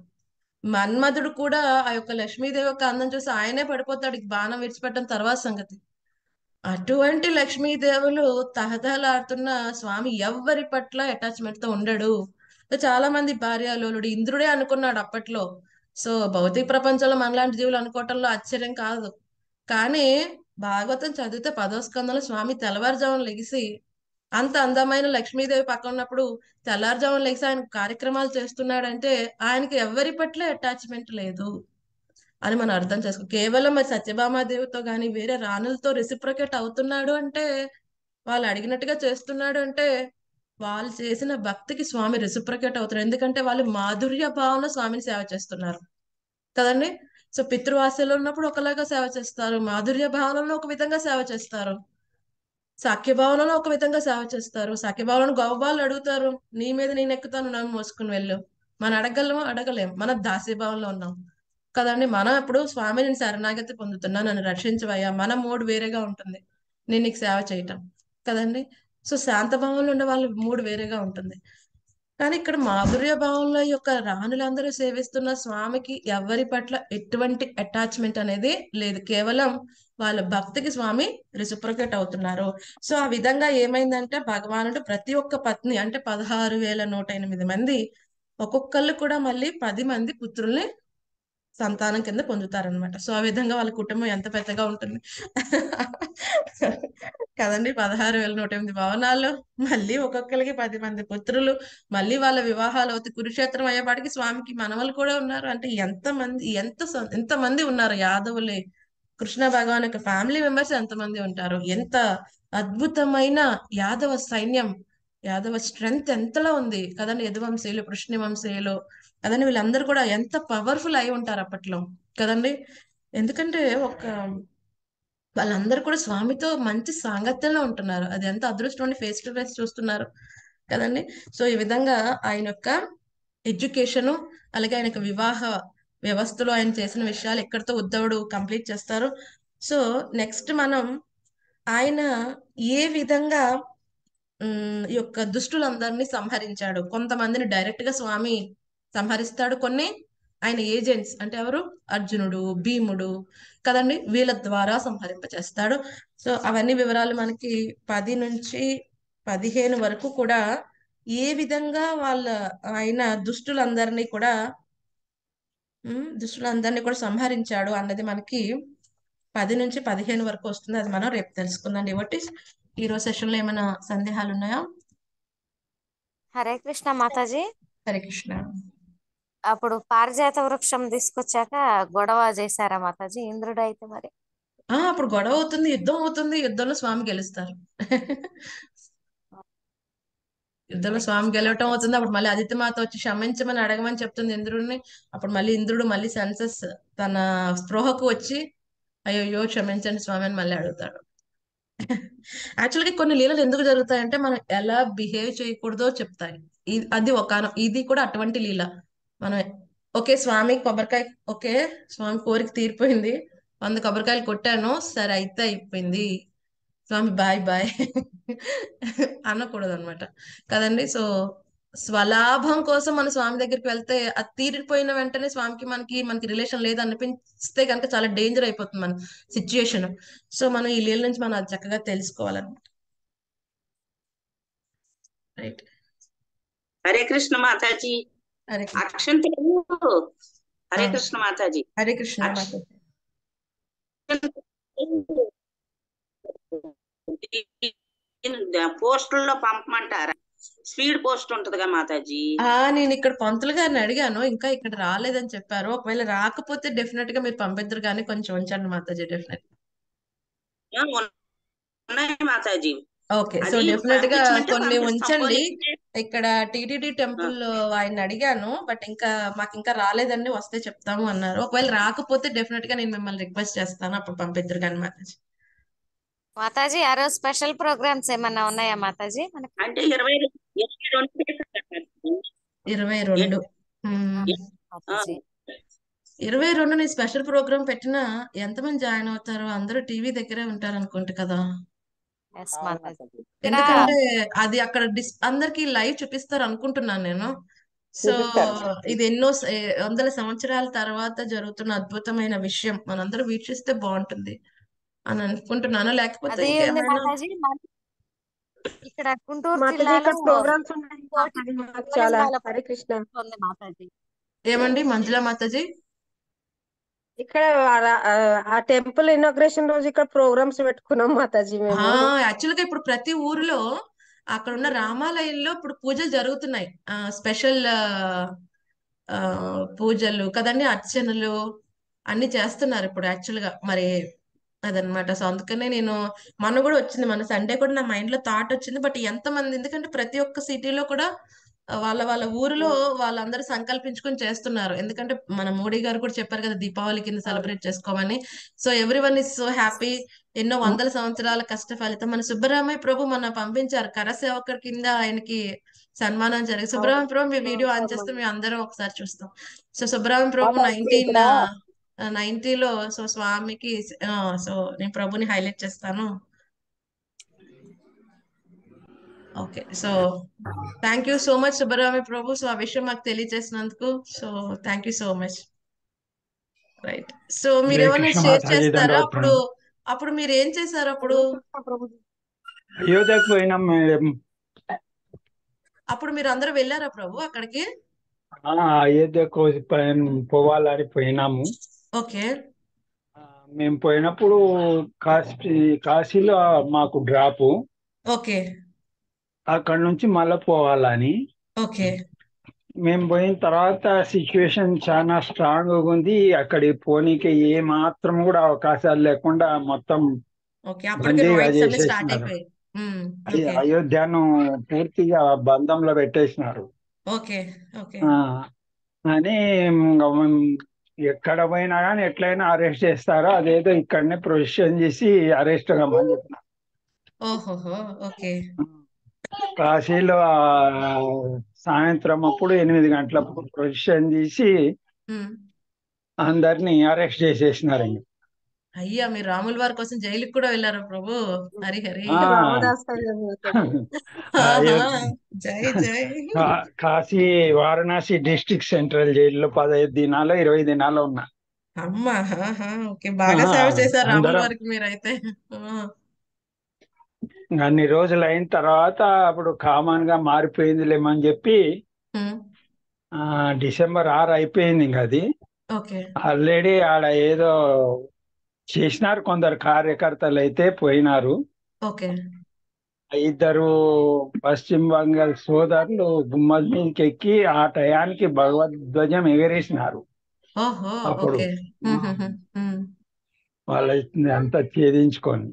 మన్మధుడు కూడా ఆ యొక్క లక్ష్మీదేవి యొక్క అందం చూసి ఆయనే పడిపోతాడు, ఇది బాణం విడిచిపెట్టడం తర్వాత సంగతి. అటువంటి లక్ష్మీదేవులు తహతహలాడుతున్న స్వామి ఎవ్వరి పట్ల అటాచ్మెంట్ తో ఉండడు. చాలా మంది భార్యాలోలుడు ఇంద్రుడే అనుకున్నాడు అప్పట్లో. సో భౌతిక ప్రపంచంలో మనలాంటి జీవులు అనుకోవటంలో ఆశ్చర్యం కాదు. కానీ భాగవతం చదివితే 10వ స్కందంలో స్వామి తెల్లవారుజామున లెగిసి అంత అందమైన లక్ష్మీదేవి పక్కన ఉన్నప్పుడు తెల్లారుజామున లెగిసి ఆయన కార్యక్రమాలు చేస్తున్నాడంటే ఆయనకి ఎవరి పట్ల అటాచ్మెంట్ లేదు అని మనం అర్థం చేసుకో. కేవలం మరి సత్యభామాదేవితో కానీ వేరే రాణులతో రెసిప్రొకేట్ అవుతున్నాడు అంటే, వాళ్ళు అడిగినట్టుగా చేస్తున్నాడు అంటే వాళ్ళు చేసిన భక్తికి స్వామి రెసిప్రొకేట్ అవుతారు. ఎందుకంటే వాళ్ళు మాధుర్య భావంలో స్వామిని సేవ చేస్తున్నారు కదండి. సో పితృవాస్యలో ఉన్నప్పుడు ఒకలాగా సేవ చేస్తారు, మాధుర్య భావనలో ఒక విధంగా సేవ చేస్తారు, సాఖ్యభావనలో ఒక విధంగా సేవ చేస్తారు. సాఖ్యభావనలో గౌబాలు అడుగుతారు, నీ మీద నేను ఎక్కుతాను, నన్ను మోసుకుని వెళ్ళు. మనం అడగలమో? అడగలేము. మనం దాస్యభావంలో ఉన్నాం కదండి. మనం ఇప్పుడు స్వామి నేను శరణాగతి పొందుతున్నా, నన్ను రక్షించవయ్యా, మన మూడు వేరేగా ఉంటుంది, నేను నీకు సేవ చేయటం కదండి. సో శాంత భావంలో ఉండే వాళ్ళు మూడు వేరేగా ఉంటుంది. కానీ ఇక్కడ మాధుర్య భావంలో యొక్క రాణులందరూ సేవిస్తున్న స్వామికి ఎవరి పట్ల ఎటువంటి అటాచ్మెంట్ అనేది లేదు, కేవలం వాళ్ళ భక్తికి స్వామి రెసిప్రొకేట్ అవుతున్నారు. సో ఆ విధంగా ఏమైందంటే భగవానుడు ప్రతి ఒక్క పత్ని అంటే 16,108 మంది ఒక్కొక్కళ్ళు కూడా మళ్ళీ 10 మంది పుత్రుల్ని సంతానం కింద పొందుతారనమాట. సో ఆ విధంగా వాళ్ళ కుటుంబం ఎంత పెద్దగా ఉంటుంది కదండి. 16,108 భవనాలు, మళ్ళీ ఒక్కొక్కరికి 10 మంది పుత్రులు, మళ్ళీ వాళ్ళ వివాహాలు అవుతాయి. కురుక్షేత్రం అయ్యేపాటికి స్వామికి మనవలు కూడా ఉన్నారు. అంటే ఎంతమంది ఉన్నారు యాదవులే. కృష్ణ భగవాన్ యొక్క ఫ్యామిలీ మెంబర్స్ ఎంతమంది ఉంటారు, ఎంత అద్భుతమైన యాదవ సైన్యం, యాదవ స్ట్రెంగ్త్ ఎంతలా ఉంది కదండి. యదువంశీయులు, కృష్ణవంశీయులు కదండి, వీళ్ళందరూ కూడా ఎంత పవర్ఫుల్ అయి ఉంటారు అప్పట్లో కదండి. ఎందుకంటే వాళ్ళందరూ కూడా స్వామితో మంచి సాంగత్యంలో ఉంటున్నారు, అది ఎంత అదృష్టం అండి, ఫేస్ టు ఫేస్ చూస్తున్నారు కదండి. సో ఈ విధంగా ఆయన యొక్క ఎడ్యుకేషను, అలాగే ఆయన యొక్క వివాహ వ్యవస్థలో ఆయన చేసిన విషయాలు ఎక్కడితో ఉద్ధవుడు కంప్లీట్ చేస్తారు. సో నెక్స్ట్ మనం ఆయన ఏ విధంగా ఈ యొక్క దుష్టులందరినీ సంహరించాడు. కొంతమందిని డైరెక్ట్ గా స్వామి సంహరిస్తాడు, కొన్ని ఆయన ఏజెంట్స్ అంటే ఎవరు, అర్జునుడు, భీముడు కదండి, వీళ్ళ ద్వారా సంహరింపచేస్తాడు. సో అవన్నీ వివరాలు మనకి 10 నుంచి 15 వరకు కూడా ఏ విధంగా వాళ్ళ ఆయన దుష్టులందరినీ కూడా సంహరించాడు అన్నది మనకి 10 నుంచి 15 వరకు వస్తుంది. అది మనం రేపు తెలుసుకుందాం. డివోటీస్, ఈ రోజు సెషన్ లో ఏమైనా సందేహాలు ఉన్నాయా? హరే కృష్ణ మాతాజీ. హరే కృష్ణ. అప్పుడు పారిజాత వృక్షం తీసుకొచ్చాక గొడవ చేశారా మాతాజీ ఇంద్రుడు అయితే మరి? అప్పుడు గొడవ అవుతుంది, యుద్ధం అవుతుంది. యుద్ధంలో స్వామి గెలుస్తారు. యుద్ధంలో హరే స్వామి కృష్ణ గెలవటం మాతాజీ. అవుతుంది. అప్పుడు మళ్ళీ ఆదిత్య మాత వచ్చి క్షమించమని అడగమని చెప్తుంది ఇంద్రుడిని. అప్పుడు మళ్ళీ ఇంద్రుడు మళ్ళీ సెన్సెస్ తన స్పృహకు వచ్చి అయ్యో క్షమించండి స్వామి అని మళ్ళీ అడుగుతాడు. యాక్చువల్గా కొన్ని లీలలు ఎందుకు జరుగుతాయంటే మనం ఎలా బిహేవ్ చేయకూడదో చెప్తాయి. ఇది కూడా అటువంటి లీల. మనం ఓకే స్వామి కొబ్బరికాయ, ఓకే స్వామి కోరిక తీరిపోయింది, 100 కొబ్బరికాయలు కొట్టాను, సరే అయితే అయిపోయింది స్వామి బాయ్ బాయ్ అనకూడదు అనమాట కదండి. సో స్వలాభం కోసం మన స్వామి దగ్గరికి వెళ్తే అది తీరిపోయిన వెంటనే స్వామికి మనకి రిలేషన్ లేదు అనిపిస్తే కనుక చాలా డేంజర్ అయిపోతుంది మన సిచ్యుయేషన్. సో మనం ఈ లీల నుంచి మనం అది చక్కగా తెలుసుకోవాలన్నమాట. రైట్. హరే కృష్ణ మాతాజీ. హరే కృష్ణ. అక్షంతలు హరే ఆ. కృష్ణ మాతాజీ. హరే కృష్ణ మాతాజీ. పోస్టుల్లో పంపమంటారా? స్పీడ్ పోస్ట్ ఉంటదిగా మాతాజీ. నేను ఇక్కడ పంతులు గారిని అడిగాను, ఇంకా ఇక్కడ రాలేదని చెప్పారు. ఒకవేళ రాకపోతే డెఫినెట్ గా మీరు పంపిద్దరు కానీ కొంచెం ఉంచండి మాతాజీ. డెఫినెట్ ఉన్నాయి మాతాజీ. ఓకే. సో అది డెఫినెట్ గా పంపించమంటే కొన్ని పంపిస్తాం. ఉంచండి. పోనీ ఇక్కడ టీటీడీ టెంపుల్ ఆయన అడిగాను, బట్ మాకు ఇంకా రాలేదండి, వస్తే చెప్తాము అన్నారు. ఒకవేళ రాకపోతే డెఫినెట్ గా నేను మిమ్మల్ని రిక్వెస్ట్ చేస్తాను, అప్పుడు పంపిద్దరు కానీ మాతాజీ. మాతాజీ ఆ రోజు స్పెషల్ ప్రోగ్రామ్స్ ఏమన్నా ఉన్నాయా మాతాజీ మనకి? అంటే 22 22 మాతాజీ 22 నీ స్పెషల్ ప్రోగ్రామ్ పెట్టినా ఎంతమంది జాయిన్ అవుతారో? అందరూ టీవీ దగ్గరే ఉంటారు అనుకుంటా కదా. ఎస్ మాతాజీ. ఇక్కడ ఎందుకంటే అది అక్కడ అందరికి లైవ్ చూపిస్తారు అనుకుంటున్నాను నేను. సో ఇది వందల సంవత్సరాల తర్వాత జరుగుతున్న అద్భుతమైన విషయం, మనందరూ వీక్షిస్తే బాగుంటుంది అని అనుకుంటున్నాను. లేకపోతే అది ఉంది ఇంకేమైనా మాతాజీ. ఇక్కడ గుంటూరు మాతాజీ జిల్లాలో ఇక్కడ ప్రోగ్రామ్స్ ఉన్నాయి కోటి మాతాజీ మాకు చాలా. శివలింగాల హరే కృష్ణ. ఉంది మాతాజీ. ఏమండి మంజులా మాతాజీ? ఇక్కడ ఆ టెంపుల్ ఇనాగ్రేషన్ రోజు ఇక్కడ ప్రోగ్రామ్స్ పెట్టుకున్నాం మాతాజీ మేము. యాక్చువల్ గా ఇప్పుడు ప్రతి ఊరిలో అక్కడ ఉన్న రామాలయంలో ఇప్పుడు పూజలు జరుగుతున్నాయి. స్పెషల్ పూజలు కదండి, అర్చనలు అన్ని చేస్తున్నారు ఇప్పుడు యాక్చువల్ గా. మరి అదనమాట. సో అందుకనే నేను మొన్న కూడా వచ్చింది, మన సండే కూడా నా మైండ్ లో థాట్ వచ్చింది. బట్ ఎంతమంది, ఎందుకంటే ప్రతి ఒక్క సిటీలో కూడా వాళ్ళ ఊరిలో వాళ్ళందరూ సంకల్పించుకొని చేస్తున్నారు. ఎందుకంటే మన మోడీ గారు కూడా చెప్పారు కదా దీపావళి కింద సెలబ్రేట్ చేసుకోమని. So every one is so happy. ఎన్నో వందల సంవత్సరాల కష్ట ఫలితం మన సుబ్బరామయ్య ప్రభు మన పంపించారు కరసేవకుడి కింద, ఆయనకి సన్మానం జరిగింది. సుబ్బరామయ్య ప్రభు మీ వీడియో ఆన్ చేస్తే మేము అందరం ఒకసారి చూస్తాం. సో సుబ్బరామయ్య ప్రభు 1990లో సో స్వామికి సో నేను ప్రభుని హైలైట్ చేస్తాను. Okay. So thank you so much Subbaramaiah Prabhu. So ఆ విషయం మాకు తెలియజేసినందుకు so thank you so much. Right. So మీరు ఏమైనా షేర్ చేస్తారా? అప్పుడు మీరు ఏం చేశారు? అయోధ్యకు పోయినాం మేడం. అప్పుడు మీరు అందరూ వెళ్ళారా ప్రభు అక్కడికి? అయోధ్యకు పోవాలని పోయినాము. ఓకే. మేము పోయినప్పుడు కాశీలో మాకు డ్రాపు. ఓకే. అక్కడ నుంచి మళ్ళీ పోవాలని. ఓకే. మేము పోయిన తర్వాత సిచ్యువేషన్ చాలా స్ట్రాంగ్ గా ఉంది. అక్కడికి పోనీకి ఏ మాత్రం కూడా అవకాశాలు లేకుండా మొత్తం బందీగా చేసేసినారు. అయోధ్యను పూర్తిగా బంధంలో పెట్టేసినారు. అని ఎక్కడ పోయినా కానీ ఎట్లయినా అరెస్ట్ చేస్తారో అదేదో ఇక్కడనే ప్రొవిజన్ చేసి అరెస్ట్ కమ్మని చెప్పినారు. కాశీలో సాయంత్రం అప్పుడు 8 గంటలప్పుడు ప్రొవిజన్ చేసి అందరినీ అరెస్ట్ చేసేసినారండి. అయ్యా మీరు రాముల వారి కోసం జైలుకి కూడా వెళ్ళారు ప్రభు. హరిహరి. జై జై. కాశీ వారణాసి డిస్ట్రిక్ట్ సెంట్రల్ జైల్లో 15 దినాలు 20 దినాలు ఉన్నా. అమ్మా ఓకే. బాగా సేవ చేశారు రాముల వారికి మీరైతే. అన్ని రోజులు అయిన తర్వాత అప్పుడు కామన్ గా మారిపోయిందిలేమని చెప్పి డిసెంబర్ 6 అయిపోయింది ఇంక అది. ఓకే ఆల్రెడీ ఆడ ఏదో చేసినారు, కొందరు కార్యకర్తలు అయితే పోయినారు. ఓకే ఇద్దరు పశ్చిమ బెంగాల్ సోదరులు గుమ్మల మీదకి ఎక్కి ఆ టయానికి భగవద్ధ్వజం ఎగరేసినారు. ఓహో అప్పుడు ఓకే వాళ్ళ అంతా ఛేదించుకొని,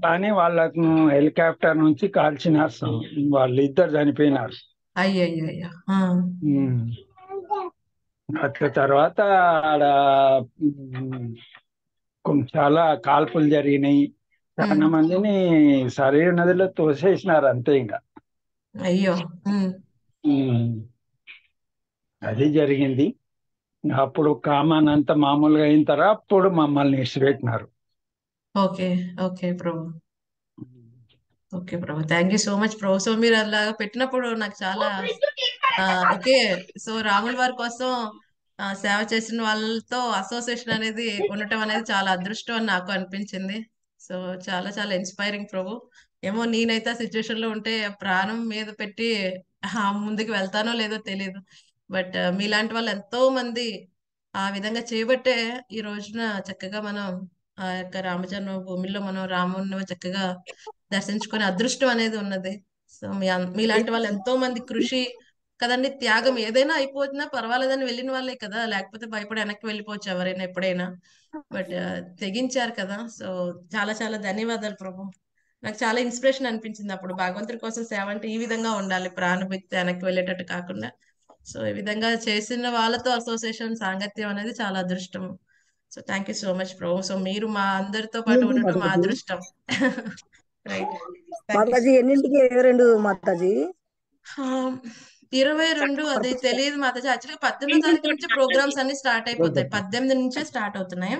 కానీ వాళ్ళకు హెలికాప్టర్ నుంచి కాల్చినారు. వాళ్ళు ఇద్దరు చనిపోయినారు. అయ్యయ్యో అట్ల తర్వాత ఆడ చాలా కాల్పులు జరిగినాయి. చాలా మందిని సరైన నదిలో తోసేసినారు అంతే. ఇంకా అయ్యో అది జరిగింది. అప్పుడు కామన్ అంతా మామూలుగా అయిన తర్వాత అప్పుడు మమ్మల్ని ఇచ్చిపెట్టినారు. Okay okay Prabhu. Okay Prabhu, thank you so much Prabhu. So మీరు అలా పెట్టినప్పుడు నాకు చాలా ఓకే. సో రాముల వారి కోసం సేవ చేసిన వాళ్ళతో అసోసియేషన్ అనేది ఉండటం అనేది చాలా అదృష్టం అని నాకు అనిపించింది. సో చాలా చాలా ఇన్స్పైరింగ్ ప్రభు. ఏమో నేనైతే ఆ సిచ్యువేషన్ లో ఉంటే ప్రాణం మీద పెట్టి ముందుకు వెళ్తానో లేదో తెలియదు. బట్ మీలాంటి వాళ్ళు ఎంతో మంది ఆ విధంగా చేయబట్టే ఈ రోజున చక్కగా మనం ఆ యొక్క రామజన్మ భూమిలో మనం రాముని చక్కగా దర్శించుకునే అదృష్టం అనేది ఉన్నది. సో మీలాంటి వాళ్ళు ఎంతో మంది కృషి కదండి, త్యాగం ఏదైనా అయిపోతున్నా పర్వాలేదని వెళ్ళిన వాళ్ళే కదా, లేకపోతే భయపడి వెనక్కి వెళ్ళిపోవచ్చు ఎవరైనా ఎప్పుడైనా. బట్ తెగించారు కదా. సో చాలా చాలా ధన్యవాదాలు ప్రభు. నాకు చాలా ఇన్స్పిరేషన్ అనిపించింది అప్పుడు, భగవంతుడి కోసం సేవ అంటే ఈ విధంగా ఉండాలి, ప్రాణభక్తి వెనక్కి వెళ్ళేటట్టు కాకుండా. సో ఈ విధంగా చేసిన వాళ్ళతో అసోసియేషన్ సాంగత్యం అనేది చాలా అదృష్టం. So thank you so much Prabhu. So మీరు మా అందరితో పాటు ఉండటం మా అదృష్టం. రైట్, మాతాజీ ఎన్నింటికి 22 మాతాజీ? 22 అది తెలియదు మాతాజీ. యాక్చువల్గా 18వ తారీఖు నుంచి ప్రోగ్రామ్స్ అన్ని స్టార్ట్ అయిపోతాయి. 18 నుంచే స్టార్ట్ అవుతున్నాయి.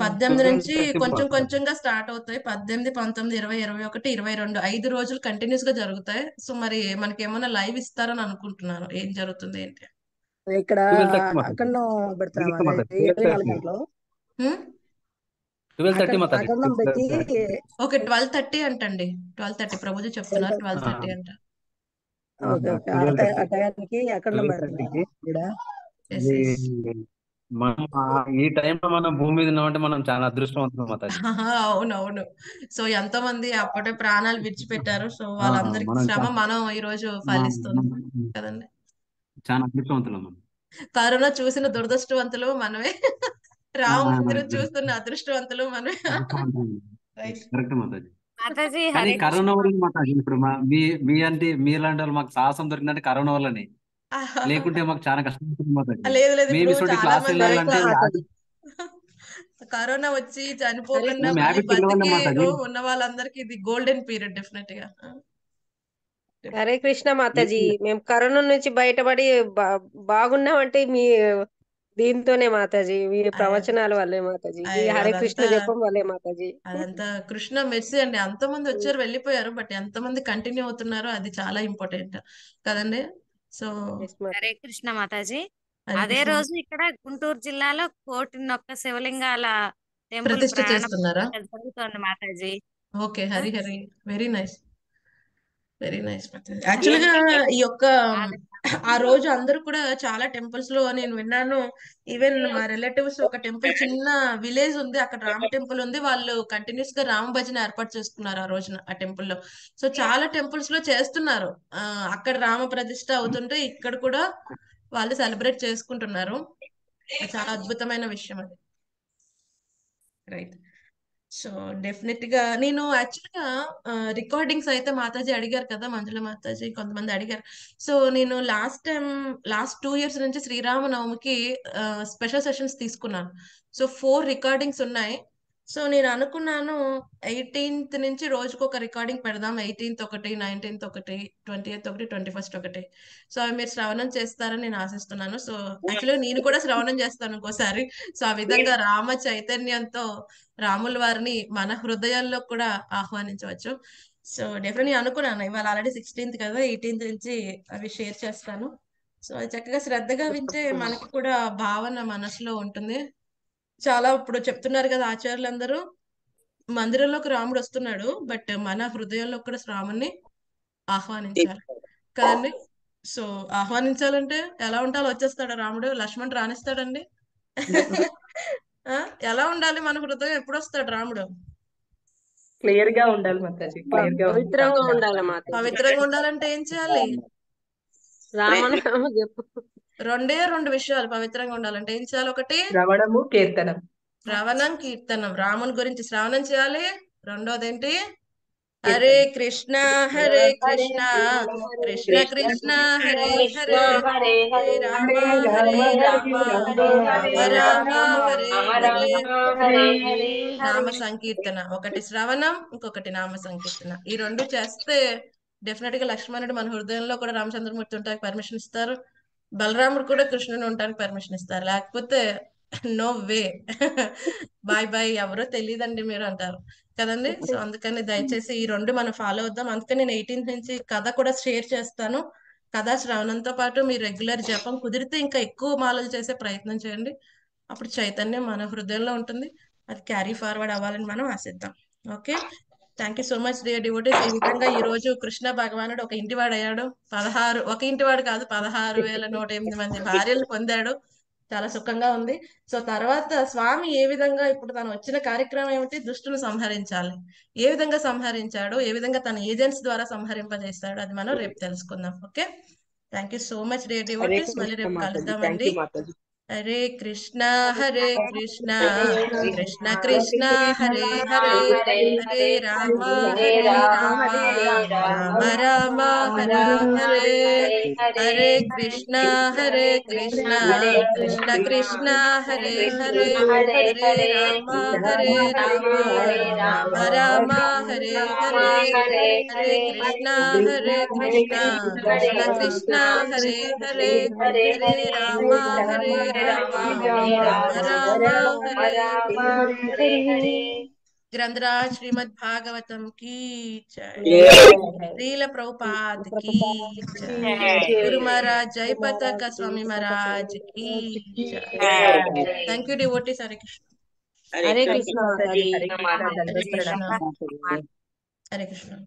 18 నుంచి కొంచెం కొంచెంగా స్టార్ట్ అవుతాయి. 18, 19, 20, 21, 22 5 రోజులు కంటిన్యూస్ గా జరుగుతాయి. సో మరి మనకి ఏమైనా లైవ్ ఇస్తారని అనుకుంటున్నాను. ఏం జరుగుతుంది ఏంటి ఇక్కడ అఖండం పెడతాం 24 గంటలు. అఖండం పెట్టి ఓకే 12:30 అంటండి. 12:30 ప్రభుజీ చెప్తున్నారు. 12:30 అంట. ఆ టయానికి అఖండం పెడతాం. ఈ టైంలో మనం భూమి మీద ఉన్నామంటే మనం చాలా అదృష్టవంతులం మాతాజీ. అవునవును. సో ఎంతో మంది అప్పుడే ప్రాణాలు విడిచిపెట్టారు. సో వాళ్ళందరికి శ్రమ మనం ఈ రోజు ఫలిస్తున్నాం కదండి. చాలా అదృష్టవంతులం. కరోనా చూసిన దురదృష్టవంతులు మనమే, రామ మందిరం చూస్తున్న అదృష్టవంతులు మనమే. కరెక్ట్ మాతాజీ. మాతాజీ కానీ హరే కరోనా వల్ల మాతాజీ ఇప్పుడు మీలాంటి వాళ్ళు మాకు సాహసం దొరికిందంటే కరోనా వల్లనే, లేకుంటే మాకు చాలా కష్టం మాతాజీ. లేదు లేదు, మేము ఇప్పుడు ఇటువంటి చాలా క్లాస్ మంది వెళ్ళాలంటే కరోనా వచ్చి చనిపోకుండా మేము మళ్ళీ హ్యాబిట్ వల్ల బతికి మాతాజీ. ఉన్న వాళ్ళందరికీ ఇది గోల్డెన్ పీరియడ్ డెఫినెట్ గా. హరే కృష్ణ మాతాజీ. మేము కరోనా నుంచి బయటపడి బాగున్నామంటే మీ దీంతోనే మాతాజీ, మీ ప్రవచనాల వల్లే మాతాజీ, మీ హరే కృష్ణ జపం వల్లే మాతాజీ. అదంతా కృష్ణ మెర్సీ అండి. ఎంతో మంది వచ్చారు వెళ్ళిపోయారు, బట్ ఎంతమంది కంటిన్యూ అవుతున్నారో అది చాలా ఇంపార్టెంట్ కదండి. సో హరే కృష్ణ మాతాజీ. అదే రోజు ఇక్కడ గుంటూరు జిల్లాలో 1,01 శివలింగాల టెంపుల్ ప్రతిష్ఠ చేస్తున్నారా? జరుగుతోంది Mataji. Okay, Hari Hari, very nice very nice. Actual గా ఈ యొక్క ఆ రోజు అందరూ కూడా చాలా టెంపుల్స్ లో నేను విన్నాను. ఈవెన్ మా రిలేటివ్స్ ఒక టెంపుల్, చిన్న విలేజ్ ఉంది అక్కడ, రామ టెంపుల్ ఉంది. వాళ్ళు కంటిన్యూస్ గా రామ భజన ఏర్పాటు చేసుకున్నారు ఆ రోజున ఆ టెంపుల్ లో. సో చాలా టెంపుల్స్ లో చేస్తున్నారు. అక్కడ రామ ప్రతిష్ఠ అవుతుంటే ఇక్కడ కూడా వాళ్ళు సెలబ్రేట్ చేసుకుంటున్నారు. చాలా అద్భుతమైన విషయం అది. రైట్. సో డెఫినెట్ గా నేను యాక్చువల్ గా రికార్డింగ్స్ అయితే మాతాజీ అడిగారు కదా, మంజుల మాతాజీ కొంతమంది అడిగారు. సో నేను లాస్ట్ 2 years నుంచి శ్రీరామనవమికి స్పెషల్ సెషన్స్ తీసుకున్నాను. సో 4 రికార్డింగ్స్ ఉన్నాయి. సో నేను అనుకున్నాను 18th నుంచి రోజుకు ఒక రికార్డింగ్ పెడదాం. 18th ఒకటి, 19th ఒకటి, 20th ఒకటి, 21st ఒకటి. సో అవి మీరు శ్రవణం చేస్తారని నేను ఆశిస్తున్నాను. సో యాక్చువల్గా నేను కూడా శ్రవణం చేస్తాను ఇంకోసారి. సో ఆ విధంగా రామ చైతన్యంతో రాముల వారిని మన హృదయాల్లో కూడా ఆహ్వానించవచ్చు. సో డెఫినెట్లీ అనుకున్నాను ఇవాళ ఆల్రెడీ 16th కదా, 18th నుంచి అవి షేర్ చేస్తాను. సో అది చక్కగా శ్రద్ధగా వింటే మనకి కూడా భావన మనసులో ఉంటుంది. చాలా ఇప్పుడు చెప్తున్నారు కదా ఆచార్యులందరూ, మందిరంలోకి రాముడు వస్తున్నాడు, బట్ మన హృదయంలో కూడా రాముడిని ఆహ్వానించాలి కదండి. సో ఆహ్వానించాలంటే ఎలా ఉండాలో వచ్చేస్తాడా రాముడు? లక్ష్మణ్ రాణిస్తాడండి? ఎలా ఉండాలి మన హృదయం? ఎప్పుడు వస్తాడు రాముడు? క్లియర్ గా ఉండాలి మాతాజీ, క్లియర్ గా పవిత్రంగా ఉండాలి మాతాజీ. పవిత్రంగా ఉండాలంటే ఏం చేయాలి? రామనామం చెప్పు. రెండు విషయాలు పవిత్రంగా ఉండాలంటే ఏం చేయాలి? ఒకటి శ్రవణము, కీర్తనం. శ్రవణం, కీర్తనం. రాముని గురించి శ్రవణం చేయాలి. రెండోది ఏంటి? హరే కృష్ణ హరే కృష్ణ కృష్ణ కృష్ణ హరే హరే హరే రామ హరే రామ రామ రామ హరే హరే. నామ సంకీర్తన, ఒకటి శ్రవణం, ఇంకొకటి నామ సంకీర్తన. ఈ రెండు చేస్తే డెఫినెట్ గా లక్ష్మణుడు మన హృదయంలో కూడా రామచంద్రమూర్తి ఉంటానికి పర్మిషన్ ఇస్తారు, బలరాముడు కూడా కృష్ణుని ఉండడానికి పర్మిషన్ ఇస్తారు. లేకపోతే నో వే, బాయ్ బాయ్, ఎవరో తెలియదండి మీరు అంటారు కదండి. సో అందుకని దయచేసి ఈ రెండు మనం ఫాలో అవుద్దాం. అందుకని నేను 18th నుంచి కథ కూడా షేర్ చేస్తాను. కథ శ్రవణంతో పాటు మీరు రెగ్యులర్ జపం కుదిరితే ఇంకా ఎక్కువ మాలలు చేసే ప్రయత్నం చేయండి. అప్పుడు చైతన్యం మన హృదయంలో ఉంటుంది, అది క్యారీ ఫార్వర్డ్ అవ్వాలని మనం ఆశిద్దాం. Okay, thank you so much dear devotees. ఈ విధంగా ఈ రోజు కృష్ణ భగవానుడు ఒక ఇంటివాడు అయ్యాడు. ఒక ఇంటివాడు కాదు, 16,108 మంది భార్యలు పొందాడు. చాలా సుఖంగా ఉంది. సో తర్వాత స్వామి ఏ విధంగా, ఇప్పుడు తను వచ్చిన కార్యక్రమం ఏమిటి? దుష్టును సంహరించాలి. ఏ విధంగా సంహరించాడు, ఏ విధంగా తన ఏజెంట్స్ ద్వారా సంహరింపజేస్తాడు, అది మనం రేపు తెలుసుకుందాం. Okay, thank you so much dear devotees. మళ్ళీ రేపు కలుద్దామండి. హరే కృష్ణ కృష్ణ కృష్ణ హరే హరే హరే రామ రామ రామ హరే హరే. హరే కృష్ణ కృష్ణ కృష్ణ హరే హరే హరే రామ రామ రామ హరే హరే. హరే కృష్ణ కృష్ణ కృష్ణ హరే హరే హరే రామ ग्रंथराज श्रीमद् भागवतम की जय। श्रील प्रभुपाद की जय। गुरु महाराज जय पताका स्वामी महाराज की जय। Thank you devotees. Hare Krishna. Hare Krishna Mataji. Hare Krishna. Hare Krishna.